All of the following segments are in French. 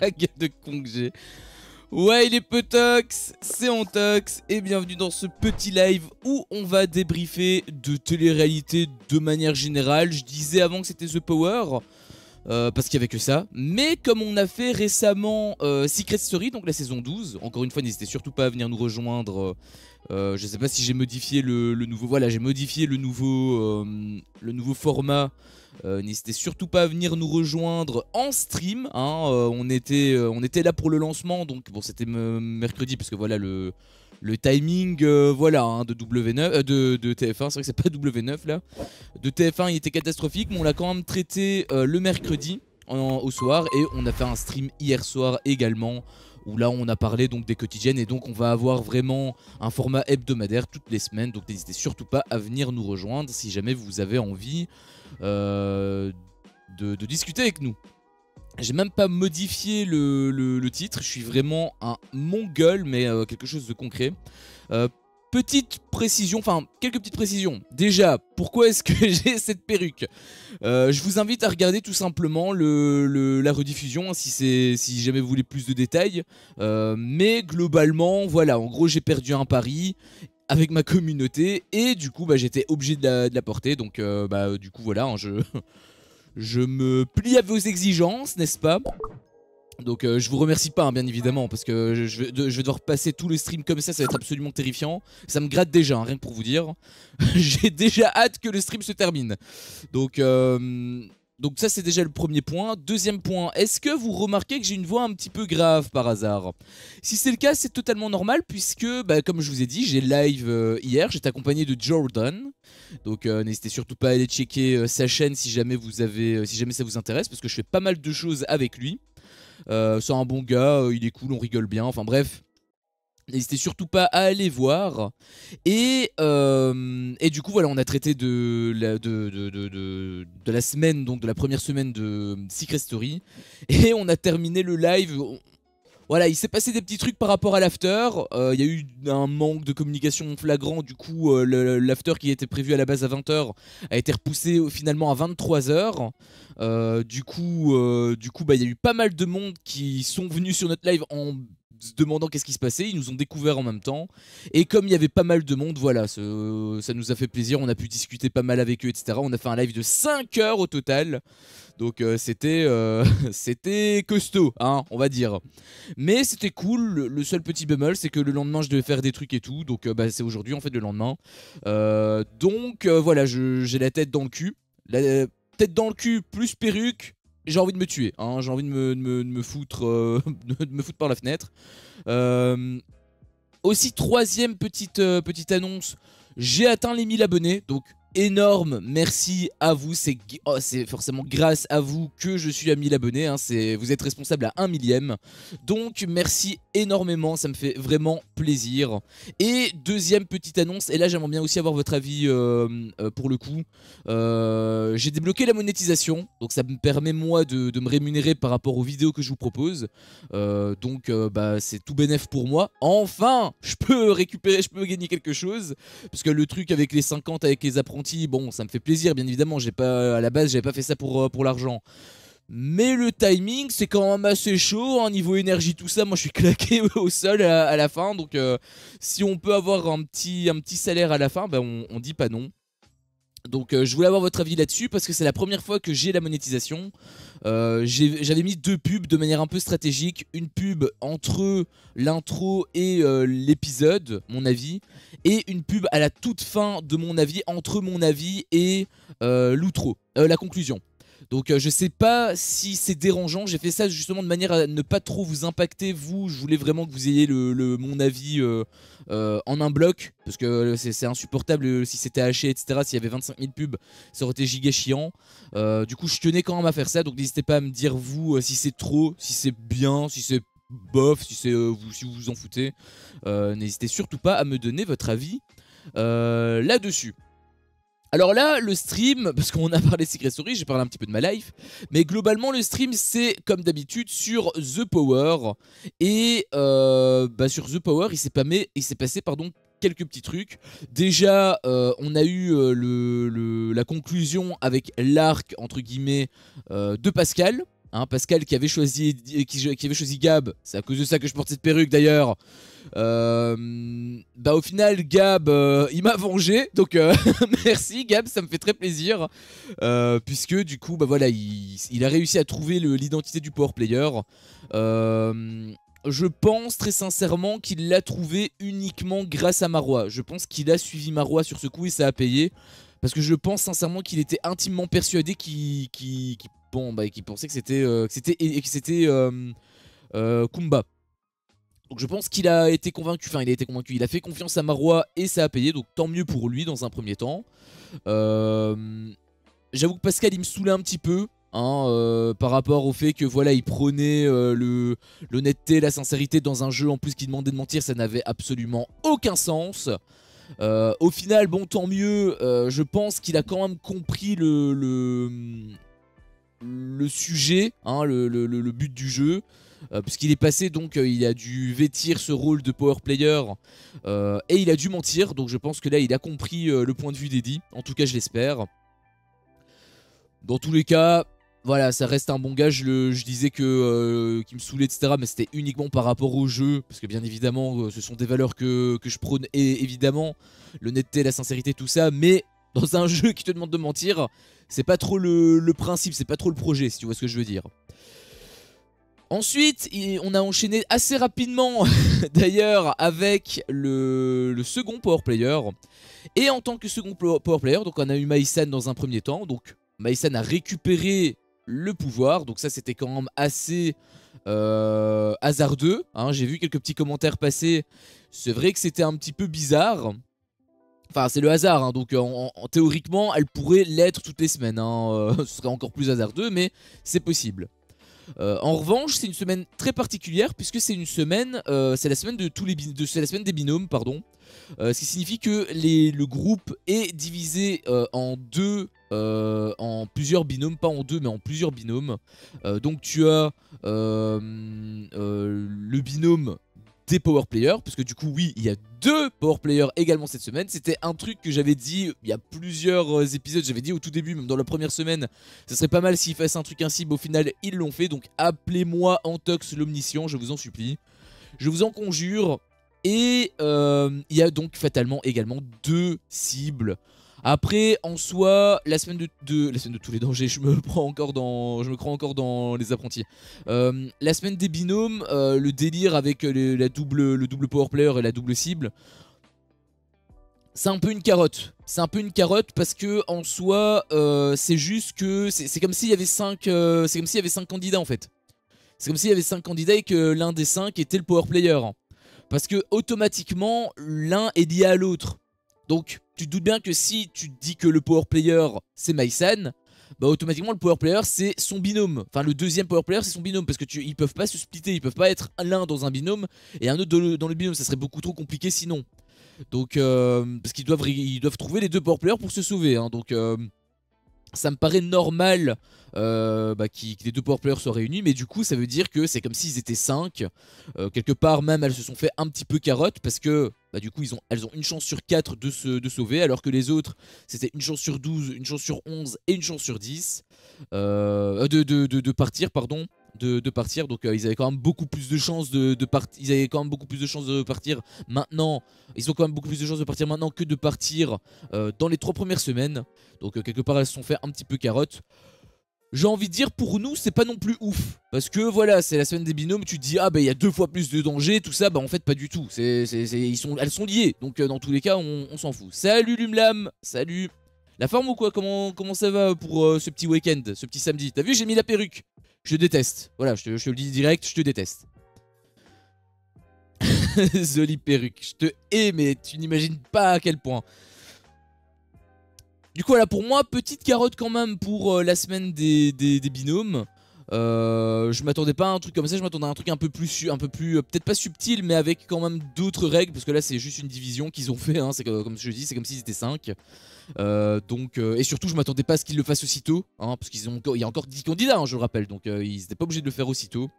La gueule de con que j'ai. Ouais, il est Potox, c'est Antox, et bienvenue dans ce petit live où on va débriefer de télé-réalité de manière générale. Je disais avant que c'était The Power, parce qu'il n'y avait que ça. Mais comme on a fait récemment Secret Story, donc la saison 12, encore une fois, n'hésitez surtout pas à venir nous rejoindre. Je sais pas si j'ai modifié le nouveau... Voilà, j'ai modifié le nouveau format. N'hésitez surtout pas à venir nous rejoindre en stream, hein. On était là pour le lancement, donc bon, c'était mercredi parce que voilà le timing voilà, hein, de W9 de TF1, c'est vrai que c'est pas W9 là, de TF1 il était catastrophique, mais on l'a quand même traité le mercredi au soir, et on a fait un stream hier soir également où là on a parlé donc des quotidiennes, et donc on va avoir vraiment un format hebdomadaire toutes les semaines, donc n'hésitez surtout pas à venir nous rejoindre si jamais vous avez envie de discuter avec nous. J'ai même pas modifié le titre, je suis vraiment un mongol, mais quelque chose de concret. Petite précision, enfin quelques petites précisions. Déjà, pourquoi est-ce que j'ai cette perruque? Je vous invite à regarder tout simplement la rediffusion, hein, si jamais vous voulez plus de détails. Mais globalement, voilà, en gros j'ai perdu un pari avec ma communauté, et du coup bah, j'étais obligé de la porter, donc bah, du coup voilà, hein, je me plie à vos exigences, n'est-ce pas? Donc je vous remercie pas, hein, bien évidemment, parce que je vais devoir passer tout le stream comme ça va être absolument terrifiant. Ça me gratte déjà, hein, rien que pour vous dire. J'ai déjà hâte que le stream se termine. Donc ça c'est déjà le premier point. Deuxième point, est-ce que vous remarquez que j'ai une voix un petit peu grave par hasard? Si c'est le cas, c'est totalement normal, puisque bah, comme je vous ai dit, j'ai live hier, j'étais accompagné de Jordan. Donc n'hésitez surtout pas à aller checker sa chaîne si jamais si jamais ça vous intéresse, parce que je fais pas mal de choses avec lui. C'est un bon gars, il est cool, on rigole bien, enfin bref. N'hésitez surtout pas à aller voir. Et du coup voilà, on a traité de la semaine, donc de la première semaine de Secret Story. Et on a terminé le live. Voilà, il s'est passé des petits trucs par rapport à l'after. Il y a eu un manque de communication flagrant. Du coup, l'after qui était prévu à la base à 20 h a été repoussé finalement à 23 h. Du coup, bah, il y a eu pas mal de monde qui sont venus sur notre live en se demandant qu'est-ce qui se passait. Ils nous ont découvert en même temps. Et comme il y avait pas mal de monde, voilà, ça nous a fait plaisir. On a pu discuter pas mal avec eux, etc. On a fait un live de 5 heures au total. Donc c'était c'était costaud, hein, on va dire. Mais c'était cool. Le seul petit bémol, c'est que le lendemain je devais faire des trucs et tout. Donc bah, c'est aujourd'hui en fait le lendemain. Donc voilà, j'ai la tête dans le cul. La tête dans le cul plus perruque. J'ai envie de me tuer, hein, j'ai envie de me foutre, de me foutre par la fenêtre. Aussi, troisième petite annonce, j'ai atteint les 1000 abonnés, donc énorme merci à vous, c'est forcément grâce à vous que je suis à 1000 abonnés, hein, vous êtes responsable à 1 millième, donc merci énormément, ça me fait vraiment plaisir. Et deuxième petite annonce, et là j'aimerais bien aussi avoir votre avis pour le coup, j'ai débloqué la monétisation, donc ça me permet moi de me rémunérer par rapport aux vidéos que je vous propose, donc bah, c'est tout bénef pour moi. Enfin, je peux gagner quelque chose, parce que le truc avec les 50, avec les apprentis, bon, ça me fait plaisir, bien évidemment. À la base, j'avais pas fait ça pour l'argent. Mais le timing, c'est quand même assez chaud, hein, niveau énergie, tout ça. Moi, je suis claqué au sol à la fin. Donc, si on peut avoir un petit salaire à la fin, bah, on dit pas non. Donc je voulais avoir votre avis là-dessus parce que c'est la première fois que j'ai la monétisation. J'avais mis 2 pubs de manière un peu stratégique. Une pub entre l'intro et l'épisode, mon avis. Et une pub à la toute fin de mon avis, entre mon avis et l'outro, la conclusion. Donc je sais pas si c'est dérangeant, j'ai fait ça justement de manière à ne pas trop vous impacter vous, je voulais vraiment que vous ayez mon avis en un bloc, parce que c'est insupportable si c'était haché, etc. S'il y avait 25 000 pubs, ça aurait été giga chiant. Du coup je tenais quand même à faire ça, donc n'hésitez pas à me dire vous si c'est trop, si c'est bien, si c'est bof, si vous vous en foutez. N'hésitez surtout pas à me donner votre avis là-dessus. Alors là, le stream, parce qu'on a parlé de Secret Story, j'ai parlé un petit peu de ma life, mais globalement le stream c'est comme d'habitude sur The Power, et bah, sur The Power il s'est passé quelques petits trucs. Déjà on a eu la conclusion avec l'arc entre guillemets de Pascal. Hein, Pascal qui avait choisi Gab, c'est à cause de ça que je porte cette perruque d'ailleurs. Bah au final Gab il m'a vengé, donc merci Gab, ça me fait très plaisir, puisque du coup bah voilà il a réussi à trouver l'identité du power player. Je pense très sincèrement qu'il l'a trouvé uniquement grâce à Marois. Je pense qu'il a suivi Marois sur ce coup et ça a payé. Parce que je pense sincèrement qu'il était intimement persuadé qu'il pensait que c'était Kumba. Donc je pense qu'il a été convaincu, il a fait confiance à Marois et ça a payé, donc tant mieux pour lui dans un premier temps. J'avoue que Pascal il me saoulait un petit peu. Par rapport au fait que voilà il prônait l'honnêteté, la sincérité dans un jeu en plus qui demandait de mentir, ça n'avait absolument aucun sens. Au final bon tant mieux, je pense qu'il a quand même compris le sujet, le but du jeu, puisqu'il est passé donc il a dû vêtir ce rôle de power player et il a dû mentir, donc je pense que là il a compris le point de vue d'Eddie, en tout cas je l'espère. Dans tous les cas voilà, ça reste un bon gars, je disais que qu'il me saoulait etc, mais c'était uniquement par rapport au jeu, parce que bien évidemment ce sont des valeurs que je prône, et évidemment l'honnêteté, la sincérité, tout ça, mais dans un jeu qui te demande de mentir, c'est pas trop le principe, c'est pas trop le projet, si tu vois ce que je veux dire. Ensuite, on a enchaîné assez rapidement d'ailleurs avec le second power player. Et en tant que second power player, donc on a eu Maïsan dans un premier temps, donc Maïsan a récupéré le pouvoir, donc ça c'était quand même assez hasardeux, hein. J'ai vu quelques petits commentaires passer, c'est vrai que c'était un petit peu bizarre. Enfin c'est le hasard, hein, donc théoriquement elle pourrait l'être toutes les semaines, hein. Ce serait encore plus hasardeux mais c'est possible. En revanche c'est une semaine très particulière puisque c'est une semaine, c'est la semaine c'est la semaine des binômes pardon. Ce qui signifie que le groupe est divisé en plusieurs binômes, pas en deux mais en plusieurs binômes. Donc tu as le binôme des power players, parce que du coup oui il y a 2 power players également cette semaine. C'était un truc que j'avais dit il y a plusieurs épisodes, j'avais dit au tout début, même dans la première semaine, ce serait pas mal s'ils fassent un truc ainsi, mais au final ils l'ont fait, donc appelez-moi Antox l'Omniscient, je vous en supplie, je vous en conjure. Et il y a donc fatalement également 2 cibles. Après, en soi, la semaine de tous les dangers, je me crois encore dans les apprentis. La semaine des binômes, le délire avec le double power player et la double cible, c'est un peu une carotte. C'est un peu une carotte parce que en soi, c'est juste que c'est comme s'il y avait 5 candidats en fait. C'est comme s'il y avait 5 candidats et que l'un des 5 était le power player. Parce que automatiquement, l'un est lié à l'autre. Donc, tu te doutes bien que si tu te dis que le power player c'est Maïsan, bah automatiquement le power player c'est son binôme. Enfin, le deuxième power player c'est son binôme parce que ils peuvent pas se splitter, ils peuvent pas être l'un dans un binôme et un autre dans le binôme, ça serait beaucoup trop compliqué sinon. Donc, parce qu'ils doivent trouver les 2 power players pour se sauver. Hein, donc, ça me paraît normal que les 2 power players soient réunis, mais du coup ça veut dire que c'est comme s'ils étaient 5. Quelque part même elles se sont fait un petit peu carotte parce que du coup elles ont une chance sur 4 de sauver, alors que les autres c'était une chance sur 12, une chance sur 11 et une chance sur 10 de partir pardon. De partir, donc ils avaient quand même beaucoup plus de chances de partir. Ils avaient quand même beaucoup plus de chances de partir maintenant. Ils ont quand même beaucoup plus de chances de partir maintenant que de partir dans les 3 premières semaines. Donc quelque part elles se sont fait un petit peu carotte. J'ai envie de dire pour nous c'est pas non plus ouf. Parce que voilà c'est la semaine des binômes, tu te dis ah bah il y a 2 fois plus de danger, tout ça, bah en fait pas du tout. Elles sont liées, donc dans tous les cas on s'en fout. Salut Lumlam, salut. La forme ou quoi, comment ça va pour ce petit week-end, ce petit samedi? T'as vu j'ai mis la perruque. Je te déteste. Voilà, je te le dis direct, je te déteste. Jolie perruque. Je te hais, mais tu n'imagines pas à quel point. Du coup, voilà, pour moi, petite carotte quand même pour la semaine des binômes. Je m'attendais pas à un truc comme ça, je m'attendais à un truc un peu plus peut-être pas subtil, mais avec quand même d'autres règles, parce que là c'est juste une division qu'ils ont fait, hein, c'est comme je dis, c'est comme s'ils étaient 5. Et surtout je m'attendais pas à ce qu'ils le fassent aussitôt, hein, parce qu'il y a encore 10 candidats, hein, je le rappelle, donc ils n'étaient pas obligés de le faire aussitôt.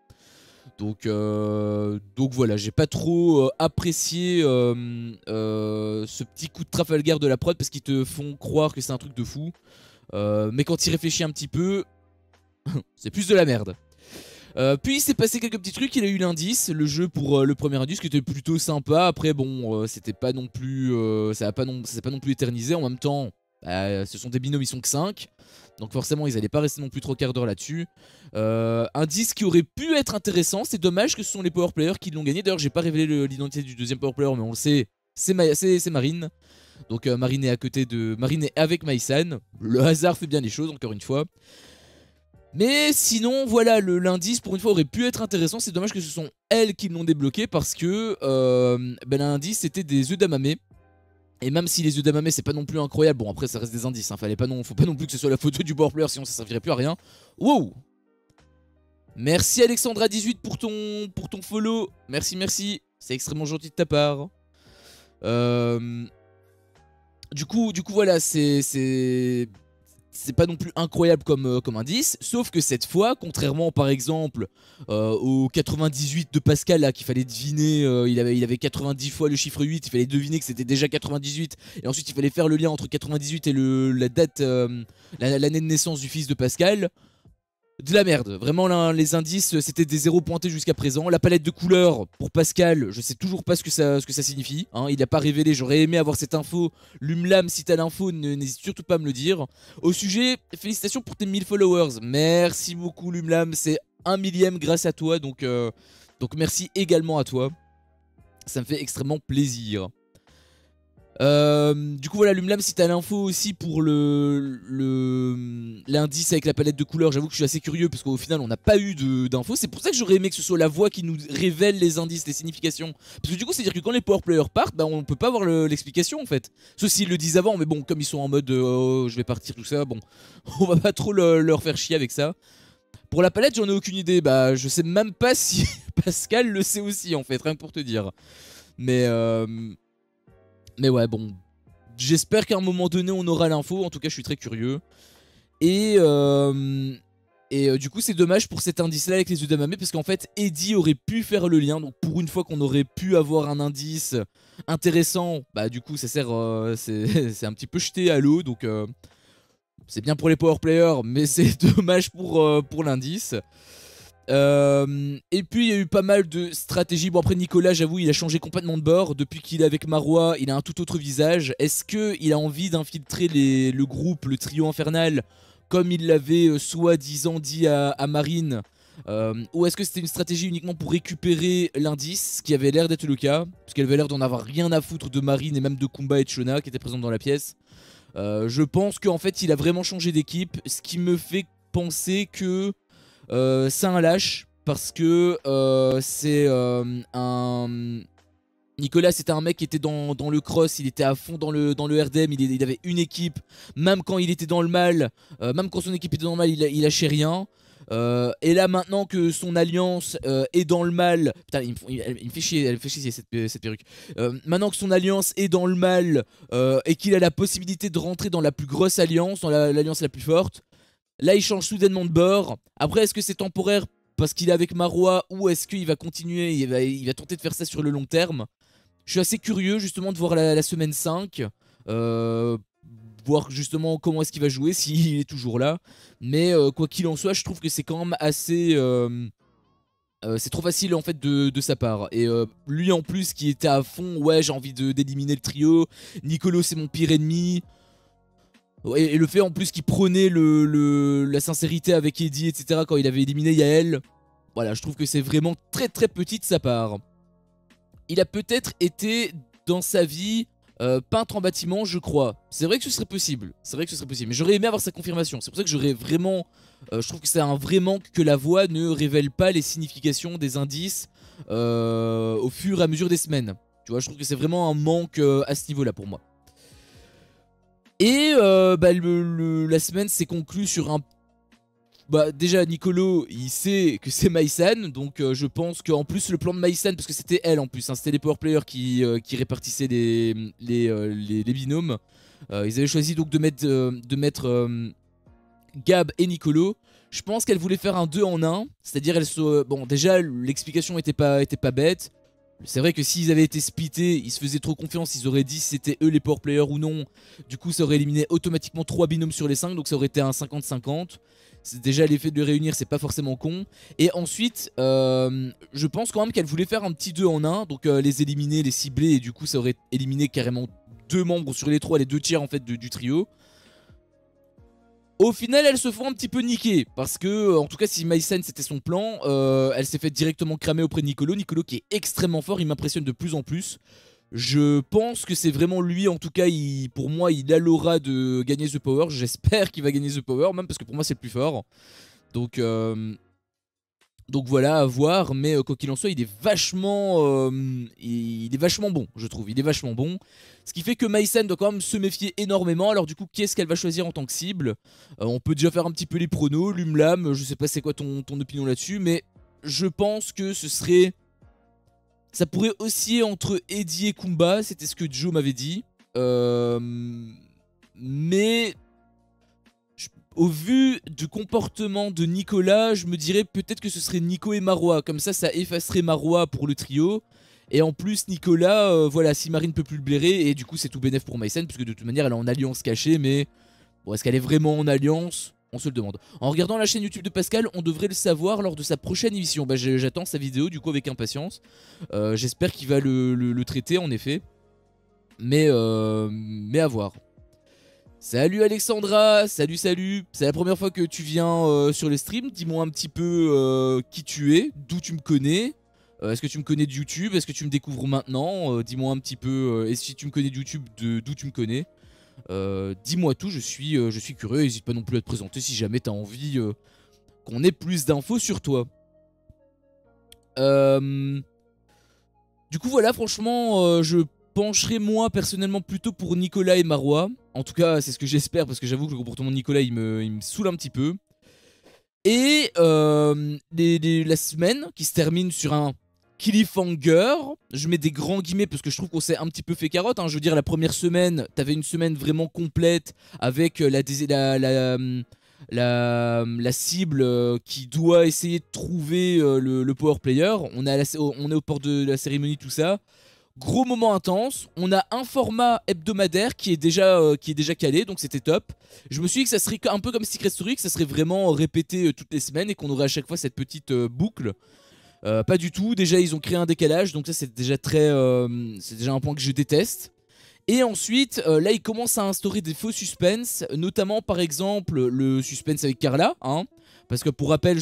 Donc voilà, j'ai pas trop apprécié ce petit coup de Trafalgar de la prod, parce qu'ils te font croire que c'est un truc de fou, mais quand tu y réfléchis un petit peu, c'est plus de la merde. Puis il s'est passé quelques petits trucs, il a eu l'indice, le jeu pour le premier indice qui était plutôt sympa. Après bon, c'était pas non plus, ça s'est pas non plus éternisé. En même temps, ce sont des binômes, ils sont que 5. Donc forcément ils allaient pas rester non plus 3 quarts d'heure là-dessus. Indice qui aurait pu être intéressant, c'est dommage que ce sont les power players qui l'ont gagné. D'ailleurs j'ai pas révélé l'identité du deuxième power player, mais on le sait, c'est Marine. Donc Marine est à côté de... Marine est avec Maïsan. Le hasard fait bien les choses, encore une fois. Mais sinon, voilà, l'indice pour une fois aurait pu être intéressant. C'est dommage que ce sont elles qui l'ont débloqué parce que l'indice c'était des œufs d'amamé. Et même si les œufs d'amamé c'est pas non plus incroyable, bon après ça reste des indices, hein, faut pas non plus que ce soit la photo du power player sinon ça servirait plus à rien. Wow. Merci Alexandra18 pour ton follow. Merci, c'est extrêmement gentil de ta part. Du coup voilà, c'est pas non plus incroyable comme indice, sauf que cette fois, contrairement par exemple au 98 de Pascal là qu'il fallait deviner, il avait 90 fois le chiffre 8, il fallait deviner que c'était déjà 98, et ensuite il fallait faire le lien entre 98 et la date, l'année de naissance du fils de Pascal. De la merde, vraiment là, les indices c'était des zéros pointés jusqu'à présent. La palette de couleurs pour Pascal, je sais toujours pas ce que ça signifie, hein. Il a pas révélé, j'aurais aimé avoir cette info. Lumlam, si t'as l'info, n'hésite surtout pas à me le dire. Au sujet, félicitations pour tes 1000 followers. Merci beaucoup Lumlam, c'est 1 millième grâce à toi, donc merci également à toi. Ça me fait extrêmement plaisir. Du coup voilà Lumlam, si t'as l'info aussi pour l'indice avec la palette de couleurs, j'avoue que je suis assez curieux parce qu'au final on n'a pas eu d'infos. C'est pour ça que j'aurais aimé que ce soit la voix qui nous révèle les indices, les significations. Parce que du coup c'est à dire que quand les power players partent, bah on peut pas avoir l'explication en fait. Sauf s'ils le disent avant, mais bon comme ils sont en mode oh, je vais partir tout ça, bon on va pas trop leur faire chier avec ça. Pour la palette j'en ai aucune idée, bah je sais même pas si Pascal le sait aussi en fait, rien que pour te dire. Mais ouais, bon, j'espère qu'à un moment donné on aura l'info, en tout cas je suis très curieux. Et du coup c'est dommage pour cet indice là avec les œufs d'amamé parce qu'en fait Eddie aurait pu faire le lien. Donc pour une fois qu'on aurait pu avoir un indice intéressant, bah du coup ça sert, c'est un petit peu jeté à l'eau. Donc c'est bien pour les power players mais c'est dommage pour l'indice. Et puis il y a eu pas mal de stratégies. Bon après Nicolas j'avoue il a changé complètement de bord. Depuis qu'il est avec Marois il a un tout autre visage. Est-ce qu'il a envie d'infiltrer le groupe, le trio infernal, comme il l'avait soi-disant dit à Marine, ou est-ce que c'était une stratégie uniquement pour récupérer l'indice, ce qui avait l'air d'être le cas, parce qu'elle avait l'air d'en avoir rien à foutre de Marine et même de Kumba et de Shona qui étaient présentes dans la pièce. Je pense qu'en fait il a vraiment changé d'équipe, ce qui me fait penser que c'est un lâche parce que c'est un... Nicolas c'était un mec qui était dans le cross, il était à fond dans le RDM, il avait une équipe, même quand il était dans le mal, même quand son équipe était dans le mal il lâchait rien. Et là maintenant que son alliance est dans le mal, putain il me fait chier, elle me fait chier cette perruque. Maintenant que son alliance est dans le mal et qu'il a la possibilité de rentrer dans la plus grosse alliance, dans l'alliance la plus forte, là il change soudainement de bord. Après est-ce que c'est temporaire parce qu'il est avec Marois, ou est-ce qu'il va continuer, il va tenter de faire ça sur le long terme? Je suis assez curieux justement de voir la semaine 5, voir justement comment est-ce qu'il va jouer, s'il est toujours là. Mais quoi qu'il en soit, je trouve que c'est quand même assez... c'est trop facile en fait de sa part. Et lui en plus qui était à fond, ouais j'ai envie d'éliminer le trio, Nicolo c'est mon pire ennemi. Et le fait en plus qu'il prônait la sincérité avec Eddie etc quand il avait éliminé Yael. Voilà, je trouve que c'est vraiment très très petit de sa part. Il a peut-être été dans sa vie peintre en bâtiment, je crois. C'est vrai que ce serait possible. C'est vrai que ce serait possible. Mais j'aurais aimé avoir sa confirmation. C'est pour ça que j'aurais vraiment... je trouve que c'est un vrai manque que la voix ne révèle pas les significations des indices au fur et à mesure des semaines. Tu vois, je trouve que c'est vraiment un manque à ce niveau-là pour moi. Et la semaine s'est conclue sur un... Bah déjà Nicolo il sait que c'est Maïsan, donc je pense qu'en plus le plan de Maïsan, parce que c'était elle en plus, hein, c'était les power players qui répartissaient les binômes, ils avaient choisi donc de mettre Gab et Nicolo. Je pense qu'elle voulait faire un 2 en 1, c'est-à-dire bon déjà l'explication était pas bête. C'est vrai que s'ils avaient été splittés, ils se faisaient trop confiance, ils auraient dit si c'était eux les power players ou non. Du coup ça aurait éliminé automatiquement 3 binômes sur les 5, donc ça aurait été un 50-50. Déjà l'effet de les réunir c'est pas forcément con. Et ensuite je pense quand même qu'elle voulait faire un petit 2 en 1. Donc les éliminer, les cibler, et du coup ça aurait éliminé carrément 2 membres sur les 3, les 2 tiers en fait du trio. Au final, elles se font un petit peu niquer, parce que, en tout cas, si Maïsen c'était son plan, elle s'est fait directement cramer auprès de Nicolo. Nicolo qui est extrêmement fort, il m'impressionne de plus en plus. Je pense que c'est vraiment lui, en tout cas, pour moi, il a l'aura de gagner The Power. J'espère qu'il va gagner The Power, même parce que pour moi, c'est le plus fort. Donc voilà, à voir, mais quoi qu'il en soit, il est vachement bon, je trouve, il est vachement bon. Ce qui fait que Maïsen doit quand même se méfier énormément. Alors du coup, qu'est-ce qu'elle va choisir en tant que cible? On peut déjà faire un petit peu les pronos, Lumlam, je sais pas c'est quoi ton opinion là-dessus, mais je pense que ce serait... Ça pourrait osciller entre Eddie et Kumba, c'était ce que Joe m'avait dit. Mais... Au vu du comportement de Nicolas, je me dirais peut-être que ce serait Nico et Marois. Comme ça effacerait Marois pour le trio. Et en plus, Nicolas, voilà, si Marine peut plus le blairer, et du coup c'est tout bénef pour Maïsen, puisque de toute manière elle est en alliance cachée, mais bon, est-ce qu'elle est vraiment en alliance? On se le demande. En regardant la chaîne YouTube de Pascal, on devrait le savoir lors de sa prochaine émission. Bah, j'attends sa vidéo du coup avec impatience. J'espère qu'il va le traiter en effet. Mais à voir. Salut Alexandra, salut. C'est la première fois que tu viens sur le stream. Dis-moi un petit peu qui tu es, d'où tu me connais. Est-ce que tu me connais de YouTube? Est-ce que tu me découvres maintenant? Dis-moi un petit peu, et si tu me connais de YouTube, d'où tu me connais? Dis-moi tout, je suis curieux. N'hésite pas non plus à te présenter si jamais tu as envie qu'on ait plus d'infos sur toi. Du coup voilà, franchement, je pencherai moi personnellement plutôt pour Nicolas et Marois. En tout cas, c'est ce que j'espère, parce que j'avoue que le comportement de Nicolas, il me saoule un petit peu. Et la semaine qui se termine sur un cliffhanger, je mets des grands guillemets parce que je trouve qu'on s'est un petit peu fait carotte, hein. Je veux dire, la première semaine, t'avais une semaine vraiment complète avec la cible qui doit essayer de trouver le power player. On est aux portes de la cérémonie, tout ça. Gros moment intense, on a un format hebdomadaire qui est déjà calé, donc c'était top. Je me suis dit que ça serait un peu comme Secret Story, que ça serait vraiment répété toutes les semaines et qu'on aurait à chaque fois cette petite boucle. Pas du tout, déjà ils ont créé un décalage, donc ça c'est déjà c'est déjà un point que je déteste. Et ensuite, là ils commencent à instaurer des faux suspens, notamment par exemple le suspense avec Carla, hein, parce que pour rappel,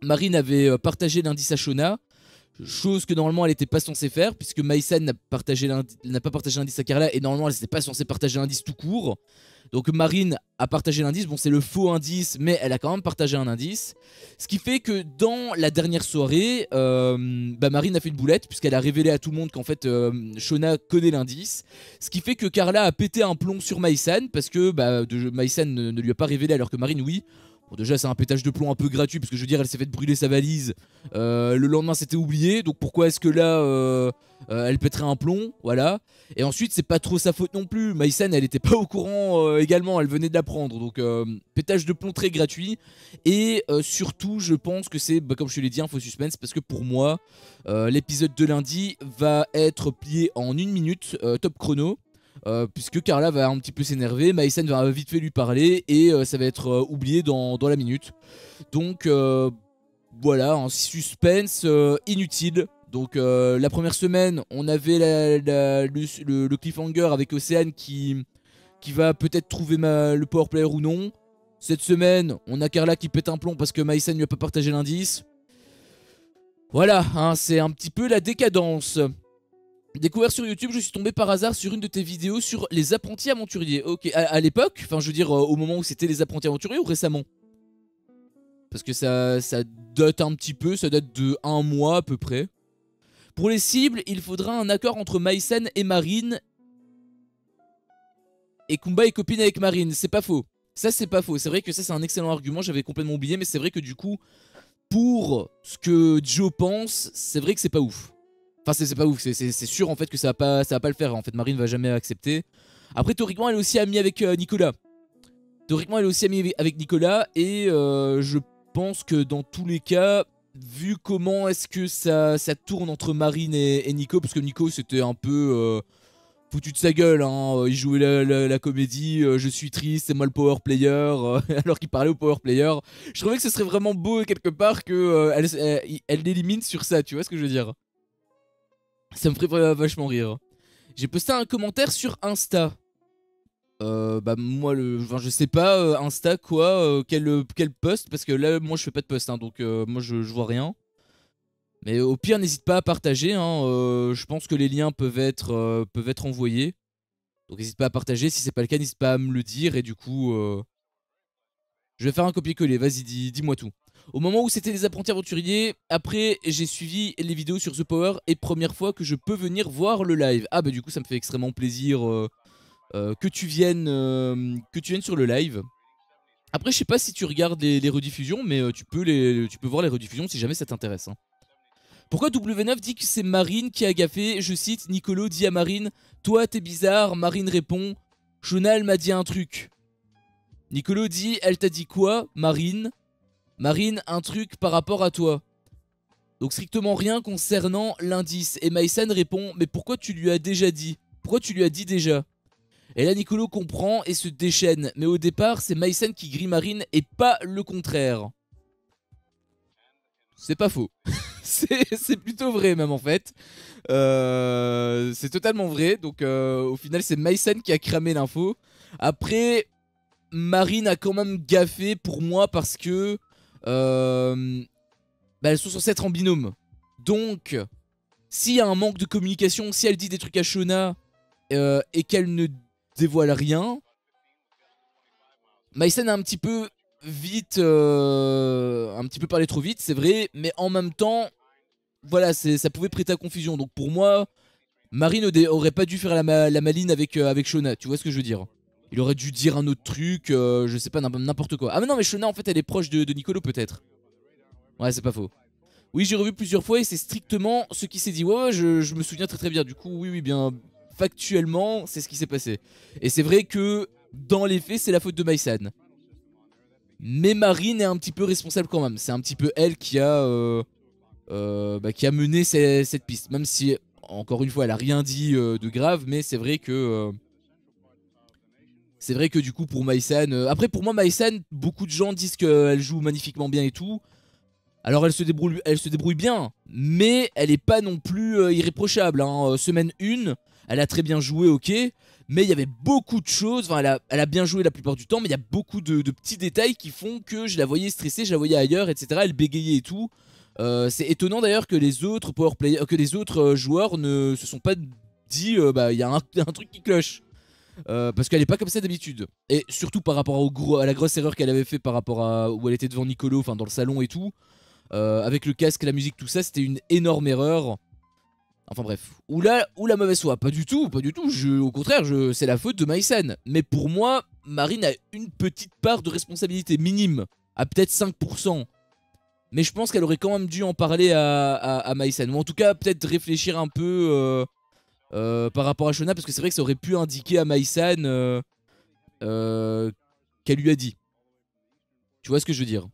Marine avait partagé l'indice à Shona. Chose que normalement elle n'était pas censée faire, puisque Maïsan n'a pas partagé l'indice à Carla, et normalement elle n'était pas censée partager l'indice tout court. Donc Marine a partagé l'indice, bon c'est le faux indice, mais elle a quand même partagé un indice. Ce qui fait que dans la dernière soirée, Marine a fait une boulette, puisqu'elle a révélé à tout le monde qu'en fait Shona connaît l'indice. Ce qui fait que Carla a pété un plomb sur Maïsan, parce que Maïsan ne lui a pas révélé alors que Marine oui. Bon, déjà c'est un pétage de plomb un peu gratuit, parce que je veux dire elle s'est fait brûler sa valise, le lendemain c'était oublié, donc pourquoi est-ce que là elle pèterait un plomb, voilà. Et ensuite c'est pas trop sa faute non plus, Maïsan elle était pas au courant également, elle venait de l'apprendre, donc pétage de plomb très gratuit. Et surtout je pense que c'est, comme je te l'ai dit, un faux suspense, parce que pour moi l'épisode de lundi va être plié en 1 minute, top chrono. Puisque Carla va un petit peu s'énerver, Maïsen va vite fait lui parler et ça va être oublié dans la minute. Donc voilà, un suspense inutile. Donc la première semaine, on avait le cliffhanger avec Océane qui va peut-être trouver le power player ou non. Cette semaine, on a Carla qui pète un plomb parce que Maïsen ne lui a pas partagé l'indice. Voilà, hein, c'est un petit peu la décadence. Découvert sur YouTube, je suis tombé par hasard sur une de tes vidéos sur les apprentis aventuriers. Ok, à l'époque, enfin je veux dire au moment où c'était les apprentis aventuriers, ou récemment? Parce que ça date un petit peu, ça date de 1 mois à peu près. Pour les cibles, il faudra un accord entre Maïsen et Marine. Et Kumba est copine avec Marine, c'est pas faux. Ça c'est pas faux, c'est vrai que ça c'est un excellent argument, j'avais complètement oublié, mais c'est vrai que du coup, pour ce que Joe pense, c'est vrai que c'est pas ouf. Enfin c'est pas ouf, c'est sûr en fait que ça va pas le faire. En fait Marine va jamais accepter. Après théoriquement elle est aussi amie avec Nicolas. Théoriquement elle est aussi amie avec Nicolas. Et je pense que dans tous les cas, vu comment est-ce que ça tourne entre Marine et Nico, parce que Nico c'était un peu... foutu de sa gueule, hein. Il jouait la comédie, je suis triste, c'est moi le power player, alors qu'il parlait au power player. Je trouvais que ce serait vraiment beau quelque part que elle l'élimine sur ça, tu vois ce que je veux dire. Ça me ferait vachement rire. J'ai posté un commentaire sur Insta. Bah moi enfin, je sais pas Insta quoi, quel post, parce que là moi je fais pas de post, hein, donc moi je vois rien. Mais au pire n'hésite pas à partager, hein, je pense que les liens peuvent être envoyés. Donc n'hésite pas à partager, si c'est pas le cas n'hésite pas à me le dire et du coup je vais faire un copier-coller, vas-y dis-moi tout. Au moment où c'était les apprentis aventuriers, après j'ai suivi les vidéos sur The Power et première fois que je peux venir voir le live. Ah bah du coup ça me fait extrêmement plaisir que tu viennes sur le live. Après je sais pas si tu regardes les rediffusions, mais tu peux voir les rediffusions si jamais ça t'intéresse, hein. Pourquoi W9 dit que c'est Marine qui a gaffé? Je cite, Nicolo dit à Marine, toi t'es bizarre. Marine répond, Shona elle m'a dit un truc. Nicolo dit, elle t'a dit quoi? Marine, un truc par rapport à toi. Donc strictement rien concernant l'indice. Et Maïsan répond, mais pourquoi tu lui as déjà dit? Pourquoi tu lui as dit déjà? Et là Nicolo comprend et se déchaîne. Mais au départ c'est Maïsan qui grille Marine et pas le contraire. C'est pas faux. C'est plutôt vrai même en fait. C'est totalement vrai. Donc au final c'est Maïsan qui a cramé l'info. Après Marine a quand même gaffé pour moi parce que bah, elles sont censées être en binôme. Donc s'il y a un manque de communication, si elle dit des trucs à Shona et qu'elle ne dévoile rien, Maïsan a un petit peu vite un petit peu parlé trop vite, c'est vrai, mais en même temps voilà, ça pouvait prêter à confusion. Donc pour moi Marine aurait pas dû faire la maline avec Shona, tu vois ce que je veux dire. Il aurait dû dire un autre truc, je sais pas, n'importe quoi. Ah mais non, mais Shona en fait elle est proche de Nicolo peut-être. Ouais, c'est pas faux. Oui, j'ai revu plusieurs fois et c'est strictement ce qui s'est dit. Ouais, je me souviens très bien. Du coup, oui, bien factuellement, c'est ce qui s'est passé. Et c'est vrai que dans les faits, c'est la faute de Maïsan. Mais Marine est un petit peu responsable quand même. C'est un petit peu elle qui a mené cette piste. Même si, encore une fois, elle a rien dit de grave, mais c'est vrai que du coup pour Maïsan, après pour moi Maïsan, beaucoup de gens disent qu'elle joue magnifiquement bien et tout. Alors elle se débrouille bien, mais elle est pas non plus irréprochable, hein. Semaine 1, elle a très bien joué, ok, mais il y avait beaucoup de choses, enfin elle a bien joué la plupart du temps, mais il y a beaucoup de petits détails qui font que je la voyais stressée, je la voyais ailleurs, etc. Elle bégayait et tout. C'est étonnant d'ailleurs que les autres joueurs ne se sont pas dit bah il y a un truc qui cloche. Parce qu'elle est pas comme ça d'habitude. Et surtout par rapport à la grosse erreur qu'elle avait fait par rapport à où elle était devant Nicolo, enfin dans le salon et tout. Avec le casque, la musique, tout ça, c'était une énorme erreur. Enfin bref. Ou la mauvaise foi. Pas du tout, pas du tout. Au contraire, c'est la faute de Maïsan. Mais pour moi, Marine a une petite part de responsabilité minime. À peut-être 5%. Mais je pense qu'elle aurait quand même dû en parler à Maïsan. Ou en tout cas, peut-être réfléchir un peu par rapport à Shona. Parce que c'est vrai que ça aurait pu indiquer à Maïsan qu'elle lui a dit. Tu vois ce que je veux dire?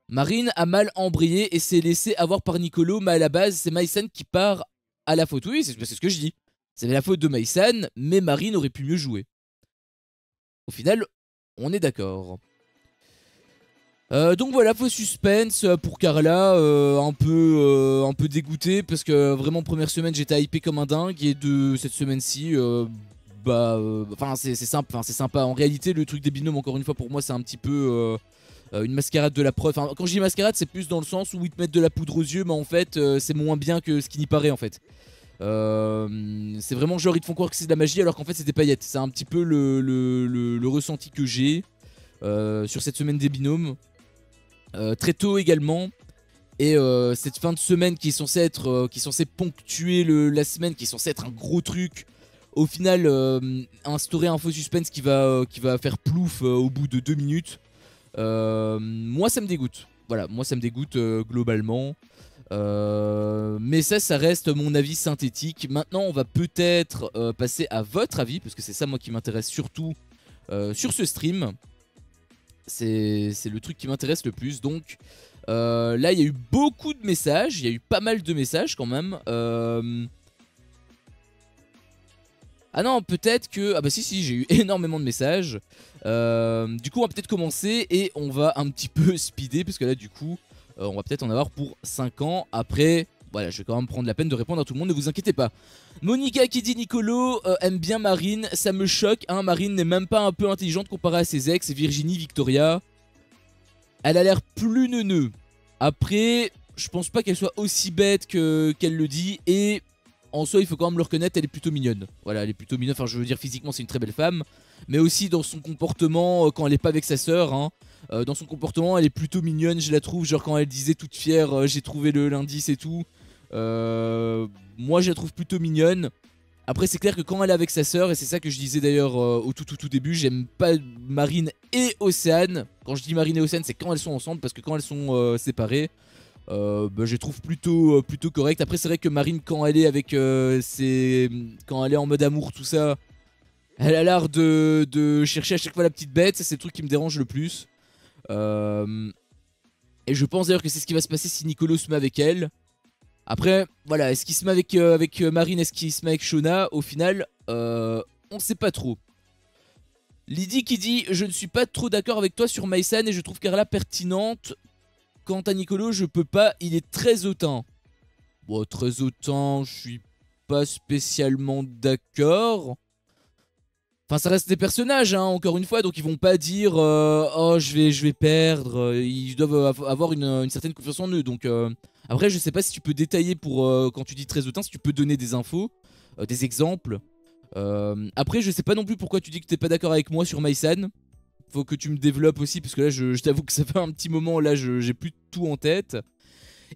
Marine a mal embrayé et s'est laissé avoir par Nicolo, mais à la base, c'est Maïsan qui part à la faute. Oui, c'est ce que je dis. C'est la faute de Maïsan, mais Marine aurait pu mieux jouer. Au final, on est d'accord. Donc voilà, faux suspense pour Carla, un peu dégoûté parce que vraiment première semaine j'étais hypé comme un dingue et de cette semaine-ci, c'est sympa. En réalité, le truc des binômes, encore une fois, pour moi, c'est un petit peu une mascarade de la preuve. Enfin, quand je dis mascarade, c'est plus dans le sens où ils te mettent de la poudre aux yeux, mais en fait, c'est moins bien que ce qui n'y paraît en fait. C'est vraiment genre ils te font croire que c'est de la magie alors qu'en fait c'est des paillettes. C'est un petit peu le ressenti que j'ai sur cette semaine des binômes. Très tôt également. Et cette fin de semaine qui est censée ponctuer la semaine, qui est censée être un gros truc, au final instaurer un faux suspense qui va faire plouf au bout de 2 minutes. Moi ça me dégoûte. Voilà, moi ça me dégoûte globalement. Mais ça reste mon avis synthétique. Maintenant on va peut-être passer à votre avis, parce que c'est ça moi qui m'intéresse surtout sur ce stream. C'est le truc qui m'intéresse le plus. Donc là il y a eu beaucoup de messages. Il y a eu pas mal de messages quand même. Ah non, peut-être que... Ah bah si, j'ai eu énormément de messages. Du coup, on va peut-être commencer et on va un petit peu speeder, parce que là, du coup, on va peut-être en avoir pour 5 ans. Après, voilà, je vais quand même prendre la peine de répondre à tout le monde, ne vous inquiétez pas. Monica qui dit Nicolo aime bien Marine, ça me choque, hein, Marine n'est même pas un peu intelligente comparée à ses ex, Virginie, Victoria. Elle a l'air plus neuneux. Après, je pense pas qu'elle soit aussi bête qu'elle le dit, et en soi, il faut quand même le reconnaître, elle est plutôt mignonne. Voilà, elle est plutôt mignonne, enfin je veux dire physiquement c'est une très belle femme, mais aussi dans son comportement quand elle est pas avec sa sœur, hein, dans son comportement elle est plutôt mignonne, je la trouve, genre quand elle disait toute fière, j'ai trouvé l'indice et tout. Moi je la trouve plutôt mignonne. Après c'est clair que quand elle est avec sa sœur, et c'est ça que je disais d'ailleurs au tout début, j'aime pas Marine et Océane. Quand je dis Marine et Océane, c'est quand elles sont ensemble, parce que quand elles sont séparées, bah, je les trouve plutôt correct. Après c'est vrai que Marine quand elle est avec quand elle est en mode amour tout ça, elle a l'air de chercher à chaque fois la petite bête. C'est le truc qui me dérange le plus. Et je pense d'ailleurs que c'est ce qui va se passer si Nicolo se met avec elle. Après voilà, est-ce qu'il se met avec Marine, est-ce qu'il se met avec Shona? Au final on sait pas trop. Lydie qui dit je ne suis pas trop d'accord avec toi sur Maïsan et je trouve Carla pertinente. Quant à Nicolo, je peux pas, il est très hautain. Bon, très hautain, je suis pas spécialement d'accord. Enfin, ça reste des personnages, hein, encore une fois, donc ils vont pas dire oh, je vais perdre. Ils doivent avoir une certaine confiance en eux. Donc, après, je sais pas si tu peux détailler pour quand tu dis très hautain, si tu peux donner des infos, des exemples. Après, je sais pas non plus pourquoi tu dis que t'es pas d'accord avec moi sur Maïsan. Faut que tu me développes aussi, parce que là je t'avoue que ça fait un petit moment, là j'ai plus tout en tête.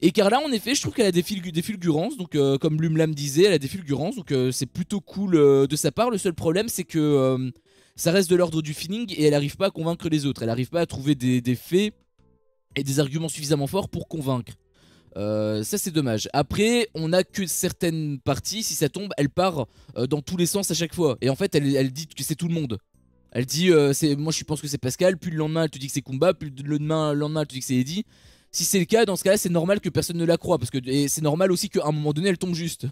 Et Carla en effet je trouve qu'elle a des fulgurances, donc comme Lumlam disait, elle a des fulgurances, donc c'est plutôt cool de sa part. Le seul problème c'est que ça reste de l'ordre du feeling et elle arrive pas à convaincre les autres, elle arrive pas à trouver des faits et des arguments suffisamment forts pour convaincre. Ça c'est dommage. Après on a que certaines parties, si ça tombe elle part dans tous les sens à chaque fois, et en fait elle dit que c'est tout le monde. Elle dit, moi je pense que c'est Pascal, puis le lendemain elle te dit que c'est Kumba, puis le lendemain elle te dit que c'est Eddie. Si c'est le cas, dans ce cas-là, c'est normal que personne ne la croie, parce que et c'est normal aussi qu'à un moment donné elle tombe juste.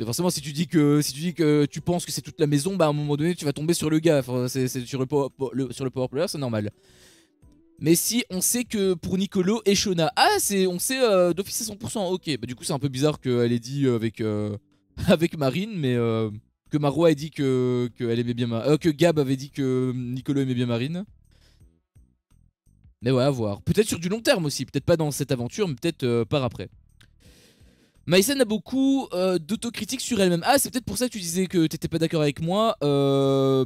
Forcément, si tu dis que tu penses que c'est toute la maison, bah à un moment donné tu vas tomber sur le gars. Enfin, c'est sur le power player, c'est normal. Mais si on sait que pour Nicolo et Shona, on sait d'office à 100%, ok, bah du coup c'est un peu bizarre qu'elle ait dit avec avec Marine, mais que Marois ait dit que elle aimait bien que Gab avait dit que Nicolo aimait bien Marine. Mais ouais, à voir. Peut-être sur du long terme aussi, peut-être pas dans cette aventure, mais peut-être par après. Maïsen a beaucoup d'autocritique sur elle-même. Ah, c'est peut-être pour ça que tu disais que t'étais pas d'accord avec moi.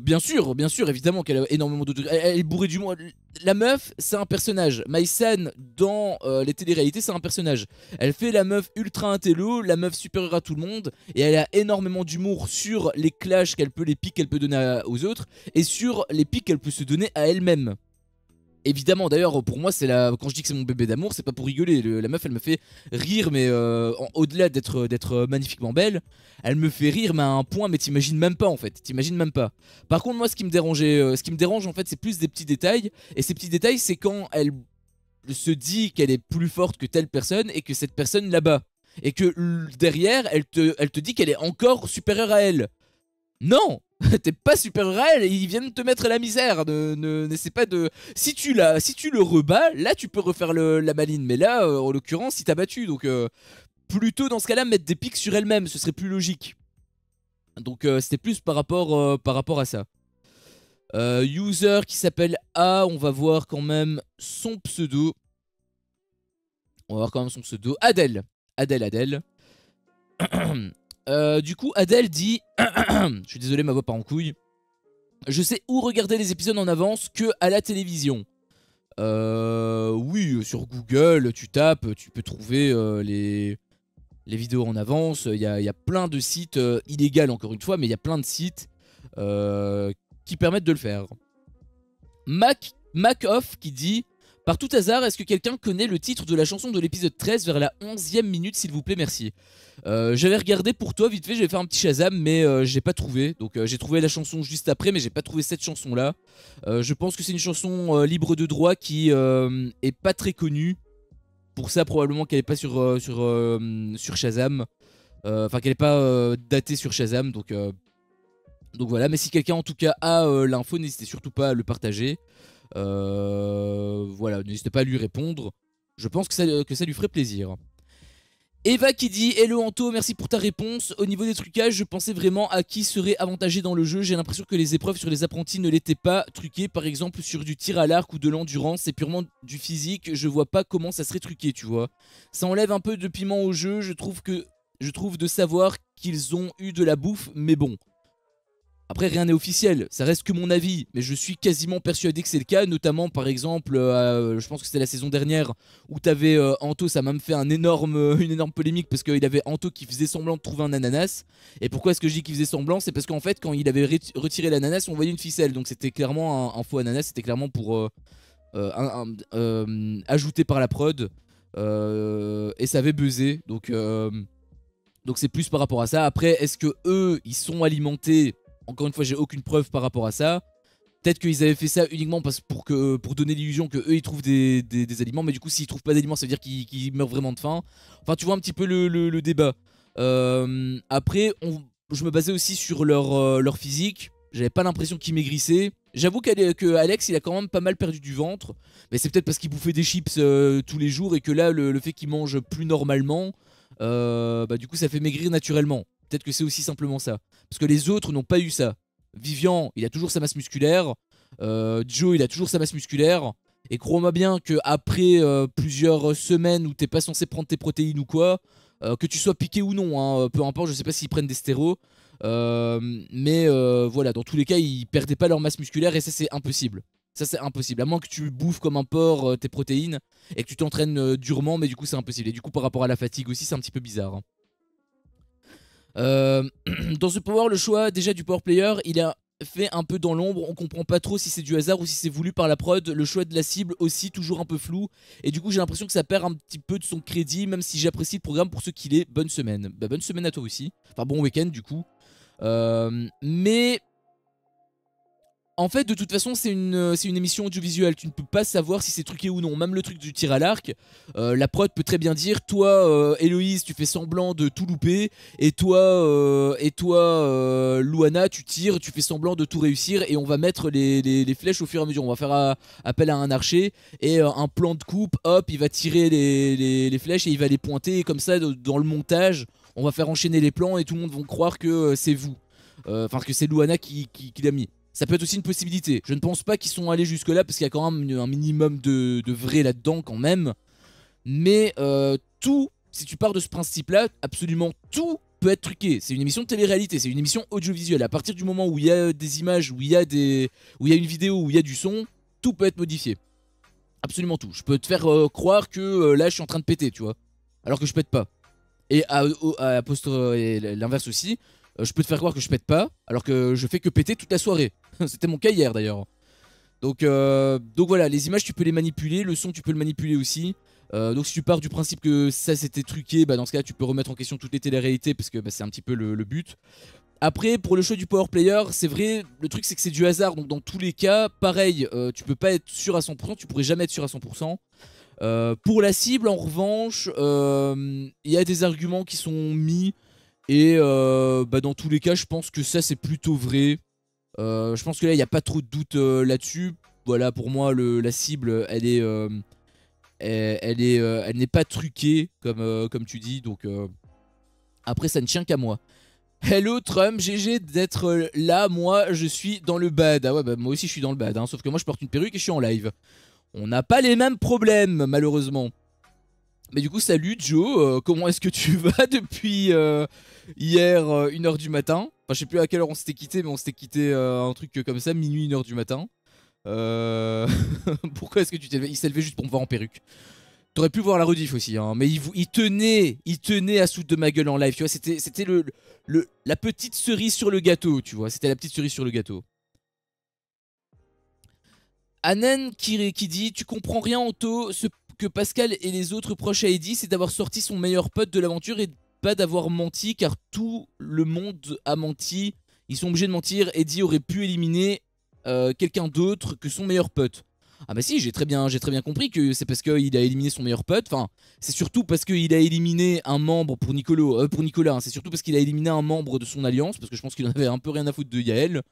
Bien sûr, évidemment qu'elle a énormément d'autocritique. Elle est bourrée d'humour. La meuf, c'est un personnage. Maïsen, dans les téléréalités, c'est un personnage. Elle fait la meuf ultra intello, la meuf supérieure à tout le monde, et elle a énormément d'humour sur les clashs les pics qu'elle peut donner aux autres, et sur les pics qu'elle peut se donner à elle-même. Évidemment, d'ailleurs, pour moi, quand je dis que c'est mon bébé d'amour, c'est pas pour rigoler. La meuf, elle me fait rire, mais au-delà d'être magnifiquement belle, elle me fait rire, mais à un point, mais t'imagines même pas en fait. T'imagines même pas. Par contre, moi, ce qui me dérange en fait, c'est plus des petits détails. Et ces petits détails, c'est quand elle se dit qu'elle est plus forte que telle personne et que cette personne la bat. Et que derrière, elle te dit qu'elle est encore supérieure à elle. Non, t'es pas supérieur à elle, ils viennent te mettre la misère. N'essaie pas de. Si tu le rebats, là tu peux refaire la maline. Mais là, en l'occurrence, il t'a battu. Donc plutôt dans ce cas-là, mettre des pics sur elle-même, ce serait plus logique. Donc c'était plus par rapport à ça. User qui s'appelle A, on va voir quand même son pseudo. On va voir quand même son pseudo. Adèle. Adèle. Du coup, Adèle dit je suis désolé, ma voix part en couille. Je sais où regarder les épisodes en avance que à la télévision. Oui, sur Google, tu tapes, tu peux trouver les vidéos en avance. Il y a plein de sites illégaux, encore une fois, mais il y a plein de sites qui permettent de le faire. Mac-Off qui dit par tout hasard, est-ce que quelqu'un connaît le titre de la chanson de l'épisode 13 vers la 11e minute, s'il vous plaît, merci. J'avais regardé pour toi vite fait, j'avais fait un petit Shazam, mais j'ai pas trouvé. Donc j'ai trouvé la chanson juste après, mais j'ai pas trouvé cette chanson là. Je pense que c'est une chanson libre de droit qui est pas très connue. Pour ça probablement qu'elle est pas sur Shazam. Enfin qu'elle est pas datée sur Shazam, donc Donc voilà, mais si quelqu'un en tout cas a l'info, n'hésitez surtout pas à le partager. Voilà, n'hésitez pas à lui répondre. Je pense que ça lui ferait plaisir. Eva qui dit: Hello Anto, merci pour ta réponse. Au niveau des trucages, je pensais vraiment à qui serait avantagé dans le jeu. J'ai l'impression que les épreuves sur les apprentis ne l'étaient pas truquées. Par exemple, sur du tir à l'arc ou de l'endurance, c'est purement du physique. Je vois pas comment ça serait truqué, tu vois. Ça enlève un peu de piment au jeu. Je trouve de savoir qu'ils ont eu de la bouffe, mais bon. Après, rien n'est officiel, ça reste que mon avis, mais je suis quasiment persuadé que c'est le cas, notamment par exemple, je pense que c'était la saison dernière, où t'avais Anto, ça m'a fait une énorme polémique, parce qu'il avait Anto qui faisait semblant de trouver un ananas. Et pourquoi est-ce que je dis qu'il faisait semblant? C'est parce qu'en fait, quand il avait retiré l'ananas, on voyait une ficelle, donc c'était clairement un faux ananas, c'était clairement pour ajouté par la prod, et ça avait buzzé, donc c'est plus par rapport à ça. Après, est-ce que eux, ils sont alimentés? Encore une fois, j'ai aucune preuve par rapport à ça. Peut-être qu'ils avaient fait ça uniquement pour donner l'illusion que eux ils trouvent des aliments, mais du coup s'ils trouvent pas d'aliments, ça veut dire qu'ils meurent vraiment de faim. Enfin, tu vois un petit peu le débat. Après, je me basais aussi sur leur physique. J'avais pas l'impression qu'ils maigrissaient. J'avoue que Alex il a quand même pas mal perdu du ventre, mais c'est peut-être parce qu'il bouffait des chips tous les jours et que là le fait qu'il mange plus normalement, bah du coup ça fait maigrir naturellement. Peut-être que c'est aussi simplement ça. Parce que les autres n'ont pas eu ça. Vivian, il a toujours sa masse musculaire. Joe, il a toujours sa masse musculaire. Et crois-moi bien qu'après plusieurs semaines où t'es pas censé prendre tes protéines ou quoi, que tu sois piqué ou non, hein, peu importe, je sais pas s'ils prennent des stéros. Mais voilà, dans tous les cas, ils perdaient pas leur masse musculaire et ça, c'est impossible. Ça, c'est impossible. À moins que tu bouffes comme un porc tes protéines et que tu t'entraînes durement, mais du coup, c'est impossible. Et du coup, par rapport à la fatigue aussi, c'est un petit peu bizarre, hein. Dans The Power, le choix déjà du power player, il a fait un peu dans l'ombre. On comprend pas trop si c'est du hasard ou si c'est voulu par la prod. Le choix de la cible aussi, toujours un peu flou. Et du coup, j'ai l'impression que ça perd un petit peu de son crédit, même si j'apprécie le programme pour ce qu'il est. Bonne semaine. Bah, bonne semaine à toi aussi. Enfin, bon week-end du coup. Mais en fait, de toute façon, c'est une émission audiovisuelle. Tu ne peux pas savoir si c'est truqué ou non. Même le truc du tir à l'arc, la prod peut très bien dire: toi, Héloïse, tu fais semblant de tout louper. Et toi, Louana, tu tires, tu fais semblant de tout réussir. Et on va mettre les flèches au fur et à mesure. On va faire appel à un archer. Et un plan de coupe, hop, il va tirer les flèches et il va les pointer. Et comme ça, dans le montage, on va faire enchaîner les plans et tout le monde va croire que c'est vous. Enfin, que c'est Louana qui l'a mis. Ça peut être aussi une possibilité. Je ne pense pas qu'ils sont allés jusque là parce qu'il y a quand même un minimum de vrai là-dedans quand même. Mais tout, si tu pars de ce principe-là, absolument tout peut être truqué. C'est une émission de télé-réalité, c'est une émission audiovisuelle. À partir du moment où il y a des images, où il y a une vidéo, où il y a du son, tout peut être modifié. Absolument tout. Je peux te faire croire que là je suis en train de péter, tu vois. Alors que je pète pas. Et l'inverse aussi. Je peux te faire croire que je pète pas, alors que je fais que péter toute la soirée. C'était mon cas hier d'ailleurs. Donc voilà, les images tu peux les manipuler, le son tu peux le manipuler aussi. Donc si tu pars du principe que ça c'était truqué, bah dans ce cas tu peux remettre en question toutes les téléréalités parce que bah, c'est un petit peu le but. Après pour le choix du power player, c'est vrai, le truc c'est que c'est du hasard, donc dans tous les cas, pareil, tu peux pas être sûr à 100%, tu pourrais jamais être sûr à 100%. Pour la cible en revanche, il y a des arguments qui sont mis. Et bah dans tous les cas, je pense que ça c'est plutôt vrai. Je pense que là il n'y a pas trop de doute là-dessus. Voilà, pour moi la cible elle n'est pas truquée comme tu dis. Donc après ça ne tient qu'à moi. Hello Trump, GG d'être là. Moi je suis dans le bad. Ah ouais, bah moi aussi je suis dans le bad, hein, sauf que moi je porte une perruque et je suis en live. On n'a pas les mêmes problèmes malheureusement. Mais du coup, salut Joe, comment est-ce que tu vas depuis hier 1h du matin? Enfin, je sais plus à quelle heure on s'était quitté, mais on s'était quitté un truc comme ça, minuit 1h du matin. Pourquoi est-ce que tu t'es levé? Il s'est levé juste pour me voir en perruque. T'aurais pu voir la rediff aussi, hein, mais il tenait à se foutre de ma gueule en live, tu vois. C'était la petite cerise sur le gâteau, tu vois. C'était la petite cerise sur le gâteau. Anen qui dit: tu comprends rien Anto, ce que Pascal et les autres proches à Eddie, c'est d'avoir sorti son meilleur pote de l'aventure et pas d'avoir menti, car tout le monde a menti. Ils sont obligés de mentir. Eddie aurait pu éliminer quelqu'un d'autre que son meilleur pote. Ah bah si, j'ai très bien compris que c'est parce qu'il a éliminé son meilleur pote. Enfin, c'est surtout parce qu'il a éliminé un membre pour Nicolas. Hein, c'est surtout parce qu'il a éliminé un membre de son alliance, parce que je pense qu'il en avait un peu rien à foutre de Yael.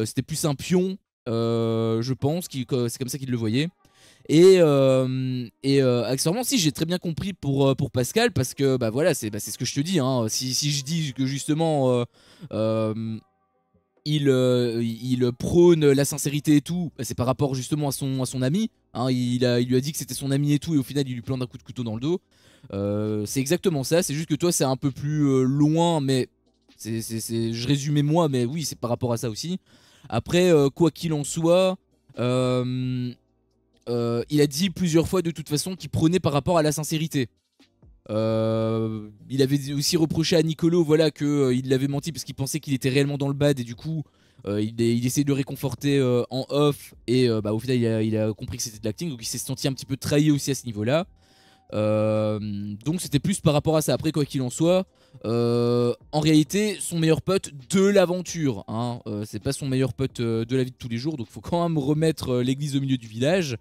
C'était plus un pion, je pense. C'est comme ça qu'il le voyait. Accessoirement, si j'ai très bien compris pour Pascal, parce que bah voilà, c'est ce que je te dis. Hein, si je dis que justement il prône la sincérité et tout, bah, c'est par rapport justement à son ami. Hein, il lui a dit que c'était son ami et tout, et au final il lui plante un coup de couteau dans le dos. C'est exactement ça, c'est juste que toi c'est un peu plus loin, mais je résumais moi, mais oui, c'est par rapport à ça aussi. Après, quoi qu'il en soit, il a dit plusieurs fois de toute façon qu'il prônait par rapport à la sincérité. Il avait aussi reproché à Nicolo, voilà, qu'il l'avait menti parce qu'il pensait qu'il était réellement dans le bad, et du coup il essayait de le réconforter en off, et bah, au final il a compris que c'était de l'acting, donc il s'est senti un petit peu trahi aussi à ce niveau là. Donc c'était plus par rapport à ça. Après, quoi qu'il en soit, en réalité son meilleur pote de l'aventure, hein, c'est pas son meilleur pote de la vie de tous les jours, donc faut quand même remettre l'église au milieu du village.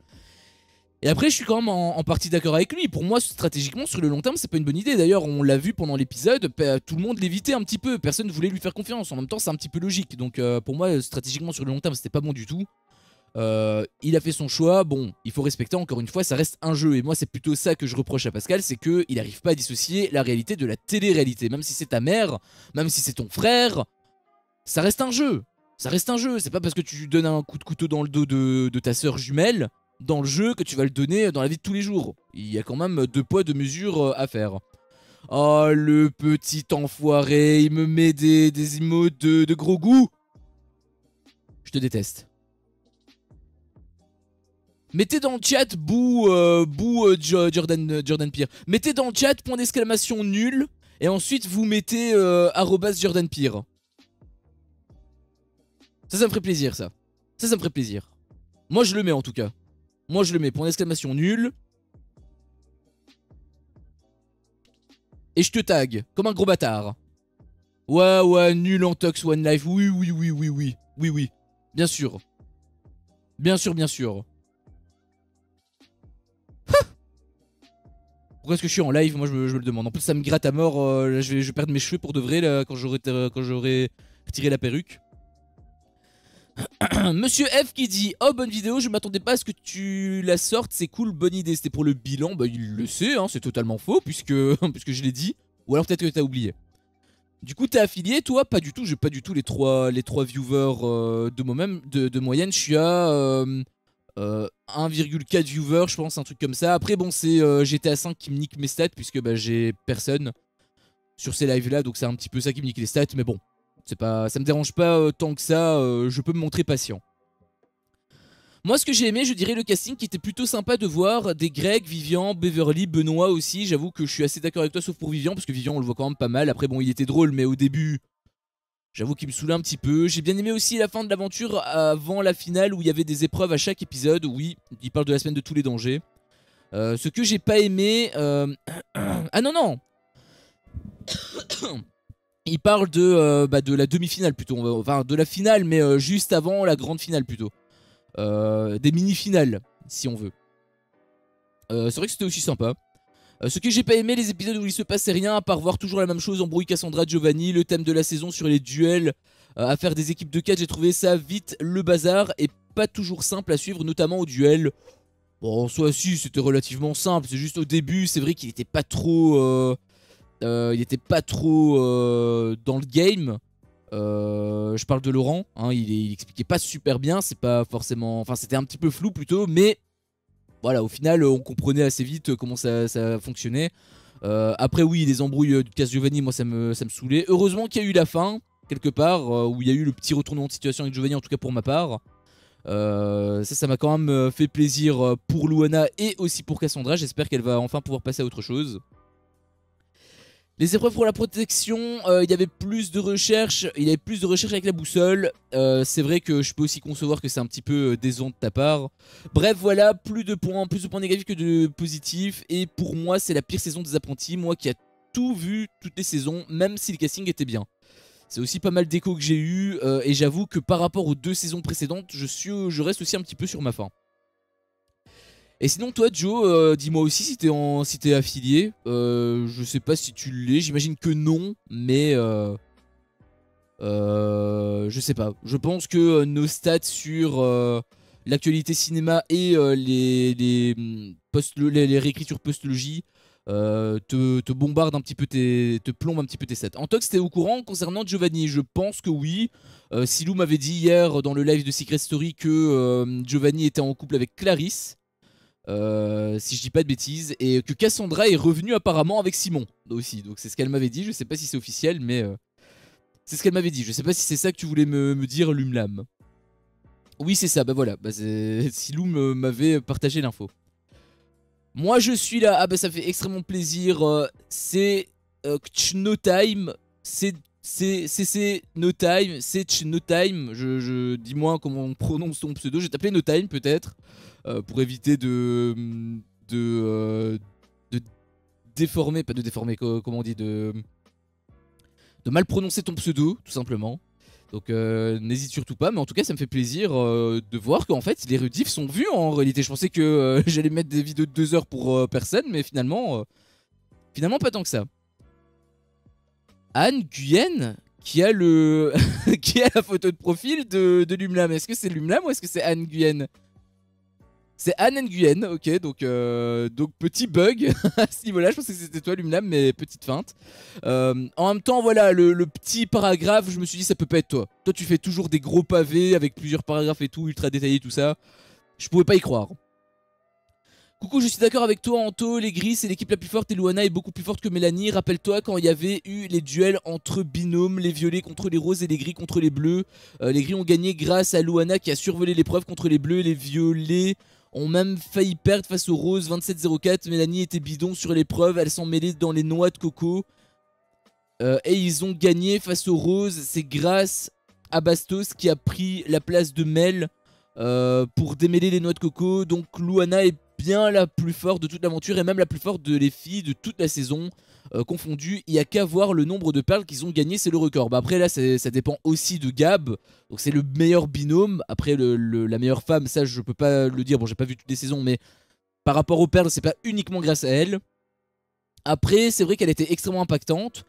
Et après, je suis quand même en partie d'accord avec lui. Pour moi, stratégiquement, sur le long terme, c'est pas une bonne idée. D'ailleurs, on l'a vu pendant l'épisode, tout le monde l'évitait un petit peu. Personne ne voulait lui faire confiance. En même temps, c'est un petit peu logique. Donc, pour moi, stratégiquement, sur le long terme, c'était pas bon du tout. Il a fait son choix. Bon, il faut respecter. Encore une fois, ça reste un jeu. Et moi, c'est plutôt ça que je reproche à Pascal, c'est qu'il n'arrive pas à dissocier la réalité de la télé-réalité. Même si c'est ta mère, même si c'est ton frère, ça reste un jeu. Ça reste un jeu. C'est pas parce que tu donnes un coup de couteau dans le dos de ta sœur jumelle dans le jeu que tu vas le donner dans la vie de tous les jours. Il y a quand même deux poids, deux mesures à faire. Oh, le petit enfoiré, il me met des emotes de gros goût. Je te déteste. Mettez dans le chat Jordan Peer. Mettez dans le chat point d'exclamation nul, et ensuite vous mettez @Jordan Peer. Ça me ferait plaisir, ça. Ça me ferait plaisir. Moi je le mets en tout cas. Moi je le mets, point d'exclamation nul. Et je te tag, comme un gros bâtard. Ouais, nul en Tox One Life. Oui. Oui. Bien sûr. Bien sûr. Pourquoi est-ce que je suis en live? Moi je me le demande. En plus ça me gratte à mort. Je vais perdre mes cheveux pour de vrai là, quand j'aurai retiré la perruque. Monsieur F qui dit: oh, bonne vidéo, je m'attendais pas à ce que tu la sortes, c'est cool, bonne idée. C'était pour le bilan. Bah il le sait, hein, c'est totalement faux puisque je l'ai dit. Ou alors peut-être que t'as oublié. Du coup t'es affilié toi? Pas du tout, j'ai pas du tout les trois viewers de moi-même de moyenne. Je suis à 1,4 viewers je pense, un truc comme ça. Après bon, c'est GTA 5 qui me nique mes stats puisque bah, j'ai personne sur ces lives là, donc c'est un petit peu ça qui me nique les stats. Mais bon, ça me dérange pas tant que ça, je peux me montrer patient. Moi ce que j'ai aimé, je dirais le casting qui était plutôt sympa de voir. Des Greg, Vivian, Beverly, Benoît aussi. J'avoue que je suis assez d'accord avec toi sauf pour Vivian, parce que Vivian on le voit quand même pas mal. Après bon, il était drôle mais au début j'avoue qu'il me saoulait un petit peu. J'ai bien aimé aussi la fin de l'aventure avant la finale où il y avait des épreuves à chaque épisode. Oui, il parle de la semaine de tous les dangers. Ce que j'ai pas aimé... Ah non. Il parle de la demi-finale plutôt. Enfin de la finale mais juste avant la grande finale plutôt. Des mini-finales si on veut. C'est vrai que c'était aussi sympa. Ce que j'ai pas aimé, les épisodes où il se passait rien à part voir toujours la même chose, embrouille Cassandra, Giovanni, le thème de la saison sur les duels, à faire des équipes de 4, j'ai trouvé ça vite le bazar et pas toujours simple à suivre, notamment au duel. Bon, en soi si, c'était relativement simple, c'est juste au début, c'est vrai qu'il était pas trop dans le game. Je parle de Laurent, hein, il expliquait pas super bien, c'est pas forcément, enfin c'était un petit peu flou plutôt, mais voilà, au final on comprenait assez vite comment ça fonctionnait. Après oui, les embrouilles du Cass Giovanni, moi ça me saoulait. Heureusement qu'il y a eu la fin quelque part où il y a eu le petit retournement de situation avec Giovanni, en tout cas pour ma part. Ça m'a quand même fait plaisir pour Luana et aussi pour Cassandra. J'espère qu'elle va enfin pouvoir passer à autre chose. Les épreuves pour la protection, il y avait plus de recherches. Il y avait plus de recherches avec la boussole. C'est vrai que je peux aussi concevoir que c'est un petit peu décevant de ta part. Bref, voilà, plus de points négatifs que de positifs. Et pour moi, c'est la pire saison des apprentis. Moi qui a tout vu, toutes les saisons, même si le casting était bien. C'est aussi pas mal d'échos que j'ai eu. Et j'avoue que par rapport aux 2 saisons précédentes, je reste aussi un petit peu sur ma faim. Et sinon toi Joe, dis-moi aussi si t'es affilié. Je sais pas si tu l'es, j'imagine que non, mais je sais pas. Je pense que nos stats sur l'actualité cinéma et les réécritures post-logis te bombardent un petit peu te plombent un petit peu tes stats. Antox, t'es au courant concernant Giovanni? Je pense que oui. Silou m'avait dit hier dans le live de Secret Story que Giovanni était en couple avec Clarisse. Si je dis pas de bêtises, et que Cassandra est revenue apparemment avec Simon aussi. Donc c'est ce qu'elle m'avait dit. Je sais pas si c'est officiel, mais c'est ce qu'elle m'avait dit. Je sais pas si c'est ça que tu voulais me dire, Lumlam. Oui, c'est ça. Bah voilà. Bah, Silou m'avait partagé l'info. Moi je suis là. Ah bah ça fait extrêmement plaisir. C'est No Time. C'est No Time. C'est No Time. Dis-moi comment on prononce ton pseudo. Je vais t'appeler No Time peut-être. Pour éviter de déformer, pas de déformer, comment on dit, de mal prononcer ton pseudo, tout simplement. Donc n'hésite surtout pas, mais en tout cas ça me fait plaisir de voir qu'en fait les rediffs sont vus en réalité. Je pensais que j'allais mettre des vidéos de 2 heures pour personne, mais finalement pas tant que ça. Anne Guyenne qui a qui a la photo de profil de Lumlam. Est-ce que c'est Lumlam ou est-ce que c'est Anne Guyenne? C'est Anne Nguyen, ok, donc petit bug à ce niveau-là, je pensais que c'était toi Lumlam, mais petite feinte. En même temps, voilà, le petit paragraphe, je me suis dit ça peut pas être toi. Toi tu fais toujours des gros pavés avec plusieurs paragraphes et tout, ultra détaillés, tout ça. Je pouvais pas y croire. Coucou, je suis d'accord avec toi Anto, les gris c'est l'équipe la plus forte et Luana est beaucoup plus forte que Mélanie. Rappelle-toi quand il y avait eu les duels entre binômes, les violets contre les roses et les gris contre les bleus. Les gris ont gagné grâce à Luana qui a survolé l'épreuve contre les bleus, les violets ont même failli perdre face aux roses 27-04. Mélanie était bidon sur l'épreuve, elle s'en mêlait dans les noix de coco. Et ils ont gagné face aux roses, c'est grâce à Bastos qui a pris la place de Mel pour démêler les noix de coco. Donc Luana est bien la plus forte de toute l'aventure et même la plus forte de les filles de toute la saison confondue. Il n'y a qu'à voir le nombre de perles qu'ils ont gagné, c'est le record. Bah après là ça dépend aussi de Gab, donc c'est le meilleur binôme. Après la meilleure femme, ça je peux pas le dire, bon j'ai pas vu toutes les saisons, mais par rapport aux perles c'est pas uniquement grâce à elle. Après c'est vrai qu'elle était extrêmement impactante.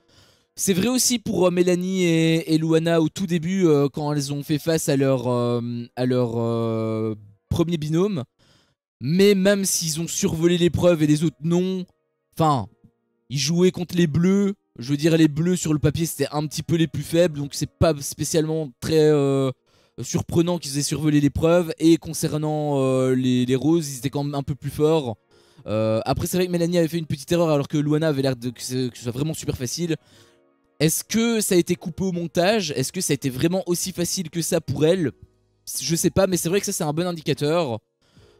C'est vrai aussi pour Mélanie et Luana au tout début quand elles ont fait face à leur premier binôme. Mais même s'ils ont survolé l'épreuve et les autres non, enfin, ils jouaient contre les bleus. Je veux dire, les bleus sur le papier c'était un petit peu les plus faibles, donc c'est pas spécialement très surprenant qu'ils aient survolé l'épreuve. Et concernant les roses, ils étaient quand même un peu plus forts. Après, c'est vrai que Mélanie avait fait une petite erreur alors que Luana avait l'air que ce soit vraiment super facile. Est-ce que ça a été coupé au montage? Est-ce que ça a été vraiment aussi facile que ça pour elle? Je sais pas, mais c'est vrai que ça c'est un bon indicateur.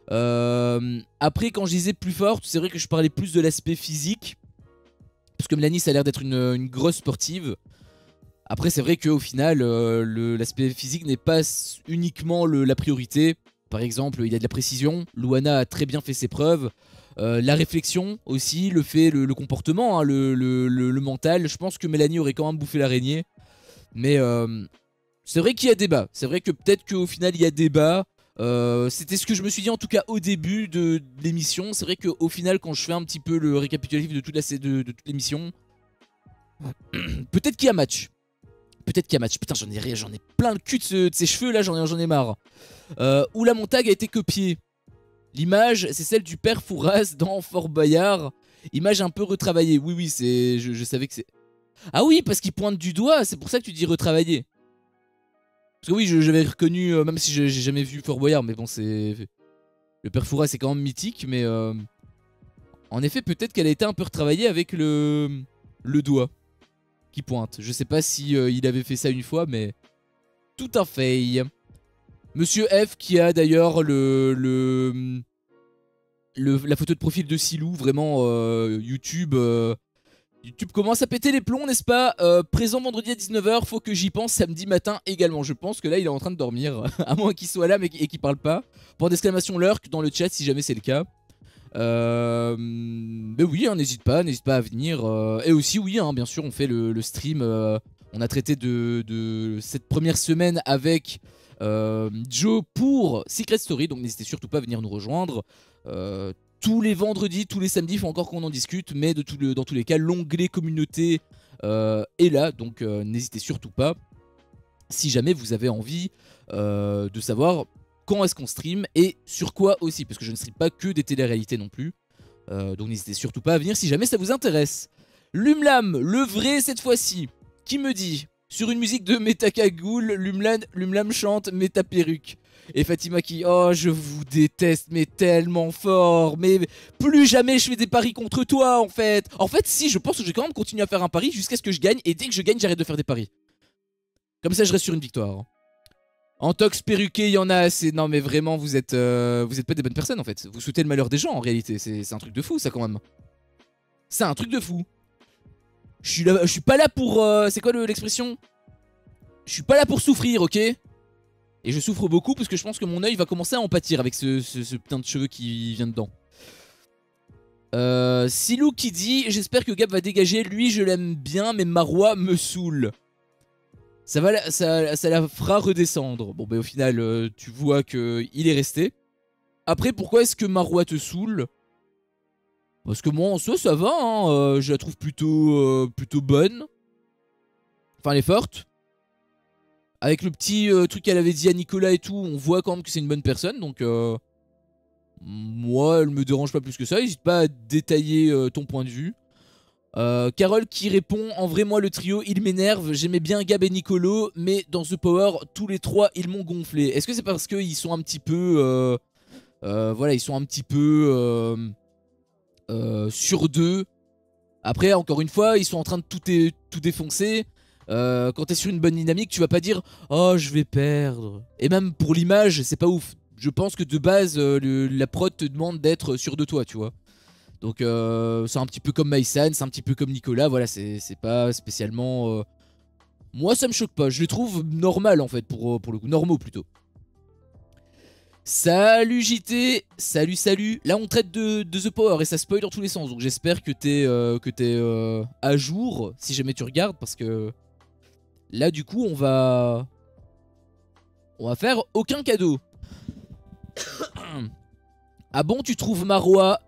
Après quand je disais plus forte, c'est vrai que je parlais plus de l'aspect physique, parce que Mélanie ça a l'air d'être une grosse sportive. Après c'est vrai qu'au final l'aspect physique n'est pas uniquement la priorité. Par exemple il y a de la précision, Luana a très bien fait ses preuves. La réflexion aussi, le comportement, hein, le mental. Je pense que Mélanie aurait quand même bouffé l'araignée. Mais c'est vrai qu'il y a débat. C'est vrai que peut-être qu'au final il y a débat. C'était ce que je me suis dit en tout cas au début de l'émission. C'est vrai qu'au final quand je fais un petit peu le récapitulatif de toute l'émission, peut-être qu'il y a match. Peut-être qu'il y a match. Putain j'en ai plein le cul de ces cheveux là, j'en ai marre. Où la montagne a été copiée. L'image c'est celle du père Fouras dans Fort Boyard. Image un peu retravaillée. Oui c'est. Je savais que c'est. Ah oui parce qu'il pointe du doigt. C'est pour ça que tu dis retravaillé. Parce que oui, j'avais reconnu, même si j'ai jamais vu Fort Boyard, mais bon, c'est. Le père Fouras, c'est quand même mythique, mais. En effet, peut-être qu'elle a été un peu retravaillée avec le doigt qui pointe. Je sais pas si il avait fait ça une fois, mais. Tout à fait. Monsieur F qui a d'ailleurs la photo de profil de Silou, vraiment YouTube. YouTube commence à péter les plombs, n'est-ce pas? Présent vendredi à 19 h, faut que j'y pense samedi matin également. Je pense que là, il est en train de dormir, à moins qu'il soit là et qu'il parle pas. Point d'exclamation lurk dans le chat si jamais c'est le cas. Mais oui, hein, n'hésite pas à venir. Et aussi, oui, hein, bien sûr, on fait le stream. On a traité de cette première semaine avec Joe pour Secret Story, donc n'hésitez surtout pas à venir nous rejoindre. Tous les vendredis, tous les samedis, il faut encore qu'on en discute, mais dans tous les cas, l'onglet communauté est là, donc n'hésitez surtout pas. Si jamais vous avez envie de savoir quand est-ce qu'on stream et sur quoi aussi, parce que je ne stream pas que des téléréalités non plus. Donc n'hésitez surtout pas à venir si jamais ça vous intéresse. Lumlam, le vrai cette fois-ci, qui me dit sur une musique de Metakagoul, Lumlam chante Meta Perruque. Et Fatima qui, oh je vous déteste mais tellement fort, mais plus jamais je fais des paris contre toi en fait. En fait si, je pense que je vais quand même continuer à faire un pari jusqu'à ce que je gagne, et dès que je gagne j'arrête de faire des paris. Comme ça je reste sur une victoire. Antox perruqué, il y en a assez. Non mais vraiment vous êtes pas des bonnes personnes en fait. Vous souhaitez le malheur des gens en réalité, c'est un truc de fou ça quand même. C'est un truc de fou. Je suis pas là pour... c'est quoi l'expression? Je suis pas là pour souffrir, ok? Et je souffre beaucoup parce que je pense que mon œil va commencer à en pâtir avec ce putain de cheveux qui vient dedans. Silou qui dit « J'espère que Gab va dégager, lui je l'aime bien mais Marois me saoule. » ça la fera redescendre. Bon bah au final tu vois qu'il est resté. Après pourquoi est-ce que Marois te saoule? Parce que moi en soi ça va, hein, je la trouve plutôt bonne. Enfin elle est forte. Avec le petit truc qu'elle avait dit à Nicolas et tout, on voit quand même que c'est une bonne personne. Donc moi elle me dérange pas plus que ça. N'hésite pas à détailler ton point de vue. Carole qui répond: en vrai moi le trio il m'énerve, j'aimais bien Gab et Nicolo, mais dans The Power tous les trois ils m'ont gonflé. Est-ce que c'est parce qu'ils sont un petit peu voilà, ils sont un petit peu sur deux. Après encore une fois ils sont en train de tout défoncer. Quand t'es sur une bonne dynamique tu vas pas dire oh je vais perdre. Et même pour l'image c'est pas ouf. Je pense que de base la prod te demande d'être sûr de toi, tu vois. Donc c'est un petit peu comme Maïsan, c'est un petit peu comme Nicolas, voilà, c'est pas spécialement... Moi ça me choque pas, je les trouve normales en fait pour le coup, normaux plutôt. Salut JT, salut. Là on traite de The Power et ça spoil dans tous les sens, donc j'espère que t'es à jour si jamais tu regardes, parce que là du coup on va faire aucun cadeau. Ah bon, tu trouves Marois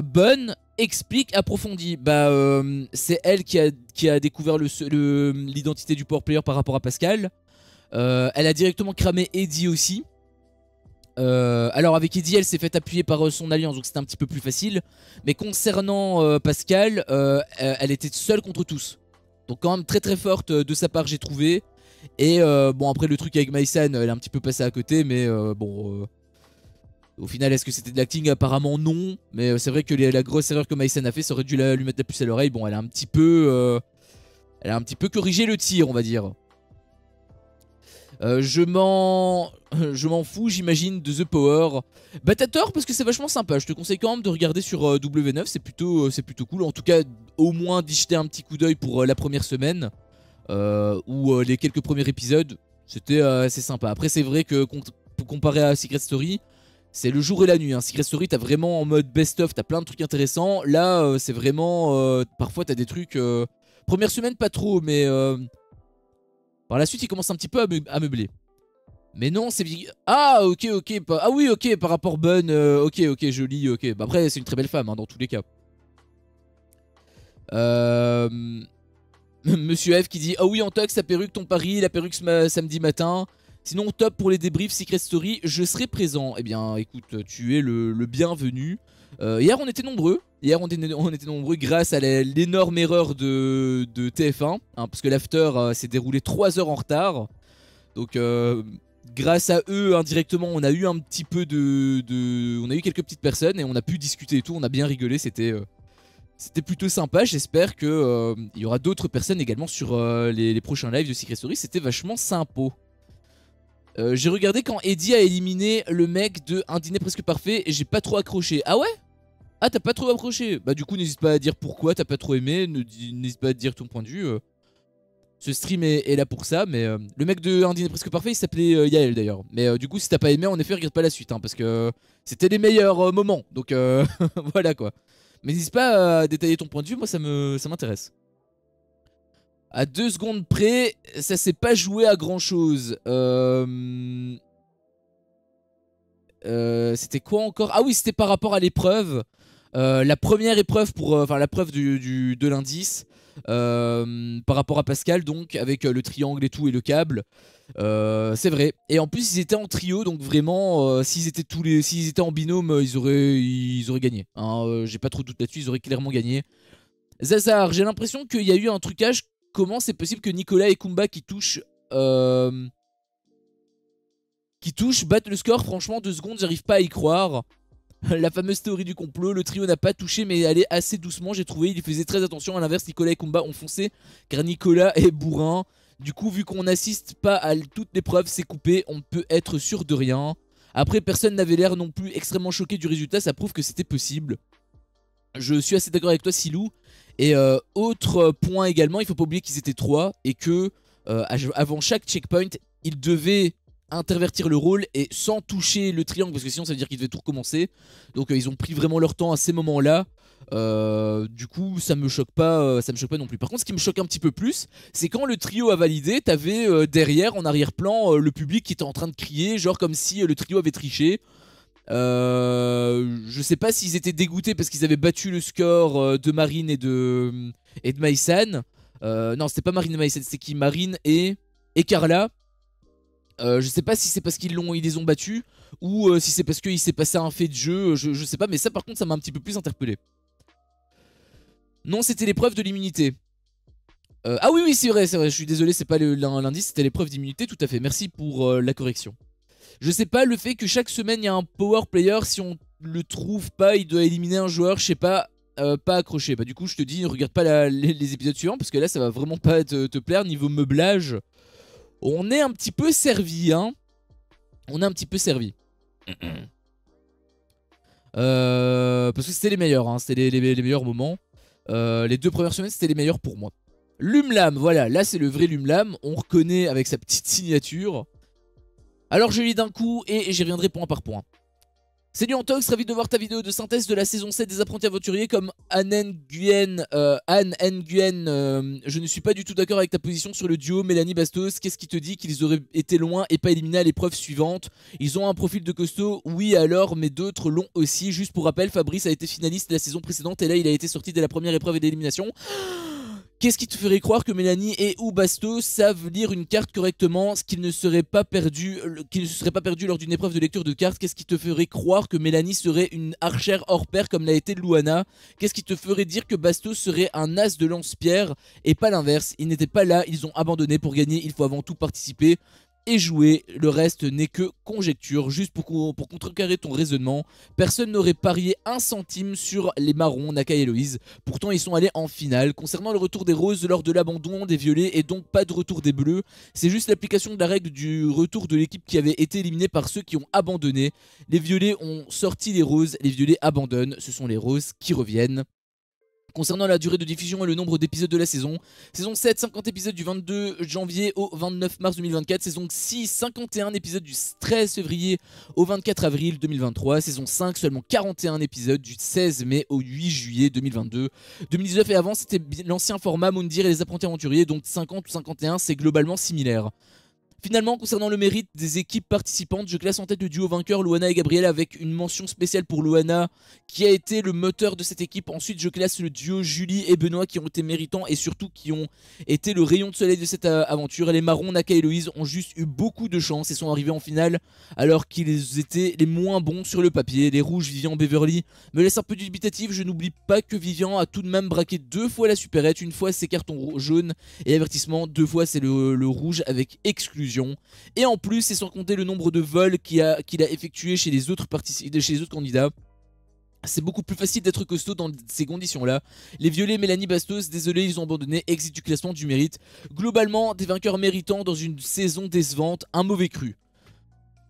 bonne? Explique, approfondis. Bah c'est elle qui a découvert l'identité du power player par rapport à Pascal. Elle a directement cramé Eddie aussi. Alors avec Eddie elle s'est fait appuyer par son alliance, donc c'était un petit peu plus facile. Mais concernant Pascal, elle était seule contre tous. Donc quand même très forte de sa part j'ai trouvé. Et bon après le truc avec Maïsan elle est un petit peu passée à côté, mais bon... Au final, est-ce que c'était de l'acting? Apparemment non. Mais c'est vrai que la grosse erreur que Maïsan a fait, ça aurait dû lui mettre la puce à l'oreille. Bon, elle a un petit peu corrigé le tir, on va dire. Je m'en fous, j'imagine, de The Power. Bah t'as tort parce que c'est vachement sympa. Je te conseille quand même de regarder sur W9. C'est plutôt cool. En tout cas, au moins d'y jeter un petit coup d'œil pour la première semaine. Ou les quelques premiers épisodes. C'était assez sympa. Après, c'est vrai que comparé à Secret Story... C'est le jour et la nuit, hein. Secret Story t'as vraiment en mode best-of, t'as plein de trucs intéressants. Là c'est vraiment, parfois t'as des trucs, première semaine pas trop, mais par la suite il commence un petit peu à meubler. Mais non c'est... Ah ok, ah oui ok, par rapport Bun, ok joli, ok. Bah après c'est une très belle femme hein, dans tous les cas. Monsieur F qui dit: ah oui Antox, ta perruque, ton pari, la perruque samedi matin. Sinon top pour les débriefs Secret Story, je serai présent. Eh bien écoute, tu es le bienvenu. Hier on était nombreux. Hier on était nombreux grâce à l'énorme erreur de TF1 hein, parce que l'after s'est déroulé 3 heures en retard. Donc grâce à eux indirectement on a eu un petit peu on a eu quelques petites personnes et on a pu discuter et tout. On a bien rigolé, c'était plutôt sympa. J'espère qu'il y aura d'autres personnes également sur les prochains lives de Secret Story. C'était vachement sympa. J'ai regardé quand Eddie a éliminé le mec de Un dîner presque parfait et j'ai pas trop accroché. Ah ouais? Ah t'as pas trop accroché? Bah du coup n'hésite pas à dire pourquoi t'as pas trop aimé, n'hésite pas à dire ton point de vue. Ce stream est là pour ça, mais le mec de Un dîner presque parfait il s'appelait Yael d'ailleurs. Mais du coup si t'as pas aimé en effet regarde pas la suite hein, parce que c'était les meilleurs moments. Donc voilà quoi. Mais n'hésite pas à détailler ton point de vue, moi ça m'intéresse. À 2 secondes près, ça s'est pas joué à grand chose. C'était quoi encore? Ah oui, c'était par rapport à l'épreuve. La première épreuve enfin la preuve de l'indice. Par rapport à Pascal, donc avec le triangle et tout et le câble. C'est vrai. Et en plus ils étaient en trio, donc vraiment s'ils étaient en binôme, ils auraient gagné. Hein. J'ai pas trop de doute là-dessus, ils auraient clairement gagné. Zazar, j'ai l'impression qu'il y a eu un trucage. Comment c'est possible que Nicolas et Kumba battent le score? Franchement 2 secondes, j'arrive pas à y croire. La fameuse théorie du complot, le trio n'a pas touché mais allait assez doucement, j'ai trouvé, il faisait très attention. À l'inverse, Nicolas et Kumba ont foncé car Nicolas est bourrin. Du coup, vu qu'on n'assiste pas à toutes les preuves, c'est coupé, on peut être sûr de rien. Après, personne n'avait l'air non plus extrêmement choqué du résultat, ça prouve que c'était possible. Je suis assez d'accord avec toi, Silou. Et autre point également, il faut pas oublier qu'ils étaient 3 et que avant chaque checkpoint, ils devaient intervertir le rôle et sans toucher le triangle parce que sinon ça veut dire qu'ils devaient tout recommencer. Donc ils ont pris vraiment leur temps à ces moments-là. Du coup ça me choque pas non plus. Par contre ce qui me choque un petit peu plus, c'est quand le trio a validé, t'avais derrière en arrière-plan le public qui était en train de crier, genre comme si le trio avait triché. Je sais pas s'ils étaient dégoûtés parce qu'ils avaient battu le score de Marine et de Maïsan. Non, c'était pas Marine et Maïsan, c'était qui? Marine et Carla. Je sais pas si c'est parce ils les ont battus ou si c'est parce qu'il s'est passé un fait de jeu, je sais pas, mais ça par contre ça m'a un petit peu plus interpellé. Non, c'était l'épreuve de l'immunité. Ah oui, c'est vrai, je suis désolé, c'est pas l'indice, c'était l'épreuve d'immunité, tout à fait. Merci pour la correction. Je sais pas, le fait que chaque semaine il y a un power player, si on le trouve pas, il doit éliminer un joueur, je sais pas, pas accroché. Bah du coup je te dis, regarde pas les épisodes suivants parce que là ça va vraiment pas te plaire. Niveau meublage, on est un petit peu servi, hein. On est un petit peu servi. Parce que c'était les meilleurs, hein. C'était les meilleurs moments. Les 2 premières semaines c'était les meilleurs pour moi. Lumlam, voilà, là c'est le vrai Lumlam. On reconnaît avec sa petite signature. Alors je lis d'un coup et j'y reviendrai point par point. Salut Antox, ravi de voir ta vidéo de synthèse de la saison 7 des apprentis aventuriers comme Anne Nguyen. Je ne suis pas du tout d'accord avec ta position sur le duo Mélanie Bastos. Qu'est-ce qui te dit qu'ils auraient été loin et pas éliminés à l'épreuve suivante? Ils ont un profil de costaud, oui alors, mais d'autres l'ont aussi. Juste pour rappel, Fabrice a été finaliste la saison précédente et là il a été sorti dès la première épreuve d'élimination. Qu'est-ce qui te ferait croire que Mélanie et ou Bastos savent lire une carte correctement, ce qu'ils ne seraient pas perdus, qu'ils ne se seraient pas perdus lors d'une épreuve de lecture de cartes? Qu'est-ce qui te ferait croire que Mélanie serait une archère hors pair comme l'a été Luana? Qu'est-ce qui te ferait dire que Bastos serait un as de lance-pierre et pas l'inverse? Ils n'étaient pas là, ils ont abandonné. Pour gagner, il faut avant tout participer et jouer, le reste n'est que conjecture. Juste pour contrecarrer ton raisonnement, personne n'aurait parié un centime sur les marrons, Naka et Héloïse. Pourtant ils sont allés en finale. Concernant le retour des roses lors de l'abandon des violets et donc pas de retour des bleus, c'est juste l'application de la règle du retour de l'équipe qui avait été éliminée par ceux qui ont abandonné. Les violets ont sorti les roses, les violets abandonnent, ce sont les roses qui reviennent. Concernant la durée de diffusion et le nombre d'épisodes de la saison 7, 50 épisodes du 22 janvier au 29 mars 2024. Saison 6, 51 épisodes du 13 février au 24 avril 2023. Saison 5, seulement 41 épisodes du 16 mai au 8 juillet 2022. 2019 et avant, c'était l'ancien format Moundir et les apprentis aventuriers, donc 50 ou 51, c'est globalement similaire. Finalement, concernant le mérite des équipes participantes, je classe en tête le duo vainqueur Luana et Gabriel avec une mention spéciale pour Luana qui a été le moteur de cette équipe. Ensuite, je classe le duo Julie et Benoît qui ont été méritants et surtout qui ont été le rayon de soleil de cette aventure. Et les marrons, Naka et Héloïse, ont juste eu beaucoup de chance et sont arrivés en finale alors qu'ils étaient les moins bons sur le papier. Les rouges, Vivian, Beverly me laissent un peu dubitatif. Je n'oublie pas que Vivian a tout de même braqué 2 fois la supérette. Une fois c'est carton jaune et avertissement, 2 fois c'est le rouge avec exclusion. Et en plus, c'est sans compter le nombre de vols qu'il a effectué chez les autres candidats. C'est beaucoup plus facile d'être costaud dans ces conditions-là. Les violets, Mélanie Bastos, désolé, ils ont abandonné, exit du classement du mérite. Globalement, des vainqueurs méritants dans une saison décevante, un mauvais cru.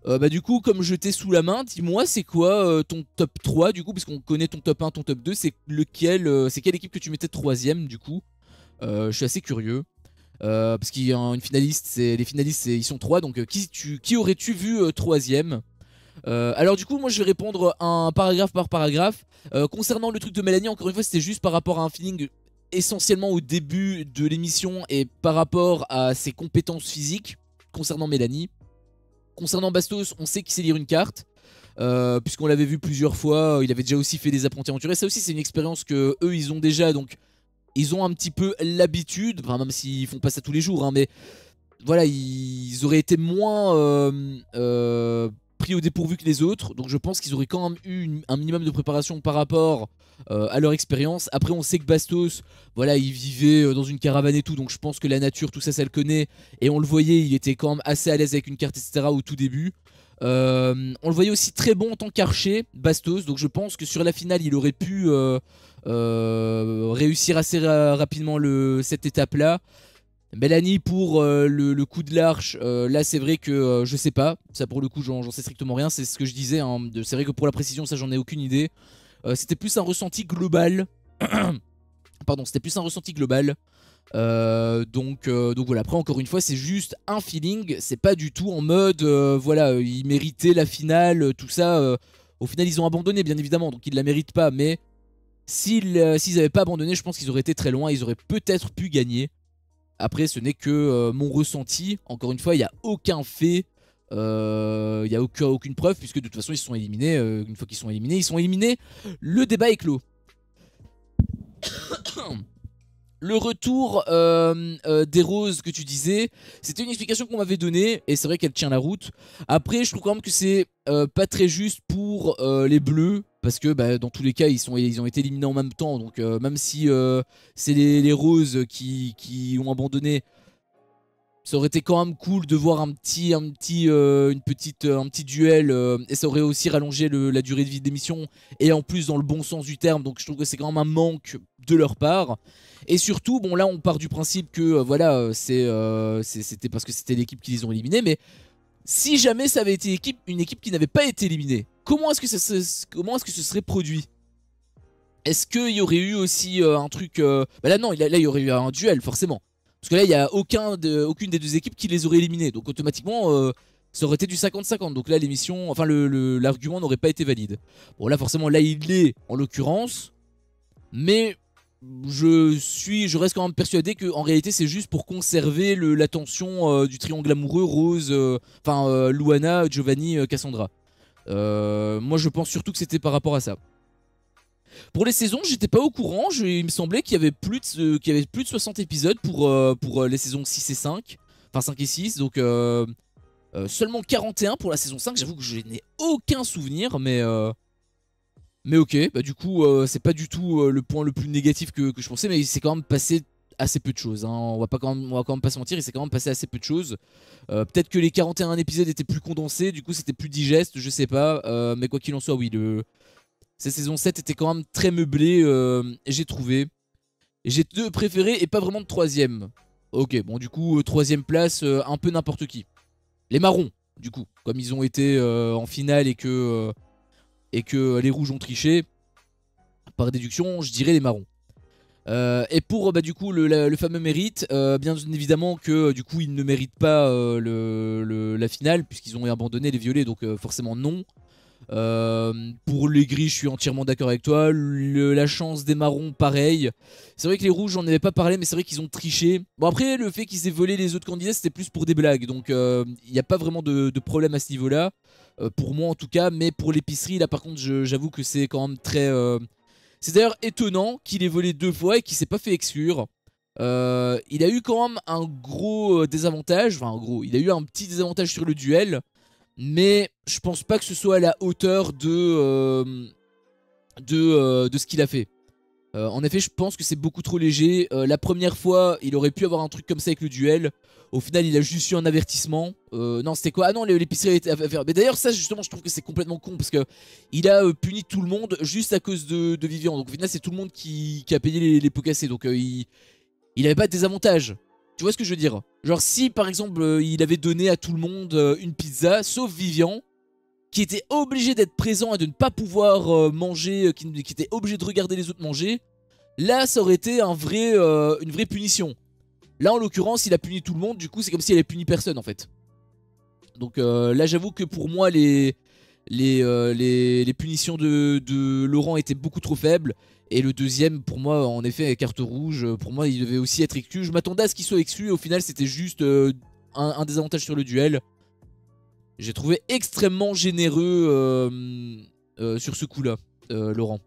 Bah du coup, comme je t'ai sous la main, dis-moi c'est quoi ton top 3 du coup, puisqu'on connaît ton top 1, ton top 2, c'est c'est quelle équipe que tu mettais 3ème du coup? Je suis assez curieux. Parce qu'il y a une finaliste, les finalistes ils sont 3, donc qui aurais-tu vu 3ème? Alors du coup moi je vais répondre un paragraphe par paragraphe. Concernant le truc de Mélanie, encore une fois c'était juste par rapport à un feeling essentiellement au début de l'émission et par rapport à ses compétences physiques concernant Mélanie. Concernant Bastos, on sait qu'il sait lire une carte. Puisqu'on l'avait vu plusieurs fois, il avait déjà aussi fait des apprentis aventuriers. Ça aussi c'est une expérience que eux ils ont déjà, donc ils ont un petit peu l'habitude, enfin même s'ils font pas ça tous les jours, hein, mais voilà, ils auraient été moins pris au dépourvu que les autres. Donc je pense qu'ils auraient quand même eu un minimum de préparation par rapport à leur expérience. Après on sait que Bastos, voilà, il vivait dans une caravane et tout, donc je pense que la nature, tout ça, ça le connaît. Et on le voyait, il était quand même assez à l'aise avec une carte, etc. au tout début. On le voyait aussi très bon en tant qu'archer, Bastos, donc je pense que sur la finale il aurait pu réussir assez rapidement cette étape là. Mélanie pour le coup de l'arche, là c'est vrai que je sais pas, ça pour le coup j'en sais strictement rien, c'est ce que je disais, hein. C'est vrai que pour la précision ça j'en ai aucune idée. C'était plus un ressenti global, pardon, c'était plus un ressenti global. Donc voilà, après encore une fois c'est juste un feeling, c'est pas du tout en mode voilà, ils méritaient la finale, tout ça. Au final ils ont abandonné bien évidemment, donc ils la méritent pas, mais s'ils avaient pas abandonné, je pense qu'ils auraient été très loin, ils auraient peut-être pu gagner. Après ce n'est que mon ressenti, encore une fois il n'y a aucun fait, il n'y a aucune preuve, puisque de toute façon ils se sont éliminés. Une fois qu'ils sont éliminés, le débat est clos. Le retour des roses que tu disais, c'était une explication qu'on m'avait donnée et c'est vrai qu'elle tient la route. Après je trouve quand même que c'est pas très juste pour les bleus, parce que bah, dans tous les cas ils ont été éliminés en même temps, donc même si c'est les roses qui ont abandonné, ça aurait été quand même cool de voir un petit duel, et ça aurait aussi rallongé la durée de vie de l'émission, et en plus dans le bon sens du terme, donc je trouve que c'est quand même un manque de leur part. Et surtout, bon là on part du principe que voilà, c'était parce que c'était l'équipe qui les ont éliminés, mais si jamais ça avait été une équipe qui n'avait pas été éliminée, comment est-ce que ce serait produit? Est-ce qu'il y aurait eu aussi un truc... Bah là non, là il y aurait eu un duel forcément. Parce que là il n'y a aucune des deux équipes qui les aurait éliminés. Donc automatiquement ça aurait été du 50-50. Donc là l'émission, enfin l'argument n'aurait pas été valide. Bon là forcément là il l'est en l'occurrence. Mais je reste quand même persuadé qu'en réalité c'est juste pour conserver la tension du triangle amoureux Rose, Luana, Giovanni, Cassandra. Moi je pense surtout que c'était par rapport à ça. Pour les saisons, j'étais pas au courant, il me semblait qu'il y avait plus de 60 épisodes pour les saisons 6 et 5. Enfin 5 et 6, donc seulement 41 pour la saison 5, j'avoue que je n'ai aucun souvenir, mais ok, bah du coup c'est pas du tout le point le plus négatif que je pensais, mais il s'est quand même passé assez peu de choses, hein. On va quand même pas se mentir, il s'est quand même passé assez peu de choses. Peut-être que les 41 épisodes étaient plus condensés, du coup c'était plus digeste, je sais pas, mais quoi qu'il en soit, oui, cette saison 7 était quand même très meublée, j'ai trouvé. Et j'ai deux préférés et pas vraiment de troisième. Ok, bon du coup, troisième place, un peu n'importe qui. Les marrons, du coup, comme ils ont été en finale et que les rouges ont triché, par déduction, je dirais les marrons. Et pour du coup le fameux mérite, bien évidemment que du coup ils ne méritent pas la finale, puisqu'ils ont abandonné les violets, donc forcément non. Pour les gris je suis entièrement d'accord avec toi. La chance des marrons pareil. C'est vrai que les rouges j'en avais pas parlé, mais c'est vrai qu'ils ont triché. Bon après le fait qu'ils aient volé les autres candidats c'était plus pour des blagues, donc il n'y a pas vraiment de problème à ce niveau là, pour moi en tout cas. Mais pour l'épicerie là par contre j'avoue que c'est quand même très c'est d'ailleurs étonnant qu'il ait volé 2 fois et qu'il s'est pas fait exclure. Il a eu quand même un gros désavantage, enfin un gros, il a eu un petit désavantage sur le duel, mais je pense pas que ce soit à la hauteur de ce qu'il a fait. En effet, je pense que c'est beaucoup trop léger. La première fois, il aurait pu avoir un truc comme ça avec le duel. Au final, il a juste eu un avertissement. Non, c'était quoi? Ah non, l'épicerie a été à faire. Mais d'ailleurs, ça, justement, je trouve que c'est complètement con, parce que il a puni tout le monde juste à cause de Vivian. Donc au final, c'est tout le monde qui a payé les pots cassés. Donc il avait pas de désavantage. Tu vois ce que je veux dire? Genre si par exemple il avait donné à tout le monde une pizza, sauf Vivian, qui était obligé d'être présent et de ne pas pouvoir manger, qui était obligé de regarder les autres manger, là ça aurait été une vraie punition. Là en l'occurrence il a puni tout le monde, du coup c'est comme s'il avait puni personne en fait. Donc là j'avoue que pour moi les punitions de Laurent étaient beaucoup trop faibles. Et le deuxième, pour moi, en effet, carte rouge, pour moi, il devait aussi être exclu. Je m'attendais à ce qu'il soit exclu, au final, c'était juste un désavantage sur le duel. J'ai trouvé extrêmement généreux sur ce coup-là, Laurent.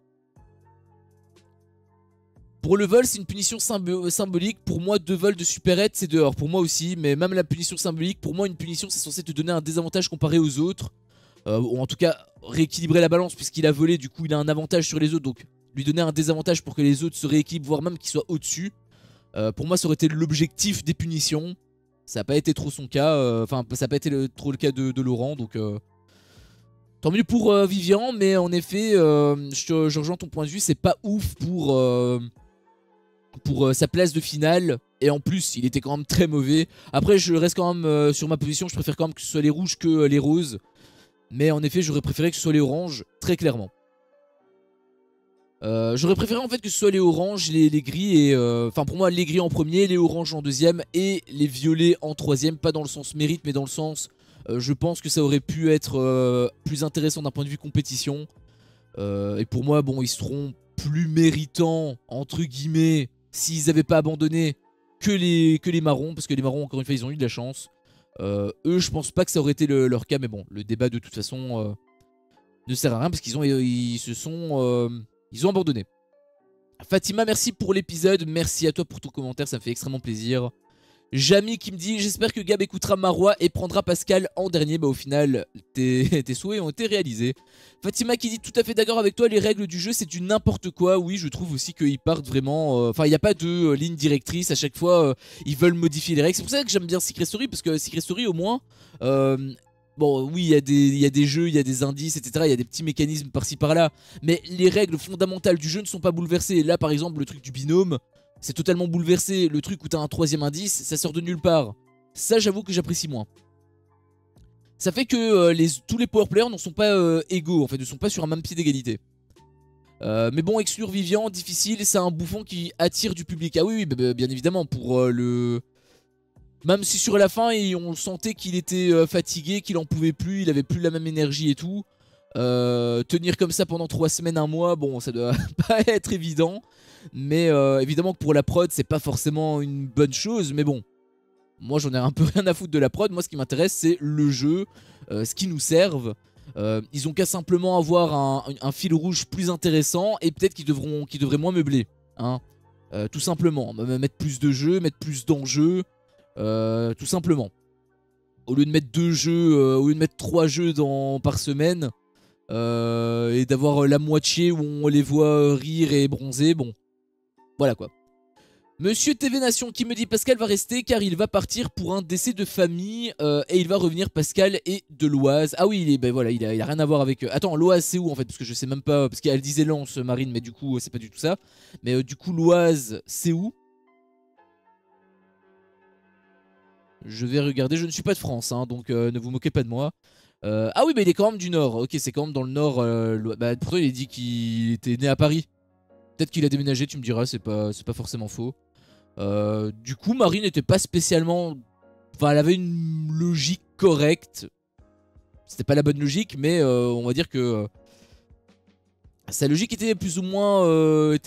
Pour le vol, c'est une punition symbolique. Pour moi, 2 vols de supérette, c'est dehors. Pour moi aussi, mais même la punition symbolique, pour moi, une punition, c'est censé te donner un désavantage comparé aux autres. Ou en tout cas, rééquilibrer la balance, puisqu'il a volé, du coup, il a un avantage sur les autres. Donc, lui donner un désavantage pour que les autres se rééquilibrent, voire même qu'ils soient au-dessus. Pour moi, ça aurait été l'objectif des punitions. Ça n'a pas été trop son cas. Enfin, ça n'a pas été trop le cas de Laurent. Donc, tant mieux pour Vivian. Mais en effet, je rejoins ton point de vue. C'est pas ouf pour sa place de finale. Et en plus, il était quand même très mauvais. Après, je reste quand même sur ma position. Je préfère quand même que ce soit les rouges que les roses. Mais en effet, j'aurais préféré que ce soit les oranges, très clairement. J'aurais préféré en fait que ce soit les oranges, les gris et... Enfin pour moi les gris en premier, les oranges en deuxième et les violets en troisième. Pas dans le sens mérite mais dans le sens... je pense que ça aurait pu être plus intéressant d'un point de vue compétition. Et pour moi bon ils seront plus méritants entre guillemets s'ils n'avaient pas abandonné que les marrons. Parce que les marrons encore une fois ils ont eu de la chance. Eux je pense pas que ça aurait été leur cas. Mais bon le débat de toute façon ne sert à rien parce qu'ils ils ont abandonné. Fatima, merci pour l'épisode. Merci à toi pour ton commentaire, ça me fait extrêmement plaisir. Jamy qui me dit: j'espère que Gab écoutera Marois et prendra Pascal en dernier. Bah au final, tes souhaits ont été réalisés. Fatima qui dit: tout à fait d'accord avec toi, les règles du jeu c'est du n'importe quoi. Oui, je trouve aussi qu'ils partent vraiment... Enfin, il n'y a pas de ligne directrice. À chaque fois, ils veulent modifier les règles. C'est pour ça que j'aime bien Secret Story, parce que Secret Story au moins... bon, oui, il y a des jeux, il y a des indices, etc. Il y a des petits mécanismes par-ci par-là. Mais les règles fondamentales du jeu ne sont pas bouleversées. Là, par exemple, le truc du binôme, c'est totalement bouleversé. Le truc où t'as un troisième indice, ça sort de nulle part. Ça, j'avoue que j'apprécie moins. Ça fait que tous les power players ne sont pas égaux, en fait, ne sont pas sur un même pied d'égalité. Mais bon, exclure Vivian, difficile, c'est un bouffon qui attire du public. Ah oui, oui bien évidemment, pour le... Même si sur la fin, on sentait qu'il était fatigué, qu'il en pouvait plus, il avait plus la même énergie et tout. Tenir comme ça pendant 3 semaines, 1 mois, bon, ça doit pas être évident. Mais évidemment que pour la prod, c'est pas forcément une bonne chose. Mais bon, moi j'en ai un peu rien à foutre de la prod. Moi, ce qui m'intéresse, c'est le jeu, ce qui nous serve. Ils ont qu'à simplement avoir un fil rouge plus intéressant et peut-être qu'ils devraient moins meubler. Hein, tout simplement. Mettre plus de jeux, mettre plus d'enjeux. Tout simplement. Au lieu de mettre 2 jeux, au lieu de mettre 3 jeux par semaine, et d'avoir la moitié où on les voit rire et bronzer, bon, voilà quoi. Monsieur TV Nation qui me dit: Pascal va rester car il va partir pour un décès de famille et il va revenir. Pascal est de l'Oise. Ah oui, ben voilà, il a rien à voir avec... Attends, l'Oise c'est où en fait? Parce que je sais même pas, parce qu'elle disait Lens Marine, mais du coup c'est pas du tout ça. Mais du coup l'Oise c'est où? Je vais regarder, je ne suis pas de France, hein, donc ne vous moquez pas de moi. Ah oui, mais il est quand même du Nord. Ok, c'est quand même dans le Nord. Bah, pourtant, il a dit qu'il était né à Paris. Peut-être qu'il a déménagé, tu me diras, c'est pas forcément faux. Du coup, Marie n'était pas spécialement... Enfin, elle avait une logique correcte. C'était pas la bonne logique, mais on va dire que... sa logique était plus ou moins...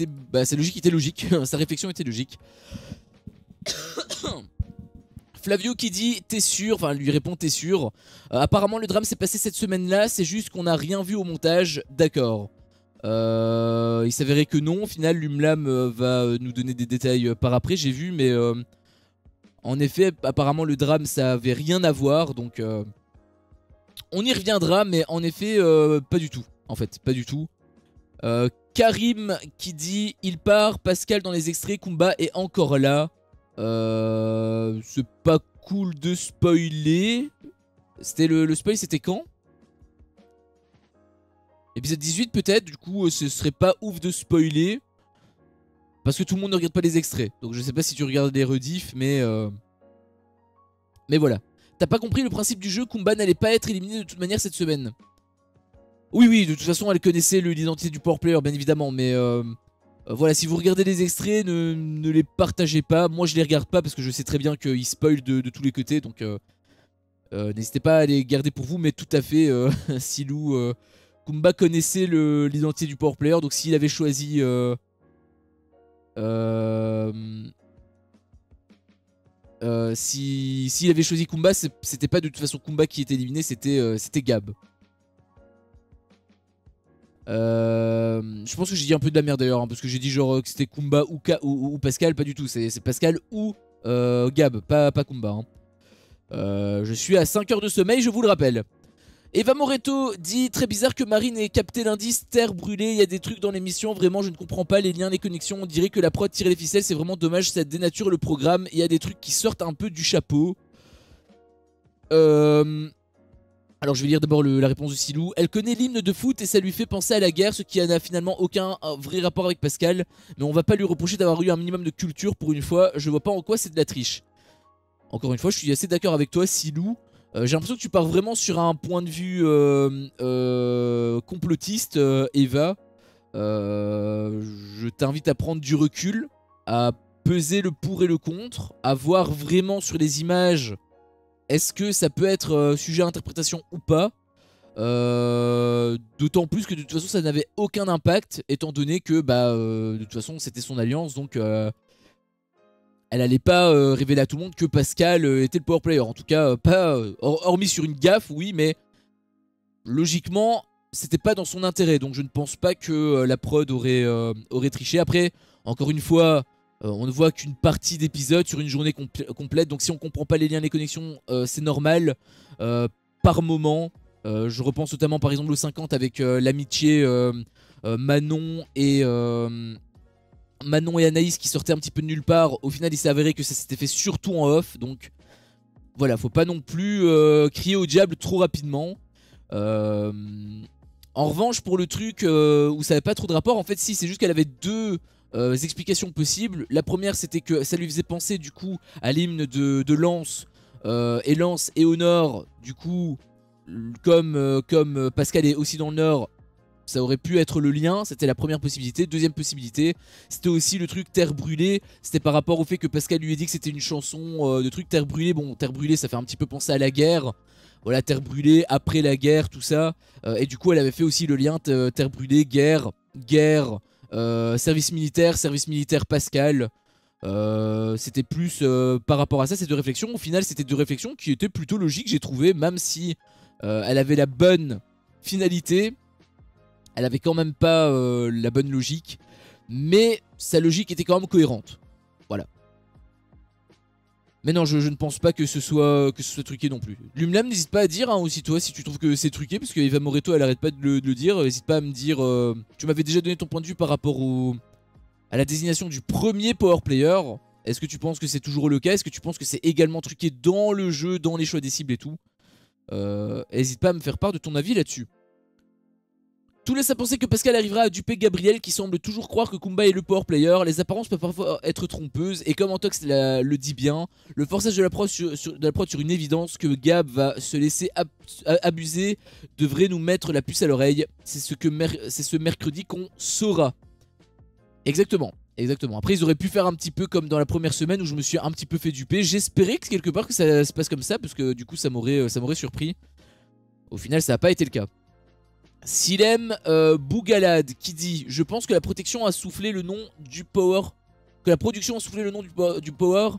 sa logique était logique. Sa réflexion était logique. Flavio qui dit: t'es sûr? Enfin, lui répond: t'es sûr? Apparemment, le drame s'est passé cette semaine-là, c'est juste qu'on n'a rien vu au montage. D'accord. Il s'avérait que non. Au final, Lumlam va nous donner des détails par après, j'ai vu, mais en effet, apparemment, le drame ça avait rien à voir, donc on y reviendra, mais en effet, pas du tout. En fait, pas du tout. Karim qui dit: il part, Pascal dans les extraits, Kumba est encore là. C'est pas cool de spoiler. C'était le spoil, c'était quand? Épisode 18 peut-être, du coup ce serait pas ouf de spoiler. Parce que tout le monde ne regarde pas les extraits. Donc je sais pas si tu regardes les rediffs, mais voilà. T'as pas compris le principe du jeu, Kumba n'allait pas être éliminé de toute manière cette semaine. Oui, oui, de toute façon elle connaissait l'identité du power player, bien évidemment, mais... voilà, si vous regardez les extraits, ne les partagez pas. Moi je les regarde pas parce que je sais très bien qu'ils spoilent de tous les côtés. Donc n'hésitez pas à les garder pour vous. Mais tout à fait, Silou, Kumba connaissait l'identité du power player, donc s'il avait choisi... s'il avait choisi Kumba, c'était pas de toute façon Kumba qui était éliminé, c'était Gab. Je pense que j'ai dit un peu de la merde d'ailleurs, hein, parce que j'ai dit genre que c'était Kumba ou Pascal, pas du tout, c'est Pascal ou Gab, pas Kumba. Hein. Je suis à 5 heures de sommeil, je vous le rappelle. Eva Moreto dit très bizarre que Marine ait capté l'indice terre brûlée, il y a des trucs dans l'émission, vraiment je ne comprends pas les liens, les connexions, on dirait que la prod tire les ficelles, c'est vraiment dommage, ça dénature le programme, il y a des trucs qui sortent un peu du chapeau. Alors je vais lire d'abord la réponse de Silou. Elle connaît l'hymne de foot et ça lui fait penser à la guerre, ce qui n'a finalement aucun vrai rapport avec Pascal, mais on va pas lui reprocher d'avoir eu un minimum de culture pour une fois, je vois pas en quoi c'est de la triche. Encore une fois, je suis assez d'accord avec toi Silou. J'ai l'impression que tu pars vraiment sur un point de vue complotiste, Eva. Je t'invite à prendre du recul, à peser le pour et le contre, à voir vraiment sur les images est-ce que ça peut être sujet à interprétation ou pas. D'autant plus que de toute façon ça n'avait aucun impact étant donné que de toute façon c'était son alliance, donc elle allait pas révéler à tout le monde que Pascal était le power player. En tout cas, pas hormis sur une gaffe, oui, mais logiquement, c'était pas dans son intérêt. Donc je ne pense pas que la prod aurait triché. Après, encore une fois, on ne voit qu'une partie d'épisode sur une journée complète. Donc si on comprend pas les liens, les connexions, c'est normal. Par moment, je repense notamment par exemple au 50 avec l'amitié Manon et Anaïs qui sortaient un petit peu de nulle part. Au final il s'est avéré que ça s'était fait surtout en off. Donc voilà, faut pas non plus crier au diable trop rapidement. En revanche pour le truc où ça avait pas trop de rapport, en fait si, c'est juste qu'elle avait deux explications possibles. La première c'était que ça lui faisait penser du coup à l'hymne de Lance, et Lance est au nord. Du coup comme Pascal est aussi dans le nord, ça aurait pu être le lien, c'était la première possibilité. Deuxième possibilité, c'était aussi le truc Terre Brûlée. C'était par rapport au fait que Pascal lui ait dit que c'était une chanson de truc Terre Brûlée. Bon, Terre Brûlée, ça fait un petit peu penser à la guerre. Voilà, Terre Brûlée, après la guerre, tout ça. Et du coup, elle avait fait aussi le lien Terre Brûlée, guerre, service militaire Pascal. C'était plus par rapport à ça, ces deux réflexions. Au final, c'était deux réflexions qui étaient plutôt logiques, j'ai trouvé, même si elle avait la bonne finalité. Elle avait quand même pas la bonne logique, mais sa logique était quand même cohérente. Voilà. Mais non, je ne pense pas que ce soit truqué non plus. Lumlam, n'hésite pas à dire hein, aussi toi si tu trouves que c'est truqué, parce que Eva Moreto elle arrête pas de le dire. N'hésite pas à me dire. Tu m'avais déjà donné ton point de vue par rapport à la désignation du premier power player. Est-ce que tu penses que c'est toujours le cas? Est-ce que tu penses que c'est également truqué dans le jeu, dans les choix des cibles et tout? N'hésite pas à me faire part de ton avis là-dessus. Tout laisse à penser que Pascal arrivera à duper Gabriel qui semble toujours croire que Kumba est le power player. Les apparences peuvent parfois être trompeuses et comme Antox le dit bien, le forçage de la prod sur une évidence que Gab va se laisser abuser devrait nous mettre la puce à l'oreille. C'est ce mercredi qu'on saura. Exactement. Après ils auraient pu faire un petit peu comme dans la première semaine où je me suis un petit peu fait duper. J'espérais que quelque part que ça se passe comme ça parce que du coup ça m'aurait surpris. Au final ça n'a pas été le cas. Silem Bougalade qui dit: je pense que la protection a soufflé le nom du power. Que la production a soufflé le nom du power.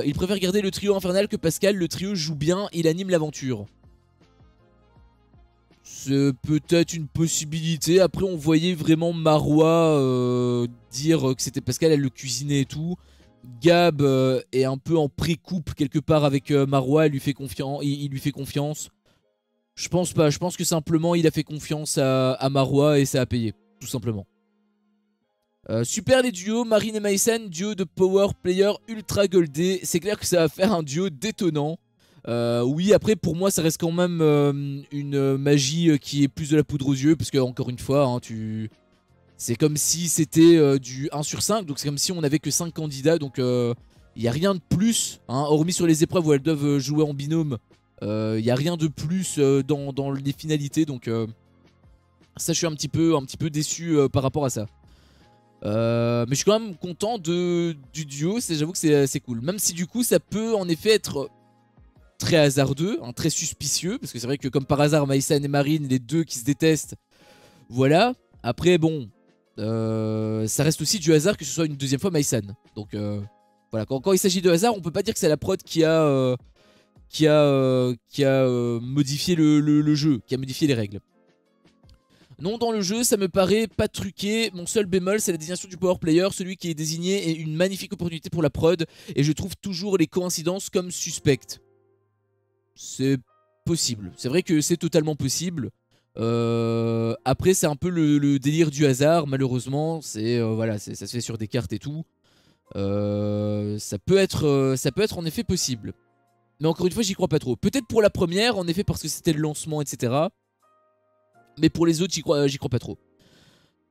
Il préfère garder le trio infernal que Pascal. Le trio joue bien, il anime l'aventure. C'est peut-être une possibilité. Après on voyait vraiment Marois dire que c'était Pascal, elle le cuisinait et tout. Gab est un peu en pré-couple quelque part avec Marois, il lui fait confiance. Je pense pas, je pense que simplement il a fait confiance à Marois et ça a payé, tout simplement. Super les duos, Marine et Maïsen, duo de power player ultra goldé. C'est clair que ça va faire un duo détonnant. Oui, après pour moi ça reste quand même une magie qui est plus de la poudre aux yeux. Parce que encore une fois, hein, c'est comme si c'était du 1 sur 5. Donc c'est comme si on n'avait que 5 candidats. Donc il n'y a rien de plus, hein, hormis sur les épreuves où elles doivent jouer en binôme. Il n'y a rien de plus dans les finalités. Donc ça je suis un petit peu déçu par rapport à ça. Mais je suis quand même content du duo. J'avoue que c'est cool. Même si du coup ça peut en effet être très hasardeux, hein, très suspicieux. Parce que c'est vrai que comme par hasard Maïsan et Marine, les deux qui se détestent, Voilà, après bon, ça reste aussi du hasard que ce soit une deuxième fois Maïsan. Donc voilà, quand il s'agit de hasard, on peut pas dire que c'est la prod qui a modifié le jeu, qui a modifié les règles. Non, dans le jeu, ça me paraît pas truqué. Mon seul bémol, c'est la désignation du power player. Celui qui est désigné est une magnifique opportunité pour la prod. Et je trouve toujours les coïncidences comme suspectes. C'est possible. C'est vrai que c'est totalement possible. Après, c'est un peu le délire du hasard, malheureusement. C'est voilà, ça se fait sur des cartes et tout. Ça peut être en effet possible. Mais encore une fois, j'y crois pas trop. Peut-être pour la première, en effet, parce que c'était le lancement, etc. Mais pour les autres, j'y crois pas trop.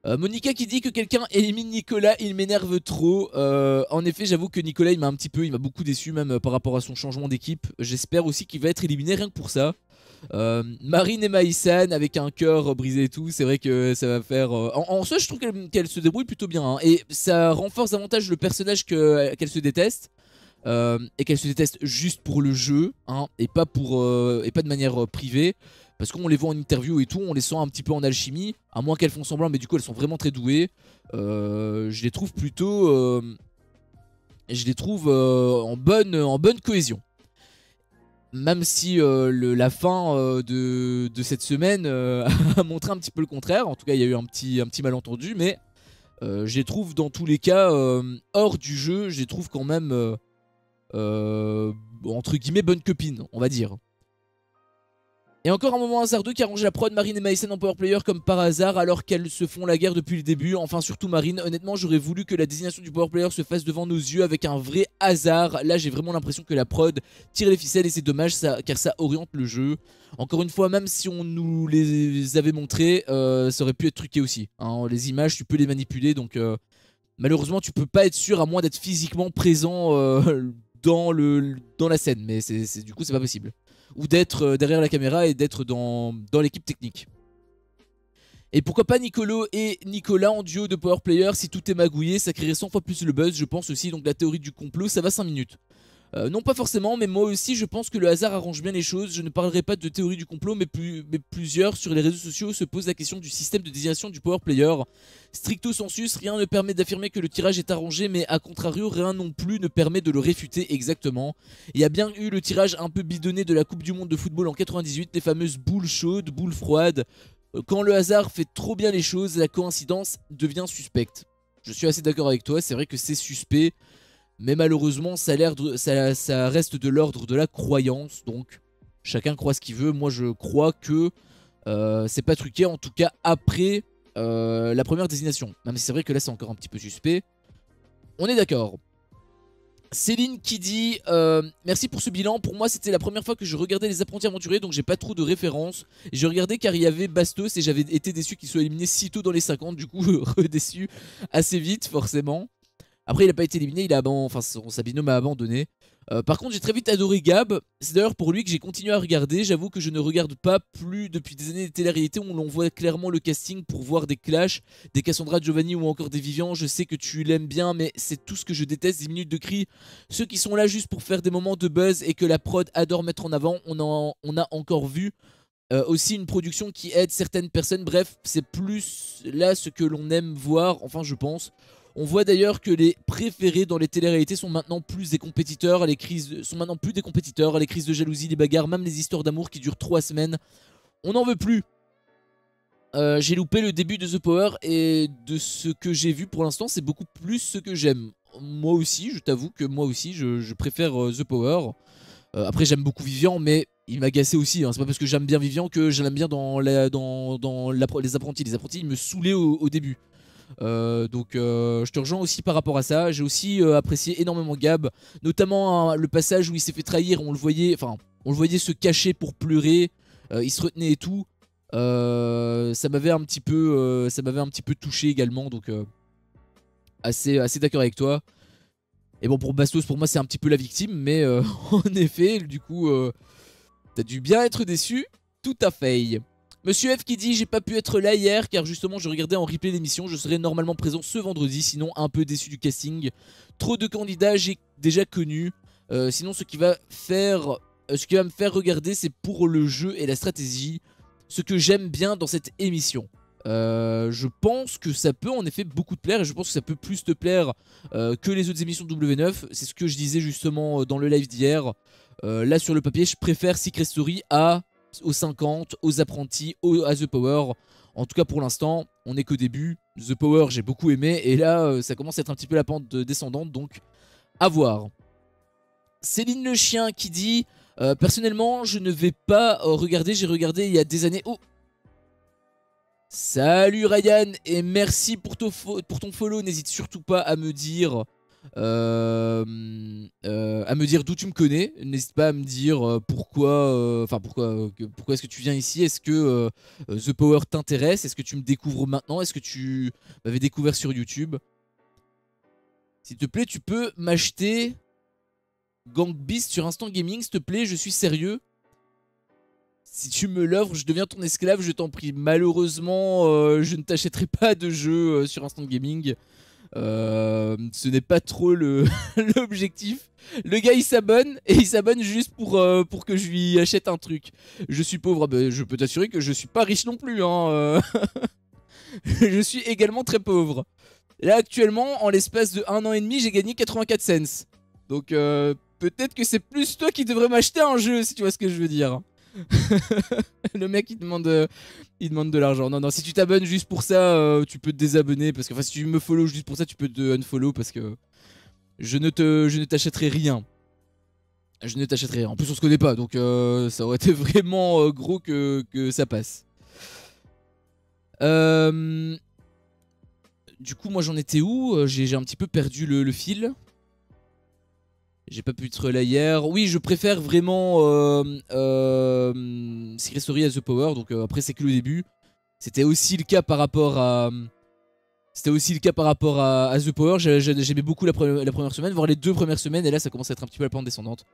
Monica qui dit que quelqu'un élimine Nicolas, il m'énerve trop. En effet, j'avoue que Nicolas, il m'a beaucoup déçu, même par rapport à son changement d'équipe. J'espère aussi qu'il va être éliminé rien que pour ça. Marine et Maïsan avec un cœur brisé et tout, c'est vrai que ça va faire... En soi, je trouve qu'elle se débrouille plutôt bien. Hein, et ça renforce davantage le personnage qu'elle se déteste. Et qu'elle se déteste juste pour le jeu, hein, et pas de manière privée. Parce qu'on les voit en interview et tout, on les sent un petit peu en alchimie, à moins qu'elles font semblant, mais du coup elles sont vraiment très douées. Je les trouve plutôt... en bonne cohésion. Même si la fin de cette semaine a montré un petit peu le contraire. En tout cas, il y a eu un petit malentendu, mais je les trouve dans tous les cas hors du jeu. Je les trouve quand même entre guillemets bonne copine, on va dire. Et encore un moment hasardeux qui arrange la prod, Marine et Maïsen en power player comme par hasard alors qu'elles se font la guerre depuis le début. Enfin surtout Marine, honnêtement j'aurais voulu que la désignation du power player se fasse devant nos yeux avec un vrai hasard. Là j'ai vraiment l'impression que la prod tire les ficelles et c'est dommage car ça oriente le jeu. Encore une fois, même si on nous les avait montrés, ça aurait pu être truqué aussi. Hein. Les images tu peux les manipuler donc malheureusement tu peux pas être sûr à moins d'être physiquement présent dans la scène. Mais du coup c'est pas possible. Ou d'être derrière la caméra et d'être dans l'équipe technique. Et pourquoi pas Nicolo et Nicolas en duo de power player si tout est magouillé, ça créerait 100 fois plus le buzz, je pense aussi. Donc la théorie du complot, ça va 5 minutes. Non pas forcément, mais moi aussi je pense que le hasard arrange bien les choses. Je ne parlerai pas de théorie du complot, mais plusieurs sur les réseaux sociaux se posent la question du système de désignation du power player. Stricto sensus, rien ne permet d'affirmer que le tirage est arrangé, mais à contrario, rien non plus ne permet de le réfuter exactement. Il y a bien eu le tirage un peu bidonné de la Coupe du Monde de football en 98, les fameuses boules chaudes, boules froides. Quand le hasard fait trop bien les choses, la coïncidence devient suspecte. Je suis assez d'accord avec toi, c'est vrai que c'est suspect. Mais malheureusement, ça reste de l'ordre de la croyance. Donc, chacun croit ce qu'il veut. Moi, je crois que c'est pas truqué. En tout cas, après la première désignation. Même si c'est vrai que là, c'est encore un petit peu suspect. On est d'accord. Céline qui dit merci pour ce bilan. Pour moi, c'était la première fois que je regardais les apprentis aventuriers. Donc, j'ai pas trop de références. J'ai regardé car il y avait Bastos. Et j'avais été déçu qu'il soit éliminé si tôt dans les 50. Du coup, redéçu assez vite, forcément. Après il n'a pas été éliminé, sa binôme a abandonné. Par contre j'ai très vite adoré Gab. C'est d'ailleurs pour lui que j'ai continué à regarder. J'avoue que je ne regarde pas plus depuis des années de télé-réalité où l'on voit clairement le casting pour voir des clashs, des Cassandra, Giovanni ou encore des Vivian. Je sais que tu l'aimes bien mais c'est tout ce que je déteste, 10 minutes de cris. Ceux qui sont là juste pour faire des moments de buzz et que la prod adore mettre en avant, on a encore vu. Aussi une production qui aide certaines personnes. Bref, c'est plus là ce que l'on aime voir, enfin je pense. On voit d'ailleurs que les préférés dans les télé-réalités sont maintenant plus des compétiteurs. Les crises de jalousie, les bagarres, même les histoires d'amour qui durent 3 semaines. On n'en veut plus. J'ai loupé le début de The Power et de ce que j'ai vu pour l'instant, c'est beaucoup plus ce que j'aime. Moi aussi, je t'avoue que moi aussi, je préfère The Power. Après, j'aime beaucoup Vivian, mais il m'agaçait aussi. Hein. C'est pas parce que j'aime bien Vivian que je l'aime bien dans les apprentis. Les apprentis, ils me saoulaient au début. Donc je te rejoins aussi par rapport à ça. J'ai aussi apprécié énormément Gab, notamment hein, le passage où il s'est fait trahir. On le voyait se cacher pour pleurer. Il se retenait et tout. Ça m'avait un petit peu touché également. Donc assez d'accord avec toi. Et bon pour Bastos, pour moi c'est un petit peu la victime, mais en effet, du coup, t'as dû bien être déçu. Tout à fait. Monsieur F qui dit j'ai pas pu être là hier car justement je regardais en replay l'émission, je serai normalement présent ce vendredi, sinon un peu déçu du casting. Trop de candidats, j'ai déjà connu. Sinon ce qui va me faire regarder c'est pour le jeu et la stratégie, ce que j'aime bien dans cette émission. Je pense que ça peut en effet beaucoup te plaire et je pense que ça peut plus te plaire que les autres émissions de W9. C'est ce que je disais justement dans le live d'hier. Là sur le papier je préfère Secret Story aux 50, aux apprentis, à The Power. En tout cas pour l'instant on n'est qu'au début. The Power j'ai beaucoup aimé et là ça commence à être un petit peu la pente descendante, donc à voir. Céline le chien qui dit personnellement je ne vais pas regarder, j'ai regardé il y a des années. Oh, salut Ryan et merci pour ton follow. N'hésite surtout pas à me dire d'où tu me connais. N'hésite pas à me dire pourquoi est-ce que tu viens ici. Est-ce que The Power t'intéresse? Est-ce que tu me découvres maintenant? Est-ce que tu m'avais découvert sur YouTube? S'il te plaît tu peux m'acheter Gang Beast sur Instant Gaming, s'il te plaît, je suis sérieux. Si tu me l'offres, je deviens ton esclave, je t'en prie. Malheureusement, je ne t'achèterai pas de jeu sur Instant Gaming. Ce n'est pas trop l'objectif. Le gars il s'abonne et il s'abonne juste pour que je lui achète un truc. Je suis pauvre, bah, je peux t'assurer que je suis pas riche non plus. Hein. Je suis également très pauvre. Là actuellement, en l'espace de 1 an et demi, j'ai gagné 84 cents. Donc peut-être que c'est plus toi qui devrais m'acheter un jeu si tu vois ce que je veux dire. Le mec il demande de l'argent. Non, si tu t'abonnes juste pour ça, tu peux te désabonner. Parce que si tu me follow juste pour ça, tu peux te unfollow. Parce que je ne t'achèterai rien. Je ne t'achèterai rien. En plus, on se connaît pas. Donc ça aurait été vraiment gros que ça passe. Du coup, moi j'en étais où? J'ai un petit peu perdu le fil. J'ai pas pu être là hier. Oui, je préfère vraiment Secret Story à The Power. Donc après, c'est que le début. C'était aussi le cas par rapport à The Power. J'aimais beaucoup la première semaine, voire les 2 premières semaines. Et là, ça commence à être un petit peu la pente descendante.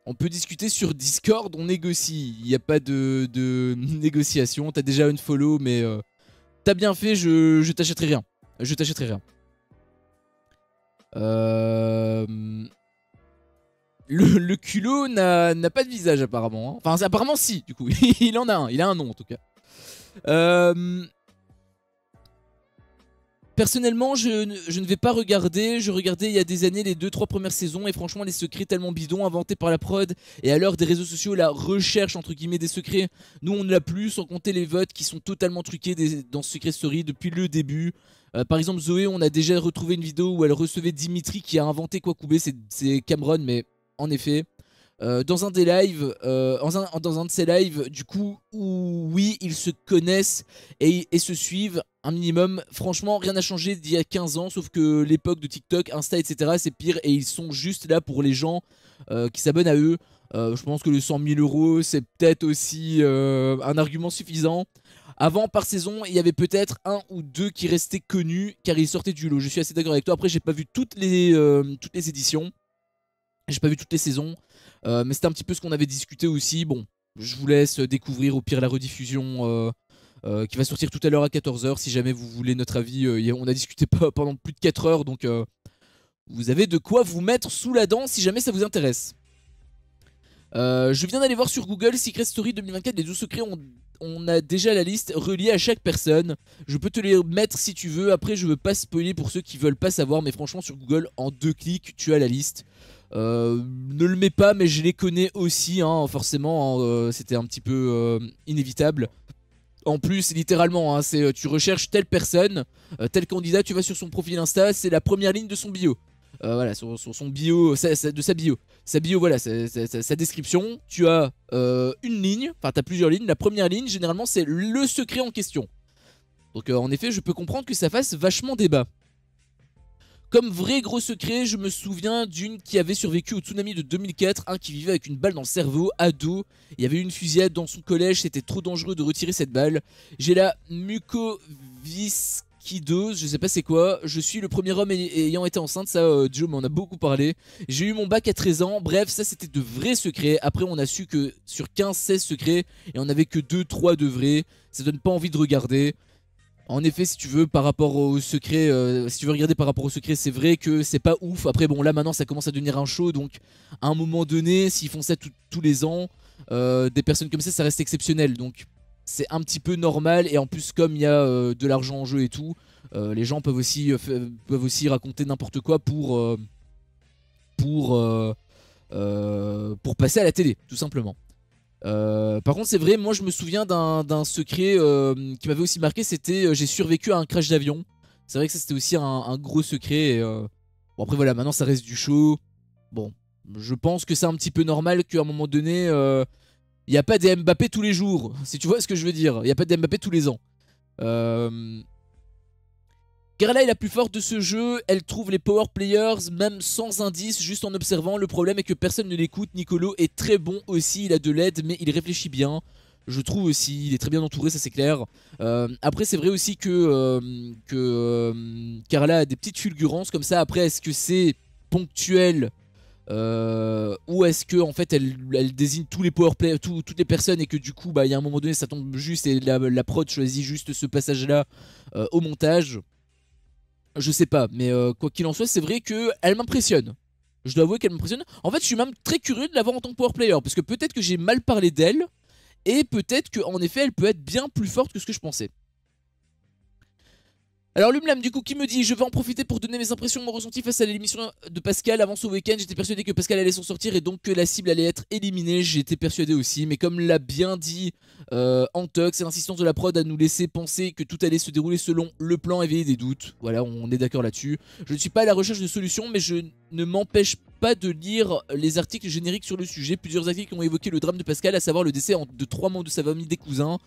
On peut discuter sur Discord, on négocie. Il n'y a pas de négociation. T'as déjà un follow, mais t'as bien fait, je t'achèterai rien. Je t'achèterai rien. Le culot n'a pas de visage apparemment. Hein. Enfin, apparemment si, du coup. Il en a un. Il a un nom en tout cas. Personnellement, je ne vais pas regarder. Je regardais il y a des années les 2-3 premières saisons. Et franchement, les secrets tellement bidons inventés par la prod. Et à l'heure des réseaux sociaux, la recherche entre guillemets des secrets. Nous, on ne l'a plus, sans compter les votes qui sont totalement truqués dans Secret Story depuis le début. Par exemple, Zoé, on a déjà retrouvé une vidéo où elle recevait Dimitri qui a inventé Kwakubé. C'est Cameron, mais en effet. Dans un des lives, dans un de ces lives, du coup, où oui, ils se connaissent et se suivent un minimum. Franchement, rien n'a changé d'il y a 15 ans, sauf que l'époque de TikTok, Insta, etc., c'est pire et ils sont juste là pour les gens qui s'abonnent à eux. Je pense que le 100 000 €, c'est peut-être aussi un argument suffisant. Avant, par saison, il y avait peut-être 1 ou 2 qui restaient connus car ils sortaient du lot. Je suis assez d'accord avec toi. Après, j'ai pas vu toutes les éditions. J'ai pas vu toutes les saisons. Mais c'était un petit peu ce qu'on avait discuté aussi. Bon, je vous laisse découvrir au pire la rediffusion qui va sortir tout à l'heure à 14 h. Si jamais vous voulez notre avis, on a discuté pendant plus de 4 heures. Donc vous avez de quoi vous mettre sous la dent si jamais ça vous intéresse. Je viens d'aller voir sur Google Secret Story 2024, les 12 secrets. On a déjà la liste reliée à chaque personne. Je peux te les mettre si tu veux. Après, je veux pas spoiler pour ceux qui veulent pas savoir. Mais franchement, sur Google, en 2 clics, tu as la liste. Ne le mets pas, mais je les connais aussi. Hein, forcément, hein, c'était un petit peu inévitable. En plus, littéralement, hein, tu recherches telle personne, tel candidat, tu vas sur son profil Insta, c'est la première ligne de son bio. Voilà, sur son bio, de sa bio. Sa bio, voilà, sa description. Tu as une ligne, enfin, tu as plusieurs lignes. La première ligne, généralement, c'est le secret en question. Donc, en effet, je peux comprendre que ça fasse vachement débat. Comme vrai gros secret, je me souviens d'une qui avait survécu au tsunami de 2004, un qui vivait avec une balle dans le cerveau, ado. Il y avait eu une fusillade dans son collège, c'était trop dangereux de retirer cette balle. J'ai la mucoviscidose, je sais pas c'est quoi. Je suis le premier homme ayant été enceinte, ça Joe m'en a beaucoup parlé. J'ai eu mon bac à 13 ans, bref, ça c'était de vrais secrets. Après on a su que sur 15-16 secrets, et on avait que 2-3 de vrais. Ça donne pas envie de regarder. En effet, si tu veux par rapport au secret, si tu veux regarder par rapport au secret, c'est vrai que c'est pas ouf. Après bon, là maintenant ça commence à devenir un show, donc à un moment donné, s'ils font ça tous les ans, des personnes comme ça reste exceptionnel. Donc c'est un petit peu normal. Et en plus, comme il y a de l'argent en jeu et tout, les gens peuvent aussi raconter n'importe quoi pour, pour passer à la télé, tout simplement. Par contre, c'est vrai, moi je me souviens d'un secret qui m'avait aussi marqué, c'était j'ai survécu à un crash d'avion. C'est vrai que ça c'était aussi un gros secret. Bon, après voilà, maintenant ça reste du show. Bon, je pense que c'est un petit peu normal qu'à un moment donné, il n'y a pas des Mbappé tous les jours, si tu vois ce que je veux dire. Il n'y a pas des Mbappé tous les ans. Karla est la plus forte de ce jeu, elle trouve les power players même sans indice, juste en observant. Le problème est que personne ne l'écoute. Nicolo est très bon aussi, il a de l'aide mais il réfléchit bien. Je trouve aussi, il est très bien entouré, ça c'est clair. Après c'est vrai aussi que Karla a des petites fulgurances comme ça. Après est-ce que c'est ponctuel ou est-ce que en fait elle désigne tous les power players, toutes les personnes, et que du coup bah il y a un moment donné ça tombe juste et la prod choisit juste ce passage là au montage. Je sais pas, mais quoi qu'il en soit, c'est vrai qu'elle m'impressionne. Je dois avouer qu'elle m'impressionne. En fait, je suis même très curieux de la voir en tant que power player, parce que peut-être que j'ai mal parlé d'elle, et peut-être qu'en effet, elle peut être bien plus forte que ce que je pensais. Alors Lumlam du coup qui me dit: je vais en profiter pour donner mes impressions, mon ressenti face à l'émission de Pascal. Avant ce week-end j'étais persuadé que Pascal allait s'en sortir et donc que la cible allait être éliminée. J'étais persuadé aussi, mais comme l'a bien dit Antox, c'est l'insistance de la prod à nous laisser penser que tout allait se dérouler selon le plan éveillé des doutes. Voilà, on est d'accord là-dessus. Je ne suis pas à la recherche de solutions, mais je ne m'empêche pas de lire les articles génériques sur le sujet. Plusieurs articles ont évoqué le drame de Pascal, à savoir le décès de 3 membres de sa famille, des cousins,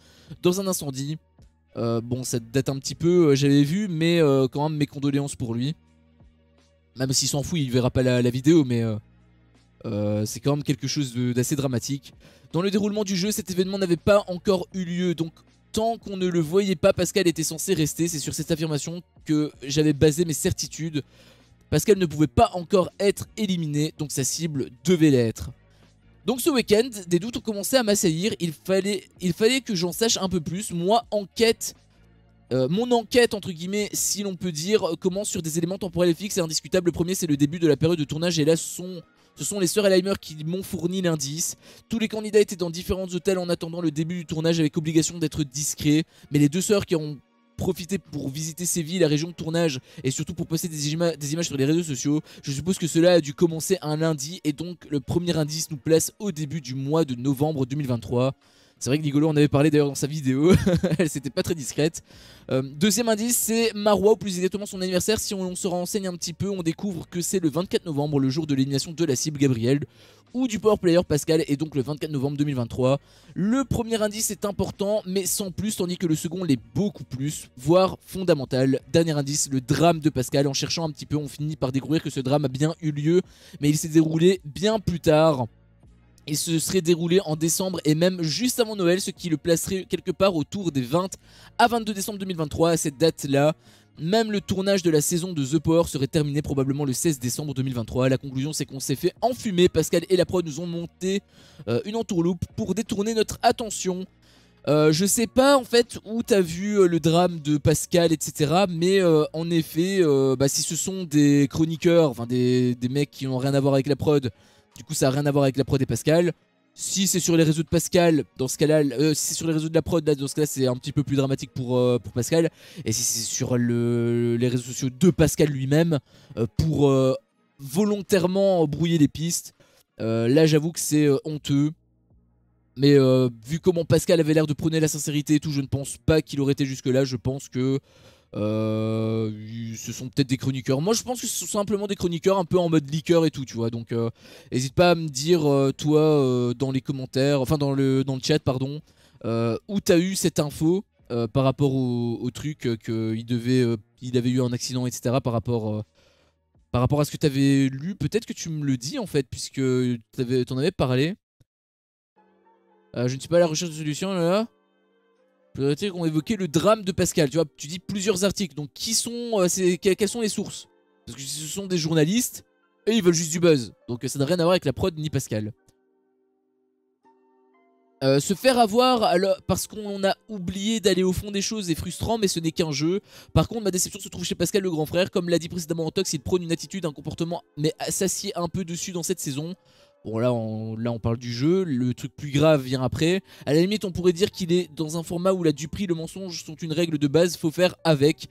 dans un incendie. Bon, ça date un petit peu, j'avais vu, mais quand même mes condoléances pour lui. Même s'il s'en fout, il verra pas la vidéo, mais c'est quand même quelque chose d'assez dramatique. Dans le déroulement du jeu, cet événement n'avait pas encore eu lieu, donc tant qu'on ne le voyait pas, Pascal était censé rester. C'est sur cette affirmation que j'avais basé mes certitudes. Pascal ne pouvait pas encore être éliminé, donc sa cible devait l'être. Donc ce week-end, des doutes ont commencé à m'assaillir. Il fallait que j'en sache un peu plus. Moi, mon enquête, entre guillemets, si l'on peut dire, commence sur des éléments temporels fixes et indiscutables. Le premier, c'est le début de la période de tournage. Et là, ce sont les sœurs Elheimer qui m'ont fourni l'indice. Tous les candidats étaient dans différents hôtels en attendant le début du tournage avec obligation d'être discrets. Mais les deux sœurs qui ont profiter pour visiter Séville, la région de tournage, et surtout pour poster des images sur les réseaux sociaux. Je suppose que cela a dû commencer un lundi, et donc le premier indice nous place au début du mois de novembre 2023. C'est vrai que Nicolo en avait parlé d'ailleurs dans sa vidéo, elle s'était pas très discrète. Deuxième indice, c'est Marois, ou plus exactement son anniversaire. Si on se renseigne un petit peu, on découvre que c'est le 24 novembre, le jour de l'élimination de la cible Gabriel, ou du power player Pascal, et donc le 24 novembre 2023. Le premier indice est important, mais sans plus, tandis que le second l'est beaucoup plus, voire fondamental. Dernier indice, le drame de Pascal. En cherchant un petit peu, on finit par découvrir que ce drame a bien eu lieu, mais il s'est déroulé bien plus tard. Il se serait déroulé en décembre et même juste avant Noël, ce qui le placerait quelque part autour des 20 à 22 décembre 2023. À cette date-là, même le tournage de la saison de The Power serait terminé probablement le 16 décembre 2023. La conclusion, c'est qu'on s'est fait enfumer. Pascal et la prod nous ont monté une entourloupe pour détourner notre attention. Je sais pas en fait où t'as vu le drame de Pascal, etc. Mais en effet, si ce sont des chroniqueurs, enfin des mecs qui n'ont rien à voir avec la prod, du coup ça a rien à voir avec la prod et Pascal. Si c'est sur les réseaux de Pascal, dans ce cas-là, si c'est sur les réseaux de la prod, là, dans ce cas-là c'est un petit peu plus dramatique pour Pascal. Et si c'est sur les réseaux sociaux de Pascal lui-même, pour volontairement brouiller les pistes, là j'avoue que c'est honteux. Mais vu comment Pascal avait l'air de prôner la sincérité et tout, je ne pense pas qu'il aurait été jusque là. Je pense que ce sont peut-être des chroniqueurs. Moi je pense que ce sont simplement des chroniqueurs un peu en mode leaker et tout, tu vois. Donc n'hésite pas à me dire toi dans les commentaires, enfin dans le chat pardon, où t'as eu cette info par rapport au truc qu'il avait eu un accident, etc. Par rapport à ce que t'avais lu. Peut-être que tu me le dis en fait, puisque t'en avais parlé. Je ne suis pas à la recherche de solutions là. Plusieurs articles ont évoqué le drame de Pascal. Tu vois, tu dis plusieurs articles. Donc quelles sont les sources? Parce que ce sont des journalistes et ils veulent juste du buzz. Donc ça n'a rien à voir avec la prod ni Pascal. Se faire avoir alors, parce qu'on a oublié d'aller au fond des choses est frustrant, mais ce n'est qu'un jeu. Par contre, ma déception se trouve chez Pascal le grand frère. Comme l'a dit précédemment Antox, il prône une attitude, un comportement, mais s'assied un peu dessus dans cette saison. Bon là on parle du jeu, le truc plus grave vient après. À la limite on pourrait dire qu'il est dans un format où la duperie et le mensonge sont une règle de base, faut faire avec.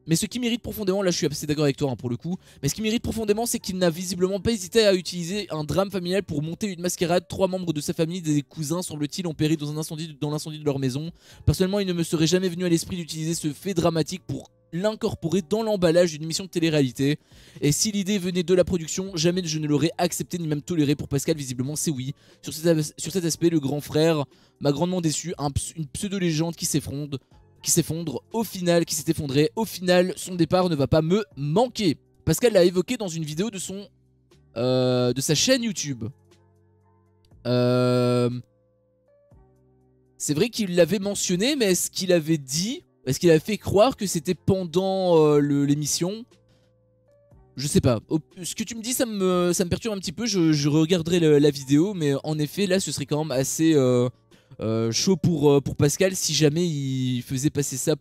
Mais ce qui m'irrite profondément, là je suis assez d'accord avec toi hein, pour le coup, mais ce qui m'irrite profondément c'est qu'il n'a visiblement pas hésité à utiliser un drame familial pour monter une mascarade. 3 membres de sa famille, des cousins semble-t-il, ont péri dans l'incendie de leur maison. Personnellement il ne me serait jamais venu à l'esprit d'utiliser ce fait dramatique pour l'incorporer dans l'emballage d'une émission de télé-réalité. Et si l'idée venait de la production, jamais je ne l'aurais accepté ni même toléré. Pour Pascal visiblement c'est oui. Sur cet aspect le grand frère m'a grandement déçu, une pseudo-légende qui s'effondre. Qui s'est effondré. Au final, son départ ne va pas me manquer. Pascal l'a évoqué dans une vidéo de sa chaîne YouTube. C'est vrai qu'il l'avait mentionné, mais est-ce qu'il avait dit, est-ce qu'il avait fait croire que c'était pendant l'émission? Je sais pas. Ce que tu me dis, ça me perturbe un petit peu. Je regarderai la vidéo, mais en effet, là, ce serait quand même assez chaud pour Pascal si jamais il faisait passer ça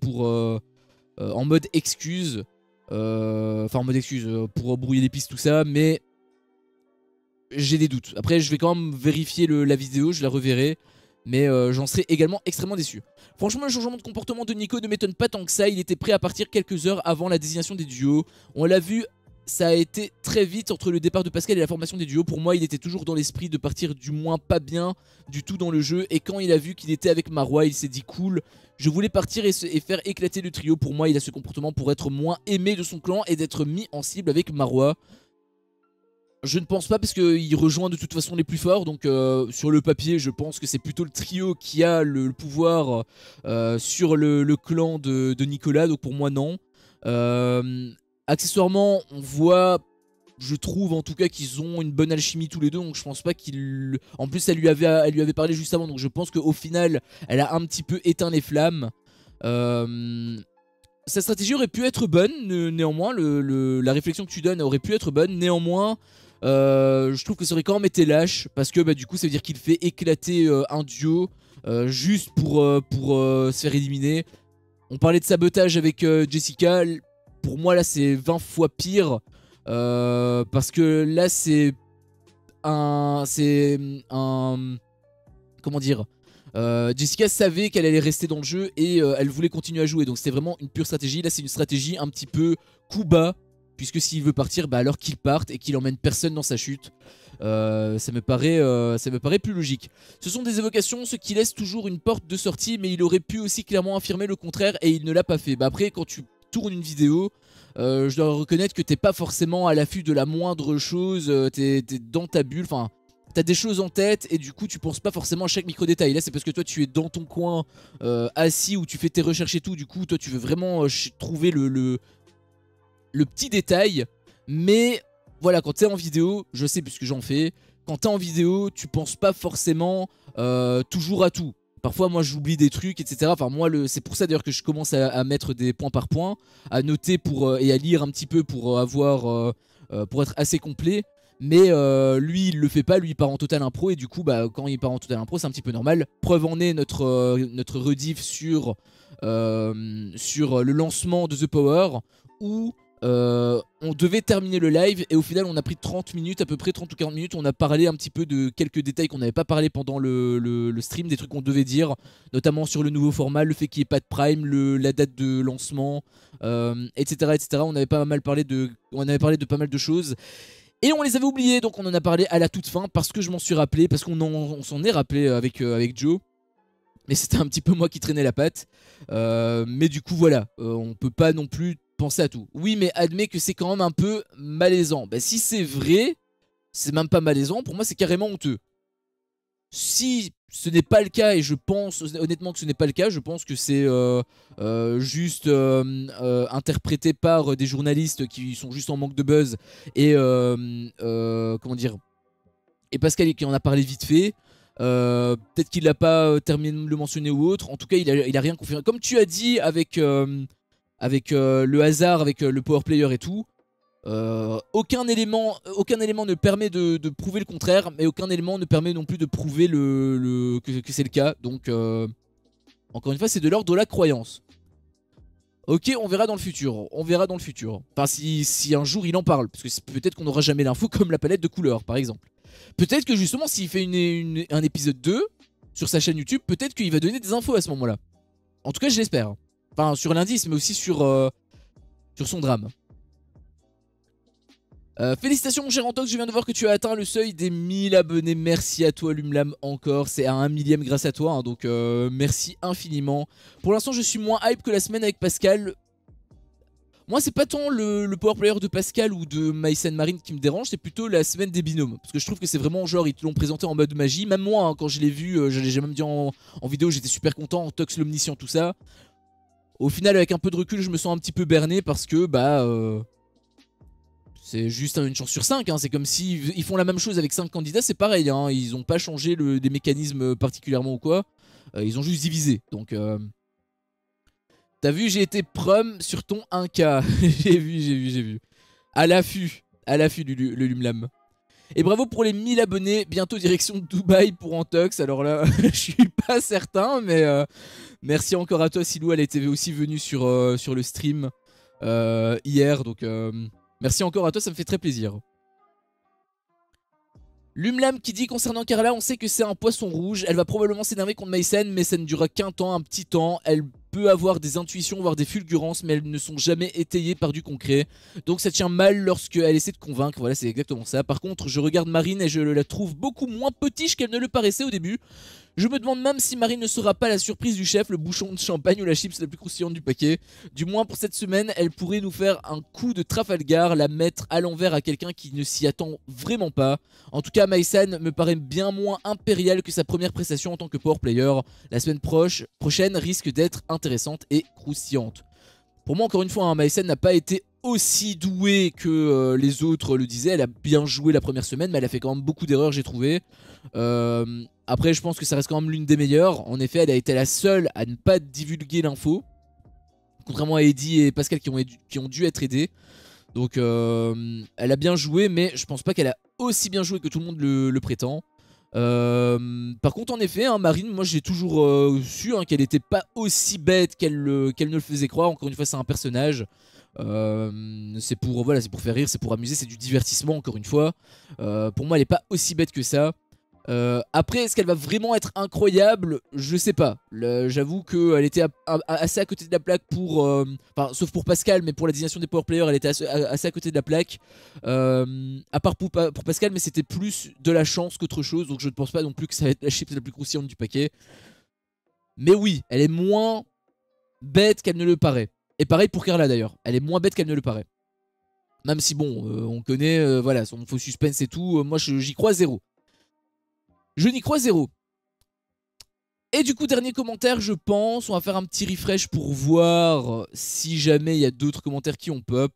en mode excuse. Enfin, en mode excuse pour brouiller les pistes, tout ça, mais j'ai des doutes. Après, je vais quand même vérifier la vidéo, je la reverrai. Mais j'en serais également extrêmement déçu. Franchement, le changement de comportement de Nico ne m'étonne pas tant que ça. Il était prêt à partir quelques heures avant la désignation des duos. On l'a vu, ça a été très vite entre le départ de Pascal et la formation des duos. Pour moi, il était toujours dans l'esprit de partir du moins pas bien du tout dans le jeu. Et quand il a vu qu'il était avec Marwa, il s'est dit cool, je voulais partir et faire éclater le trio. Pour moi, il a ce comportement pour être moins aimé de son clan et d'être mis en cible avec Marwa. Je ne pense pas parce qu'il rejoint de toute façon les plus forts. Donc sur le papier je pense que c'est plutôt le trio qui a le pouvoir sur le clan de Nicolas. Donc pour moi non. Accessoirement on voit, je trouve en tout cas qu'ils ont une bonne alchimie tous les deux. Donc je pense pas qu'il... En plus elle lui avait parlé juste avant. Donc je pense qu'au final elle a un petit peu éteint les flammes. Sa stratégie aurait pu être bonne, néanmoins, la réflexion que tu donnes aurait pu être bonne, néanmoins, je trouve que ça aurait quand même été lâche, parce que bah, du coup ça veut dire qu'il fait éclater un duo, juste pour se faire éliminer. On parlait de sabotage avec Jessica, pour moi là c'est 20 fois pire, parce que là c'est un... Comment dire, Jessica savait qu'elle allait rester dans le jeu et elle voulait continuer à jouer. Donc c'était vraiment une pure stratégie. Là c'est une stratégie un petit peu coup bas, puisque s'il veut partir, bah alors qu'il parte et qu'il emmène personne dans sa chute. Ça me paraît plus logique. Ce sont des évocations, ce qui laisse toujours une porte de sortie, mais il aurait pu aussi clairement affirmer le contraire et il ne l'a pas fait. Bah après quand tu tournes une vidéo, je dois reconnaître que t'es pas forcément à l'affût de la moindre chose, t'es dans ta bulle, enfin... T'as des choses en tête et du coup tu penses pas forcément à chaque micro détail. Là c'est parce que toi tu es dans ton coin assis où tu fais tes recherches et tout. Du coup toi tu veux vraiment trouver le petit détail. Mais voilà, quand t'es en vidéo, je sais puisque j'en fais, quand t'es en vidéo tu penses pas forcément toujours à tout. Parfois moi j'oublie des trucs etc. Enfin moi c'est pour ça d'ailleurs que je commence à mettre des points par point, à noter et à lire un petit peu pour pour être assez complet. Mais lui il le fait pas, lui il part en total impro et du coup bah, quand il part en total impro c'est un petit peu normal. Preuve en est notre rediff sur le lancement de The Power où on devait terminer le live et au final on a pris 30 minutes, à peu près 30 ou 40 minutes. On a parlé un petit peu de quelques détails qu'on n'avait pas parlé pendant le stream, des trucs qu'on devait dire, notamment sur le nouveau format, le fait qu'il n'y ait pas de prime, la date de lancement, etc., etc. On avait pas mal parlé de pas mal de choses. Et on les avait oubliés, donc on en a parlé à la toute fin parce que je m'en suis rappelé, parce qu'on s'en est rappelé avec Joe. Mais c'était un petit peu moi qui traînais la patte. Mais du coup voilà, on peut pas non plus penser à tout. Oui mais admets que c'est quand même un peu malaisant. Bah si c'est vrai, c'est même pas malaisant, pour moi c'est carrément honteux. Si ce n'est pas le cas, et je pense honnêtement que ce n'est pas le cas, je pense que c'est juste interprété par des journalistes qui sont juste en manque de buzz et comment dire, et Pascal qui en a parlé vite fait. Peut-être qu'il n'a pas terminé de le mentionner ou autre. En tout cas il a rien confirmé. Comme tu as dit avec le hasard, avec le power player et tout. Aucun élément ne permet de prouver le contraire, mais aucun élément ne permet non plus de prouver que c'est le cas. Donc, encore une fois, c'est de l'ordre de la croyance. Ok, on verra dans le futur. On verra dans le futur. Enfin, si un jour il en parle, parce que peut-être qu'on n'aura jamais l'info, comme la palette de couleurs, par exemple. Peut-être que justement s'il fait un épisode 2 sur sa chaîne YouTube, peut-être qu'il va donner des infos à ce moment là. En tout cas je l'espère. Enfin sur l'indice mais aussi sur son drame. Félicitations mon cher Antox, je viens de voir que tu as atteint le seuil des 1000 abonnés. Merci à toi Lumlam encore, c'est à 1 millième grâce à toi hein, donc merci infiniment. Pour l'instant je suis moins hype que la semaine avec Pascal. Moi c'est pas tant le power player de Pascal ou de Mycen Marine qui me dérange, c'est plutôt la semaine des binômes. Parce que je trouve que c'est vraiment genre ils te l'ont présenté en mode magie. Même moi hein, quand je l'ai vu, j'ai même dit en vidéo, j'étais super content, Tox l'omniscient tout ça. Au final avec un peu de recul je me sens un petit peu berné parce que bah... c'est juste une chance sur 5, hein. C'est comme si ils font la même chose avec 5 candidats, c'est pareil, hein. Ils ont pas changé des mécanismes particulièrement ou quoi, ils ont juste divisé, donc... T'as vu, j'ai été prom sur ton 1K, j'ai vu. À l'affût, le Lumlam. Et bravo pour les 1000 abonnés, bientôt direction Dubaï pour Antox, alors là, je suis pas certain, mais merci encore à toi Silou, elle était aussi venue sur le stream hier, donc... merci encore à toi, ça me fait très plaisir. Lumlam qui dit concernant Carla, on sait que c'est un poisson rouge. Elle va probablement s'énerver contre Mycen, mais ça ne durera qu'un temps, un petit temps. Elle peut avoir des intuitions, voire des fulgurances, mais elles ne sont jamais étayées par du concret. Donc ça tient mal lorsqu'elle essaie de convaincre. Voilà, c'est exactement ça. Par contre, je regarde Marine et je la trouve beaucoup moins potiche qu'elle ne le paraissait au début. Je me demande même si Marine ne sera pas la surprise du chef, le bouchon de champagne ou la chips la plus croustillante du paquet. Du moins pour cette semaine, elle pourrait nous faire un coup de Trafalgar, la mettre à l'envers à quelqu'un qui ne s'y attend vraiment pas. En tout cas, Mycen me paraît bien moins impériale que sa première prestation en tant que power player. La semaine prochaine risque d'être intéressante et croustillante. Pour moi, encore une fois, hein, Mycen n'a pas été aussi douée que les autres le disaient. Elle a bien joué la première semaine, mais elle a fait quand même beaucoup d'erreurs, j'ai trouvé. Après, je pense que ça reste quand même l'une des meilleures. En effet, elle a été la seule à ne pas divulguer l'info. Contrairement à Eddie et Pascal qui ont dû être aidés. Donc, elle a bien joué, mais je pense pas qu'elle a aussi bien joué que tout le monde le prétend. Par contre en effet hein, Marine, moi j'ai toujours su hein, qu'elle était pas aussi bête qu'elle ne le faisait croire. Encore une fois c'est un personnage, c'est pour faire rire, c'est pour amuser, c'est du divertissement encore une fois. Pour moi elle est pas aussi bête que ça. Après est-ce qu'elle va vraiment être incroyable? Je sais pas, j'avoue qu'elle était assez à côté de la plaque pour... Enfin sauf pour Pascal, mais pour la désignation des power players elle était assez à côté de la plaque. À part pour Pascal, mais c'était plus de la chance qu'autre chose. Donc je ne pense pas non plus que ça va être la chips la plus croustillante du paquet. Mais oui, elle est moins bête qu'elle ne le paraît. Et pareil pour Carla d'ailleurs, elle est moins bête qu'elle ne le paraît. Même si bon, on connaît voilà, son faux suspense et tout, moi j'y crois zéro. Je n'y crois zéro. Et du coup, dernier commentaire, je pense. On va faire un petit refresh pour voir si jamais il y a d'autres commentaires qui ont pop.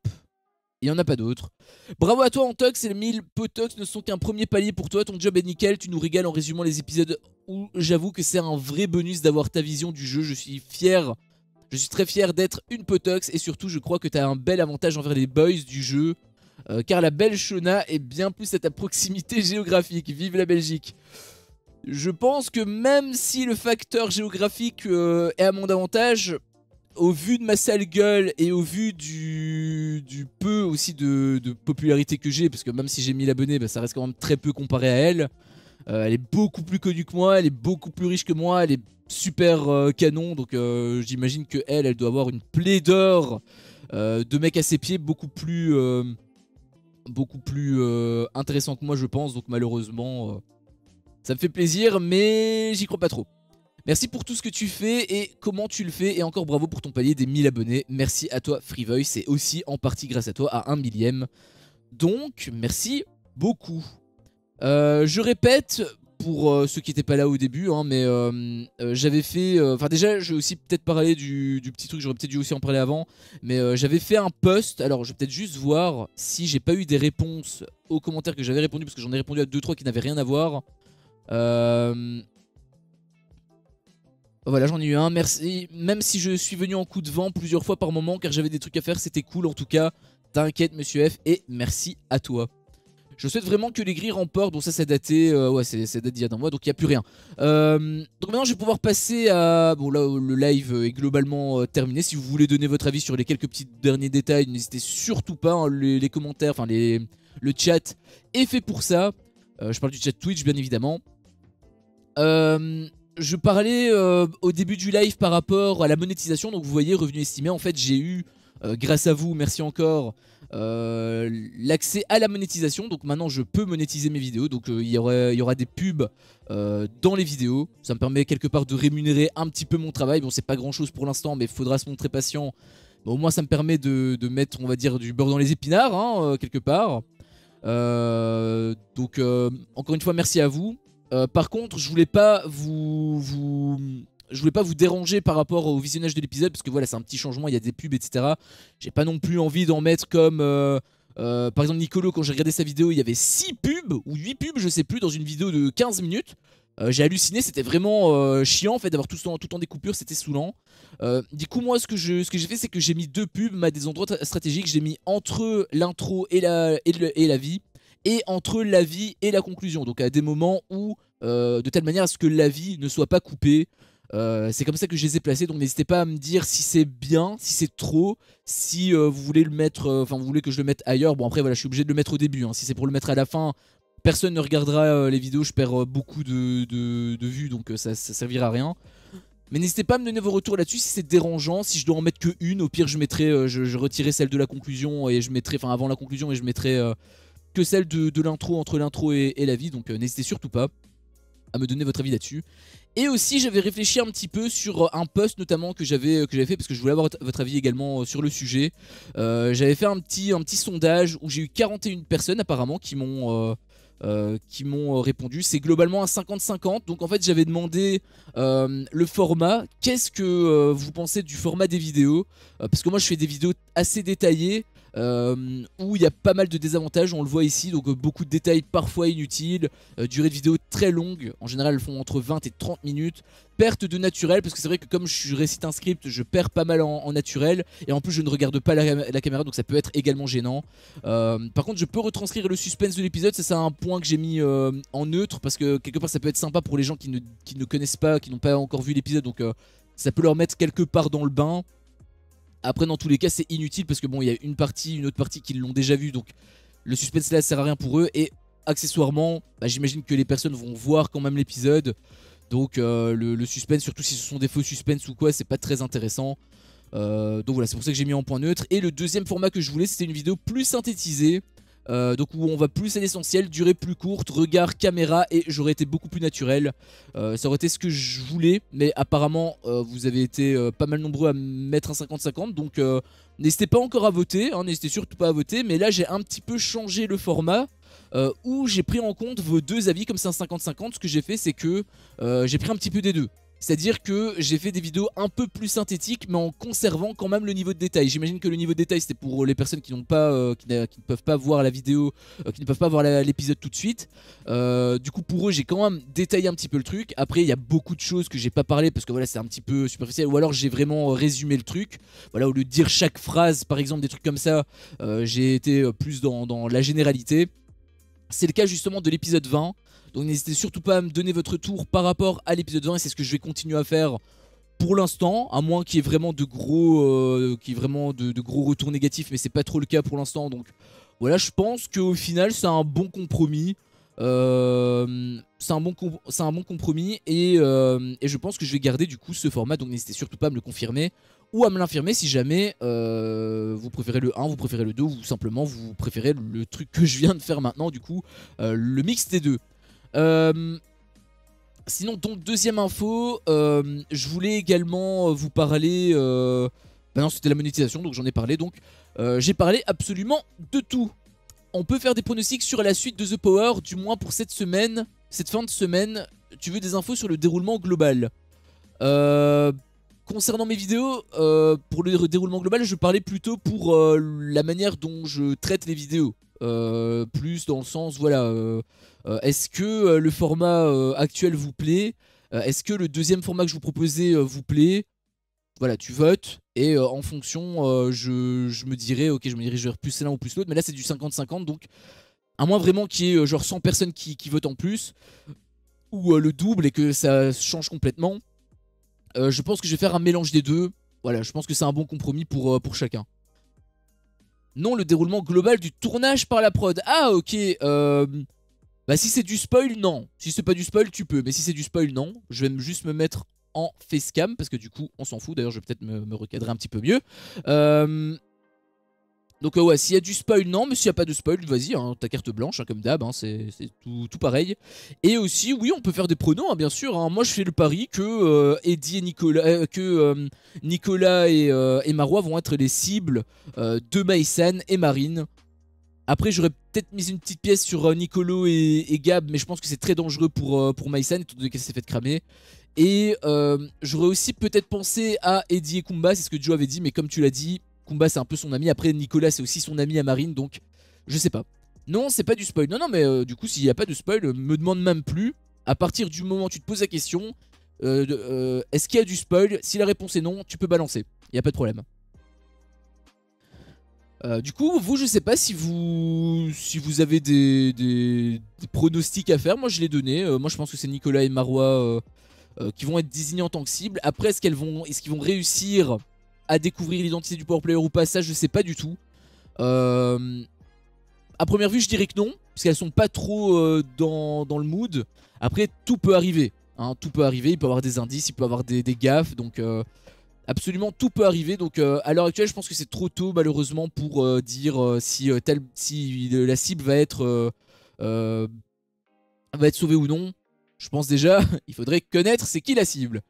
Il n'y en a pas d'autres. Bravo à toi Antox, et les 1000 potox ne sont qu'un premier palier pour toi. Ton job est nickel, tu nous régales en résumant les épisodes où j'avoue que c'est un vrai bonus d'avoir ta vision du jeu. Je suis très fier d'être une potox et surtout je crois que tu as un bel avantage envers les boys du jeu. Car la belle Shona est bien plus à ta proximité géographique. Vive la Belgique. Je pense que même si le facteur géographique est à mon avantage, au vu de ma sale gueule et au vu du peu aussi de popularité que j'ai, parce que même si j'ai 1000 abonnés, bah, ça reste quand même très peu comparé à elle. Elle est beaucoup plus connue que moi, elle est beaucoup plus riche que moi, elle est super canon, donc j'imagine que elle doit avoir une plaie d'or de mecs à ses pieds beaucoup plus intéressant que moi je pense, donc malheureusement ça me fait plaisir mais j'y crois pas trop. Merci pour tout ce que tu fais et comment tu le fais, et encore bravo pour ton palier des 1000 abonnés. Merci à toi Freevoice, c'est aussi en partie grâce à toi à 1 millième. Donc merci beaucoup. Je répète pour ceux qui n'étaient pas là au début, hein, mais j'avais fait... Enfin déjà, je vais aussi peut-être parler du petit truc, j'aurais peut-être dû aussi en parler avant. Mais j'avais fait un post, alors je vais peut-être juste voir si j'ai pas eu des réponses aux commentaires que j'avais répondu, parce que j'en ai répondu à 2-3 qui n'avaient rien à voir. Voilà, j'en ai eu un, merci. Même si je suis venu en coup de vent plusieurs fois par moment, car j'avais des trucs à faire, c'était cool en tout cas. T'inquiète Monsieur F, et merci à toi. Je souhaite vraiment que les grilles remportent, donc ça c'est daté, ouais c'est daté d'il y a un mois, donc il n'y a plus rien. Donc maintenant je vais pouvoir passer à... Bon là le live est globalement terminé, si vous voulez donner votre avis sur les quelques petits derniers détails, n'hésitez surtout pas, hein, les commentaires, enfin le chat est fait pour ça. Je parle du chat Twitch bien évidemment. Je parlais au début du live par rapport à la monétisation. Donc vous voyez, revenu estimé, en fait j'ai eu, grâce à vous, merci encore, l'accès à la monétisation. Donc maintenant je peux monétiser mes vidéos. Donc il y aura des pubs dans les vidéos. Ça me permet quelque part de rémunérer un petit peu mon travail. Bon, c'est pas grand chose pour l'instant, mais il faudra se montrer patient. Mais au moins ça me permet de mettre, on va dire, du beurre dans les épinards, hein, quelque part. Donc encore une fois merci à vous. Par contre je voulais pas je voulais pas vous déranger par rapport au visionnage de l'épisode, parce que voilà, c'est un petit changement, il y a des pubs etc. J'ai pas non plus envie d'en mettre comme par exemple Nicolo, quand j'ai regardé sa vidéo il y avait 6 pubs ou 8 pubs je sais plus dans une vidéo de 15 minutes. J'ai halluciné, c'était vraiment chiant en fait d'avoir tout le temps des coupures, c'était saoulant. Du coup moi ce que j'ai fait, c'est que j'ai mis 2 pubs à des endroits stratégiques. J'ai mis entre l'intro et la vie, et entre la vie et la conclusion, donc à des moments où de telle manière à ce que la vie ne soit pas coupée. C'est comme ça que je les ai placés, donc n'hésitez pas à me dire si c'est bien, si c'est trop, si vous voulez le mettre, enfin vous voulez que je le mette ailleurs. Bon après voilà, je suis obligé de le mettre au début, hein. Si c'est pour le mettre à la fin, personne ne regardera les vidéos, je perds beaucoup de vues, donc ça servira à rien. Mais n'hésitez pas à me donner vos retours là-dessus si c'est dérangeant. Si je dois en mettre que une, au pire je mettrai, je retirerai celle de la conclusion et je mettrai, enfin avant la conclusion, et je mettrai que celle de l'intro, entre l'intro et la vie. Donc n'hésitez surtout pas à me donner votre avis là-dessus. Et aussi j'avais réfléchi un petit peu sur un post notamment que j'avais fait, parce que je voulais avoir votre avis également sur le sujet. J'avais fait un petit sondage où j'ai eu 41 personnes apparemment qui m'ont répondu. C'est globalement un 50-50. Donc en fait j'avais demandé le format. Qu'est-ce que vous pensez du format des vidéos, parce que moi je fais des vidéos assez détaillées, où il y a pas mal de désavantages, on le voit ici. Donc beaucoup de détails parfois inutiles, durée de vidéo très longue, en général elles font entre 20 et 30 minutes, perte de naturel, parce que c'est vrai que comme je récite un script, je perds pas mal en naturel, et en plus je ne regarde pas la caméra, donc ça peut être également gênant. Par contre je peux retranscrire le suspense de l'épisode. Ça c'est un point que j'ai mis en neutre, parce que quelque part ça peut être sympa pour les gens qui ne connaissent pas, qui n'ont pas encore vu l'épisode, donc ça peut leur mettre quelque part dans le bain. Après dans tous les cas c'est inutile, parce que bon, il y a une autre partie qui l'ont déjà vu, donc le suspense là sert à rien pour eux. Et accessoirement j'imagine que les personnes vont voir quand même l'épisode, donc le suspense, surtout si ce sont des faux suspens ou quoi, c'est pas très intéressant. Donc voilà, c'est pour ça que j'ai mis en point neutre. Et le deuxième format que je voulais, c'était une vidéo plus synthétisée, donc où on va plus à l'essentiel, durée plus courte, regard, caméra, et j'aurais été beaucoup plus naturel. Ça aurait été ce que je voulais, mais apparemment vous avez été pas mal nombreux à mettre un 50-50, donc n'hésitez pas encore à voter, hein, n'hésitez surtout pas à voter. Mais là j'ai un petit peu changé le format, où j'ai pris en compte vos deux avis. Comme c'est un 50-50, ce que j'ai fait c'est que j'ai pris un petit peu des deux. C'est-à-dire que j'ai fait des vidéos un peu plus synthétiques, mais en conservant quand même le niveau de détail. J'imagine que le niveau de détail c'était pour les personnes qui n'ont pas, qui ne peuvent pas voir la vidéo, qui ne peuvent pas voir l'épisode tout de suite. Du coup pour eux j'ai quand même détaillé un petit peu le truc. Après il y a beaucoup de choses que j'ai pas parlé, parce que voilà c'est un petit peu superficiel, ou alors j'ai vraiment résumé le truc. Voilà, au lieu de dire chaque phrase par exemple, des trucs comme ça, j'ai été plus dans la généralité. C'est le cas justement de l'épisode 20. Donc n'hésitez surtout pas à me donner votre tour par rapport à l'épisode 20, et c'est ce que je vais continuer à faire pour l'instant, à moins qu'il y ait vraiment de gros, de gros retours négatifs, mais c'est pas trop le cas pour l'instant. Donc voilà, je pense qu'au final c'est un bon compromis. C'est un bon compromis, et je pense que je vais garder du coup ce format. Donc n'hésitez surtout pas à me le confirmer ou à me l'infirmer si jamais vous préférez le 1, vous préférez le 2, ou simplement vous préférez le truc que je viens de faire maintenant, du coup le mix des deux. Sinon donc deuxième info, je voulais également vous parler, bah non c'était la monétisation donc j'en ai parlé, donc j'ai parlé absolument de tout. On peut faire des pronostics sur la suite de The Power, du moins pour cette semaine, cette fin de semaine. Tu veux des infos sur le déroulement global? Concernant mes vidéos, pour le déroulement global, je parlais plutôt pour la manière dont je traite les vidéos. Plus dans le sens, voilà, est-ce que le format actuel vous plaît? Est-ce que le deuxième format que je vous proposais vous plaît? Voilà, tu votes, et en fonction, je me dirais, ok, je me dirigerai plus l'un ou plus l'autre. Mais là c'est du 50-50, donc à moins vraiment qu'il y ait genre 100 personnes qui votent en plus, ou le double, et que ça change complètement. Je pense que je vais faire un mélange des deux. Voilà, je pense que c'est un bon compromis pour chacun. Non, le déroulement global du tournage par la prod. Ah ok, Bah si c'est du spoil, non. Si c'est pas du spoil, tu peux. Mais si c'est du spoil, non. Je vais juste me mettre en facecam parce que du coup, on s'en fout. D'ailleurs, je vais peut-être me recadrer un petit peu mieux. Donc ouais, s'il y a du spoil, non. Mais s'il n'y a pas de spoil, vas-y, hein, ta carte blanche, hein, comme d'hab. Hein, c'est tout pareil. Et aussi, oui, on peut faire des pronos, hein, bien sûr. Hein. Moi, je fais le pari que Eddie et Nicolas, Nicolas et Marois vont être les cibles de Maïsan et Marine. Après, j'aurais peut-être mis une petite pièce sur Nicolo et Gab, mais je pense que c'est très dangereux pour Maïsan, étant donné qu'elle s'est fait cramer. Et j'aurais aussi peut-être pensé à Eddie et Kumba, c'est ce que Joe avait dit, mais comme tu l'as dit, Kumba c'est un peu son ami. Après, Nicolas c'est aussi son ami à Marine, donc je sais pas. Non, c'est pas du spoil. Non, non, mais du coup, s'il n'y a pas de spoil, me demande même plus. À partir du moment où tu te poses la question, est-ce qu'il y a du spoil? Si la réponse est non, tu peux balancer. Il n'y a pas de problème. Du coup, vous, je sais pas si vous avez des pronostics à faire. Moi, je l'ai donné. Moi, je pense que c'est Nicolas et Marois qui vont être désignés en tant que cible. Après, est-ce qu'ils vont réussir à découvrir l'identité du power player ou pas? Ça, je sais pas du tout. À première vue, je dirais que non, parce qu'elles sont pas trop dans le mood. Après, tout peut arriver. Hein, tout peut arriver. Il peut y avoir des indices, il peut y avoir des gaffes. Donc, absolument tout peut arriver. Donc, à l'heure actuelle, je pense que c'est trop tôt, malheureusement, pour dire si la cible va être sauvée ou non. Je pense déjà, il faudrait connaître c'est qui la cible.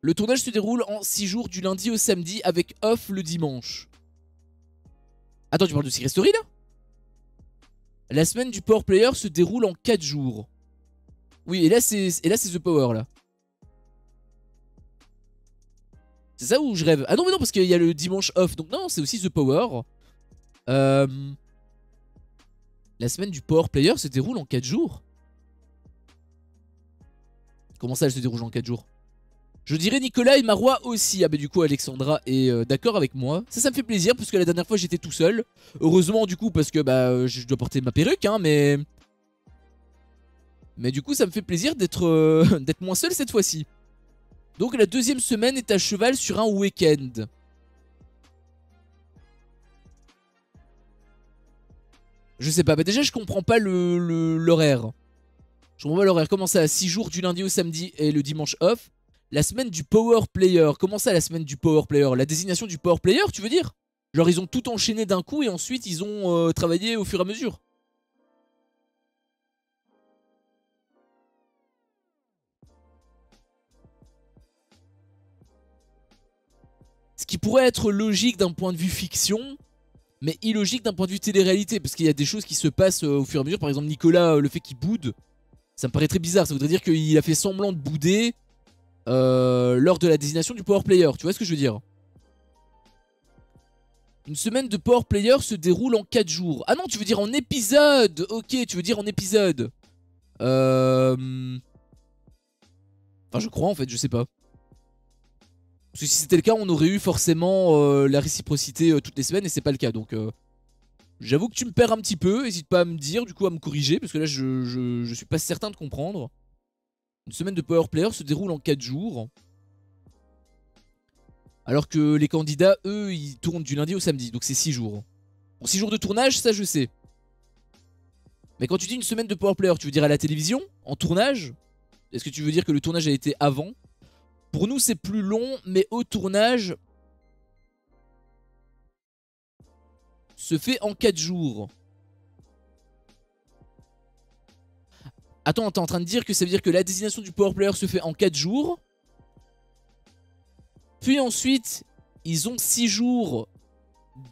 Le tournage se déroule en 6 jours du lundi au samedi avec off le dimanche. Attends, tu parles de Secret Story là? La semaine du Power Player se déroule en 4 jours. Oui, et là c'est The Power là. C'est ça ou je rêve? Ah non mais non parce qu'il y a le dimanche off. Donc non, c'est aussi The Power. La semaine du Power Player se déroule en 4 jours. Comment ça elle se déroule en 4 jours? Je dirais Nicolas et Marois aussi. Ah bah du coup Alexandra est d'accord avec moi. Ça me fait plaisir parce que la dernière fois j'étais tout seul. Heureusement du coup parce que bah je dois porter ma perruque hein mais... Mais du coup ça me fait plaisir d'être moins seul cette fois-ci. Donc la deuxième semaine est à cheval sur un week-end. Je sais pas, bah déjà je comprends pas l'horaire. Je comprends pas l'horaire. Comment ça, 6 jours du lundi au samedi et le dimanche off? La semaine du Power Player. Comment ça, la semaine du Power Player? La désignation du Power Player, tu veux dire? Genre, ils ont tout enchaîné d'un coup et ensuite ils ont travaillé au fur et à mesure. Ce qui pourrait être logique d'un point de vue fiction, mais illogique d'un point de vue télé-réalité. Parce qu'il y a des choses qui se passent au fur et à mesure. Par exemple, Nicolas, le fait qu'il boude, ça me paraît très bizarre. Ça voudrait dire qu'il a fait semblant de bouder lors de la désignation du Power Player. Tu vois ce que je veux dire? Une semaine de Power Player se déroule en 4 jours. Ah non, tu veux dire en épisode. Ok, tu veux dire en épisode. Enfin, je crois en fait, je sais pas. Parce que si c'était le cas, on aurait eu forcément la réciprocité toutes les semaines et c'est pas le cas. Donc, j'avoue que tu me perds un petit peu. N'hésite pas à me dire, du coup, à me corriger. Parce que là, je suis pas certain de comprendre. Une semaine de Power Player se déroule en 4 jours. Alors que les candidats, eux, ils tournent du lundi au samedi. Donc c'est 6 jours. Bon, 6 jours de tournage, ça je sais. Mais quand tu dis une semaine de Power Player, tu veux dire à la télévision? En tournage? Est-ce que tu veux dire que le tournage a été avant? Pour nous, c'est plus long, mais au tournage, se fait en 4 jours. Attends, t'es en train de dire que ça veut dire que la désignation du Power Player se fait en 4 jours. Puis ensuite, ils ont 6 jours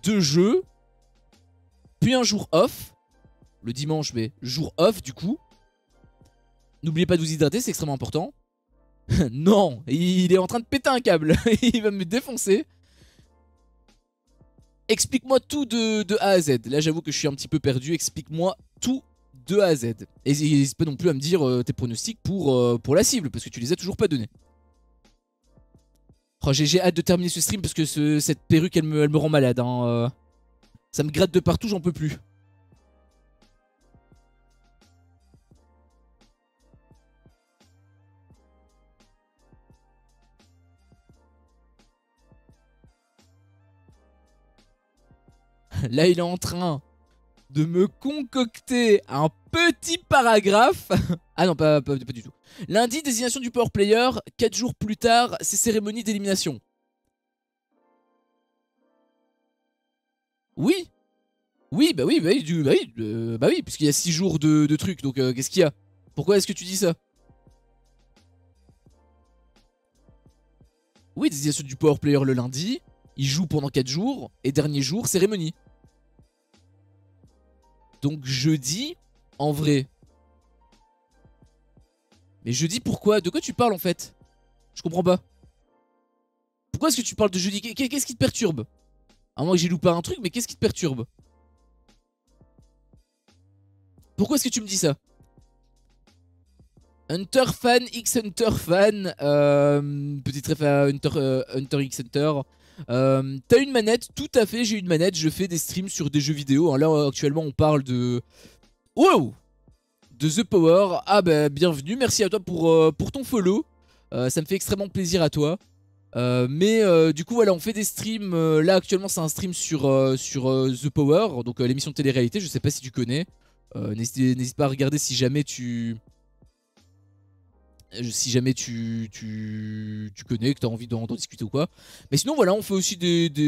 de jeu. Puis un jour off. Le dimanche, mais jour off du coup. N'oubliez pas de vous hydrater, c'est extrêmement important. Non, il est en train de péter un câble. Il va me défoncer. Explique-moi tout de A à Z. Là, j'avoue que je suis un petit peu perdu. Explique-moi tout de A à Z. Et n'hésite pas non plus à me dire tes pronostics pour la cible, parce que tu les as toujours pas donnés. Oh, j'ai hâte de terminer ce stream parce que cette perruque, elle me rend malade. Hein. Ça me gratte de partout, j'en peux plus. Là, il est en train de me concocter un petit paragraphe. Ah non, pas du tout. Lundi, désignation du power player. 4 jours plus tard, c'est cérémonie d'élimination. Oui. Oui, bah oui, bah oui, puisqu'il y a 6 jours de trucs, donc qu'est-ce qu'il y a? Pourquoi est-ce que tu dis ça? Oui, désignation du power player le lundi, il joue pendant 4 jours, et dernier jour, cérémonie. Donc jeudi, en vrai. Mais jeudi pourquoi? De quoi tu parles en fait? Je comprends pas. Pourquoi est-ce que tu parles de jeudi? Qu'est-ce qui te perturbe? À moins que j'ai loupé un truc, mais qu'est-ce qui te perturbe? Pourquoi est-ce que tu me dis ça? Hunter fan, X Hunter fan, petite ref à Hunter X Hunter. T'as une manette? Tout à fait, j'ai une manette, je fais des streams sur des jeux vidéo. Hein, là actuellement on parle de... Wow! De The Power. Ah bah bienvenue, merci à toi pour ton follow. Ça me fait extrêmement plaisir à toi. Mais du coup voilà, on fait des streams. Là actuellement c'est un stream sur The Power, donc l'émission de télé-réalité, je sais pas si tu connais. N'hésite pas à regarder si jamais tu... Si jamais tu connais, que tu as envie d'en discuter ou quoi. Mais sinon voilà, on fait aussi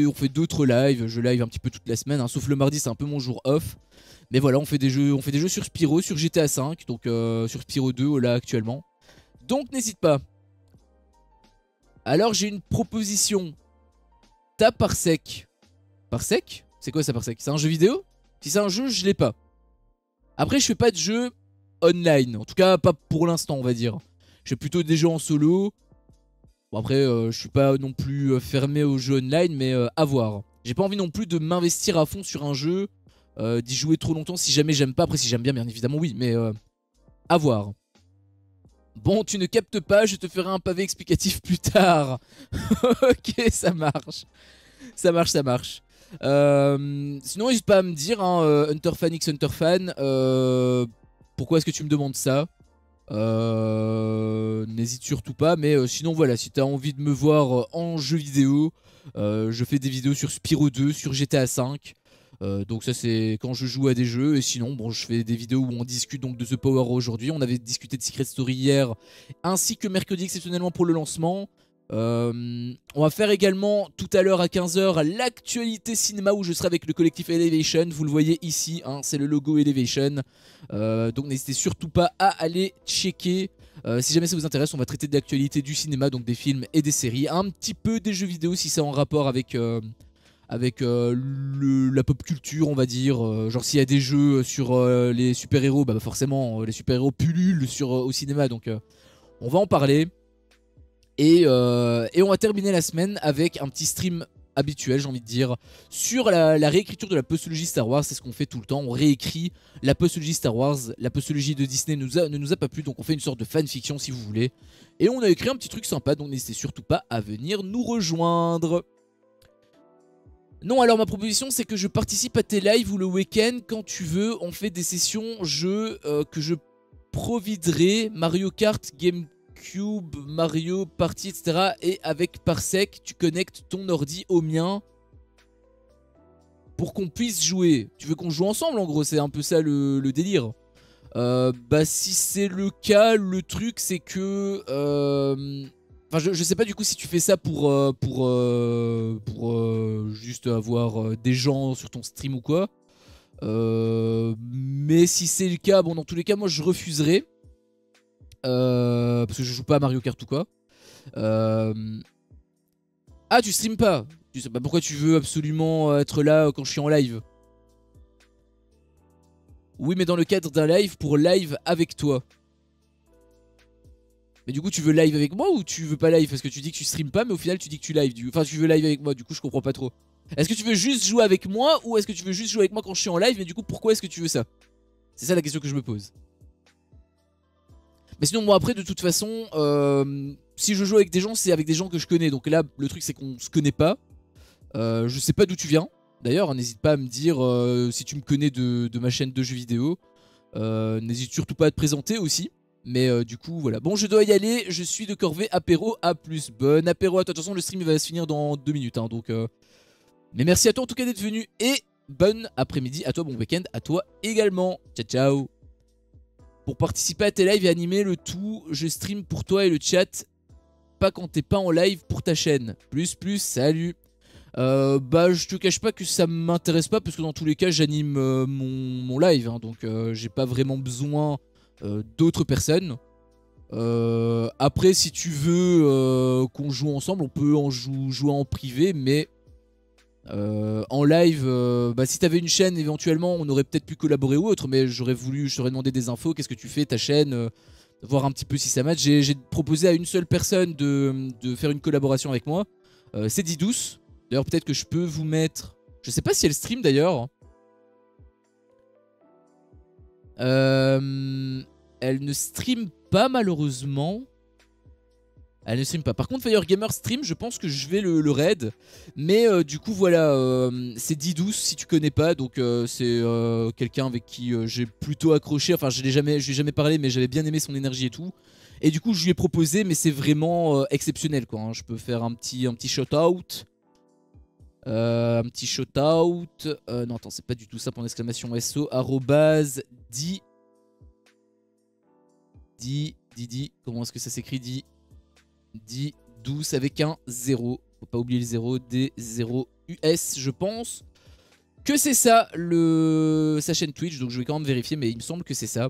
on fait d'autres lives. Je live un petit peu toute la semaine, hein, sauf le mardi, c'est un peu mon jour off. Mais voilà, on fait des jeux sur Spyro, sur GTA V, donc sur Spyro 2 là actuellement. Donc n'hésite pas. Alors j'ai une proposition. T'as Parsec. Parsec? C'est quoi ça, Parsec? C'est un jeu vidéo? Si c'est un jeu, je l'ai pas. Après je fais pas de jeu online, en tout cas pas pour l'instant on va dire. Je fais plutôt des jeux en solo. Bon après je suis pas non plus fermé aux jeux online, mais à voir. J'ai pas envie non plus de m'investir à fond sur un jeu, d'y jouer trop longtemps si jamais j'aime pas. Après si j'aime bien, bien évidemment oui, mais à voir. Bon, tu ne captes pas, je te ferai un pavé explicatif plus tard. Ok, ça marche. Ça marche, ça marche. Sinon, n'hésite pas à me dire, hein, Hunter fan X Hunter fan, pourquoi est-ce que tu me demandes ça? N'hésite surtout pas, mais sinon voilà, si t'as envie de me voir en jeu vidéo, je fais des vidéos sur Spyro 2, sur GTA V. Donc ça c'est quand je joue à des jeux, et sinon bon, je fais des vidéos où on discute donc de The Power aujourd'hui. On avait discuté de Secret Story hier, ainsi que mercredi exceptionnellement pour le lancement. On va faire également tout à l'heure à 15 h l'actualité cinéma où je serai avec le collectif Elevation. Vous le voyez ici, hein, c'est le logo Elevation. Donc n'hésitez surtout pas à aller checker. Si jamais ça vous intéresse, on va traiter de l'actualité du cinéma, donc des films et des séries, un petit peu des jeux vidéo si c'est en rapport avec la pop culture, on va dire. Genre s'il y a des jeux sur les super-héros, bah forcément les super-héros pullulent au cinéma, donc on va en parler. Et on va terminer la semaine avec un petit stream habituel, j'ai envie de dire, sur la réécriture de la postologie Star Wars. C'est ce qu'on fait tout le temps, on réécrit la postologie Star Wars. La postologie de Disney ne nous a pas plu, donc on fait une sorte de fanfiction si vous voulez. Et on a écrit un petit truc sympa, donc n'hésitez surtout pas à venir nous rejoindre. Non, alors ma proposition c'est que je participe à tes lives ou le week-end quand tu veux. On fait des sessions jeux que je providerai, Mario Kart, GameCube, Mario Party, etc. Et avec Parsec, tu connectes ton ordi au mien pour qu'on puisse jouer. Tu veux qu'on joue ensemble en gros, c'est un peu ça le délire. Bah si c'est le cas, le truc c'est que... Enfin, je sais pas du coup si tu fais ça pour juste avoir des gens sur ton stream ou quoi. Mais si c'est le cas, bon dans tous les cas moi je refuserai. Parce que je joue pas à Mario Kart ou quoi. Ah tu stream pas? Tu sais pas pourquoi tu veux absolument être là quand je suis en live? Oui mais dans le cadre d'un live pour live avec toi. Mais du coup tu veux live avec moi ou tu veux pas live? Parce que tu dis que tu stream pas mais au final tu dis que tu live. Enfin tu veux live avec moi, du coup je comprends pas trop. Est-ce que tu veux juste jouer avec moi ou est-ce que tu veux juste jouer avec moi quand je suis en live? Mais du coup pourquoi est-ce que tu veux ça? C'est ça la question que je me pose. Mais sinon moi après de toute façon si je joue avec des gens c'est avec des gens que je connais. Donc là le truc c'est qu'on se connaît pas. Je sais pas d'où tu viens. D'ailleurs n'hésite pas à me dire si tu me connais de ma chaîne de jeux vidéo. N'hésite surtout pas à te présenter aussi. Mais du coup voilà. Bon je dois y aller. Je suis de corvée. Apéro à plus. Bon apéro à toi. De toute façon le stream va se finir dans 2 minutes hein, donc mais merci à toi en tout cas d'être venu. Et bon après-midi, à toi bon week-end, à toi également. Ciao ciao. Pour participer à tes lives et animer le tout, je stream pour toi et le chat, pas quand t'es pas en live pour ta chaîne. Plus, salut. Bah je te cache pas que ça m'intéresse pas parce que dans tous les cas j'anime mon live, hein, donc j'ai pas vraiment besoin d'autres personnes. Après si tu veux qu'on joue ensemble, on peut en jouer en privé, mais en live, bah, si t'avais une chaîne éventuellement on aurait peut-être pu collaborer ou autre, mais je t'aurais demandé des infos, qu'est-ce que tu fais, ta chaîne, voir un petit peu si ça match. J'ai proposé à une seule personne de faire une collaboration avec moi, c'est Didouce. D'ailleurs peut-être que je peux vous mettre, je sais pas si elle stream d'ailleurs. Elle ne stream pas malheureusement. Elle ne stream pas. Par contre Firegamer stream, je pense que je vais le raid. Mais du coup voilà, c'est Didouce si tu connais pas. Donc c'est quelqu'un avec qui j'ai plutôt accroché. Enfin je lui ai jamais parlé, mais j'avais bien aimé son énergie et tout. Et du coup je lui ai proposé, mais c'est vraiment exceptionnel quoi, hein. Je peux faire un petit shout out. Un petit shout out. Non attends, c'est pas du tout ça, pour l'exclamation SO. Arrobase di. Comment est-ce que ça s'écrit? Di douce avec un 0. Faut pas oublier le 0. D0 US, je pense que c'est ça sa chaîne Twitch. Donc je vais quand même vérifier, mais il me semble que c'est ça.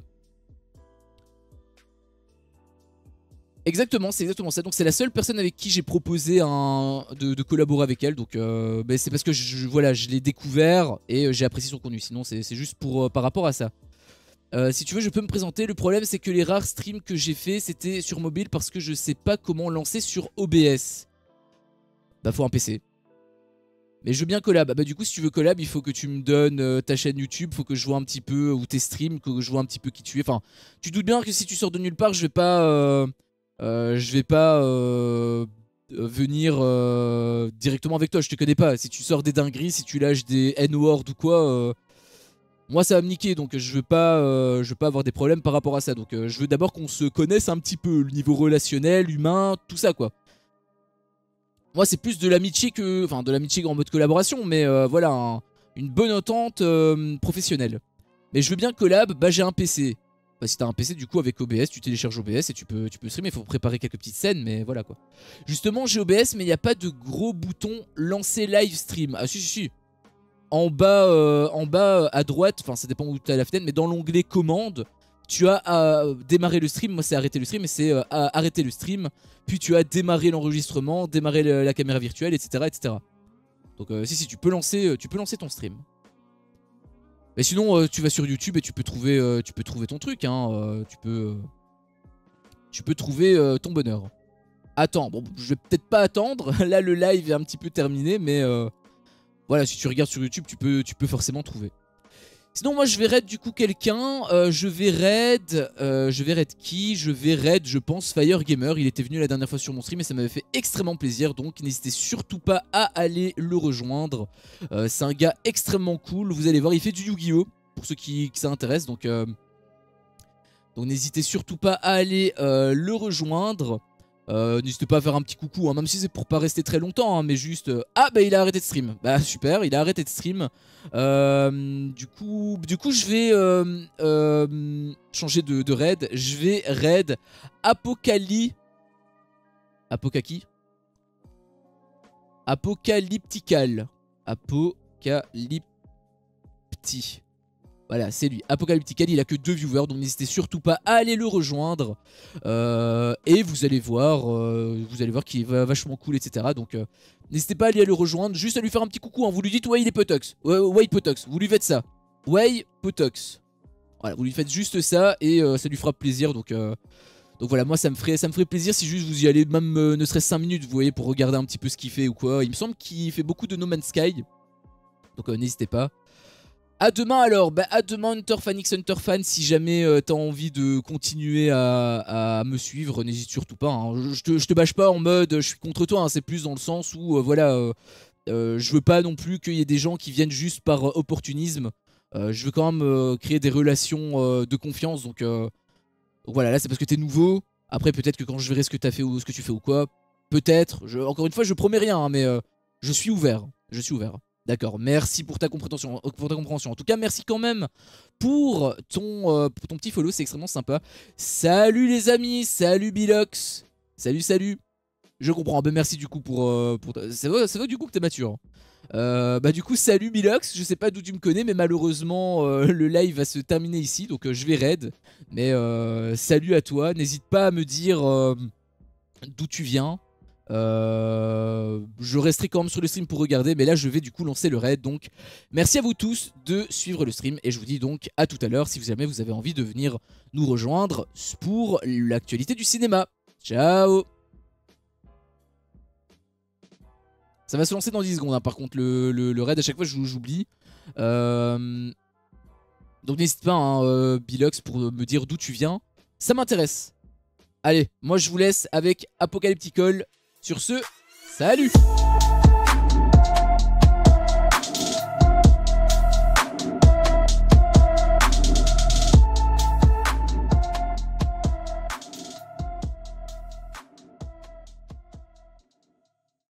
Exactement, c'est exactement ça. Donc c'est la seule personne avec qui j'ai proposé de collaborer avec elle. Donc bah, c'est parce que voilà, je l'ai découvert et j'ai apprécié son contenu. Sinon c'est juste par rapport à ça. Si tu veux je peux me présenter. Le problème c'est que les rares streams que j'ai fait c'était sur mobile parce que je sais pas comment lancer sur OBS. Bah faut un PC. Mais je veux bien collab. Bah du coup si tu veux collab il faut que tu me donnes ta chaîne YouTube. Faut que je vois un petit peu, ou tes streams, que je vois un petit peu qui tu es. Enfin tu doutes bien que si tu sors de nulle part je vais pas venir directement avec toi. Je te connais pas. Si tu sors des dingueries, si tu lâches des N-word ou quoi, moi ça va me niquer. Donc je veux pas avoir des problèmes par rapport à ça. Donc je veux d'abord qu'on se connaisse un petit peu, le niveau relationnel, humain, tout ça quoi. Moi c'est plus de l'amitié que, enfin de l'amitié en mode collaboration, mais voilà, une bonne entente professionnelle. Mais je veux bien collab. Bah j'ai un PC. Bah, si t'as un PC du coup avec OBS, tu télécharges OBS et tu peux streamer. Il faut préparer quelques petites scènes, mais voilà quoi. Justement j'ai OBS, mais il n'y a pas de gros bouton lancer live stream. Ah si. En bas à droite, enfin ça dépend où tu as la fenêtre, mais dans l'onglet commande, tu as à démarrer le stream. Moi c'est arrêter le stream, mais c'est arrêter le stream. Puis tu as démarrer l'enregistrement, démarrer la caméra virtuelle, etc. Donc si tu peux lancer ton stream. Mais sinon tu vas sur YouTube et tu peux trouver ton truc, hein. Tu peux trouver ton bonheur. Attends, bon je vais peut-être pas attendre. Là le live est un petit peu terminé, mais voilà, si tu regardes sur YouTube tu peux forcément trouver. Sinon moi je vais raid du coup quelqu'un. Je vais raid qui? Je vais raid je pense Firegamer. Il était venu la dernière fois sur mon stream et ça m'avait fait extrêmement plaisir. Donc n'hésitez surtout pas à aller le rejoindre. C'est un gars extrêmement cool. Vous allez voir, il fait du Yu-Gi-Oh! Pour ceux qui ça intéresse. Donc n'hésitez surtout pas à aller le rejoindre. N'hésitez pas à faire un petit coucou, hein, même si c'est pour pas rester très longtemps, hein, mais juste... Ah bah il a arrêté de stream. Bah super, il a arrêté de stream. Du coup je vais changer de raid. Je vais raid Apocalyptical. Voilà, c'est lui, Apocalyptical. Il a que 2 viewers, donc n'hésitez surtout pas à aller le rejoindre. Et vous allez voir qu'il est vachement cool, etc. Donc n'hésitez pas à aller le rejoindre, juste à lui faire un petit coucou, hein. Vous lui dites ouais il est Potox, ouais Potox, vous lui faites ça, ouais Potox. Voilà, vous lui faites juste ça et ça lui fera plaisir. Donc voilà, moi ça me ferait plaisir si juste vous y allez, même ne serait-ce 5 minutes, vous voyez, pour regarder un petit peu ce qu'il fait ou quoi. Il me semble qu'il fait beaucoup de No Man's Sky, donc n'hésitez pas. À demain alors, bah à demain Hunterfan, si jamais t'as envie de continuer à me suivre, n'hésite surtout pas, hein. Je te bâche pas en mode je suis contre toi, hein. C'est plus dans le sens où voilà, je veux pas non plus qu'il y ait des gens qui viennent juste par opportunisme. Je veux quand même créer des relations de confiance, donc voilà, là c'est parce que t'es nouveau. Après peut-être que quand je verrai ce que t'as fait ou ce que tu fais ou quoi, peut-être, encore une fois je promets rien, hein, mais je suis ouvert, D'accord, merci pour ta compréhension. En tout cas, merci quand même pour ton petit follow, c'est extrêmement sympa. Salut les amis, salut Bilox. Salut, salut. Je comprends, bah merci du coup pour c'est vrai du coup que t'es mature. Bah du coup, salut Bilox, je sais pas d'où tu me connais, mais malheureusement, le live va se terminer ici, donc je vais raid. Mais salut à toi, n'hésite pas à me dire d'où tu viens. Je resterai quand même sur le stream pour regarder, mais là je vais du coup lancer le raid. Donc merci à vous tous de suivre le stream et je vous dis donc à tout à l'heure si jamais vous avez envie de venir nous rejoindre pour l'actualité du cinéma. Ciao. Ça va se lancer dans 10 secondes hein, par contre le raid à chaque fois j'oublie. Donc n'hésite pas hein, Bilox pour me dire d'où tu viens. Ça m'intéresse. Allez, moi je vous laisse avec Apocalyptical. Sur ce, salut!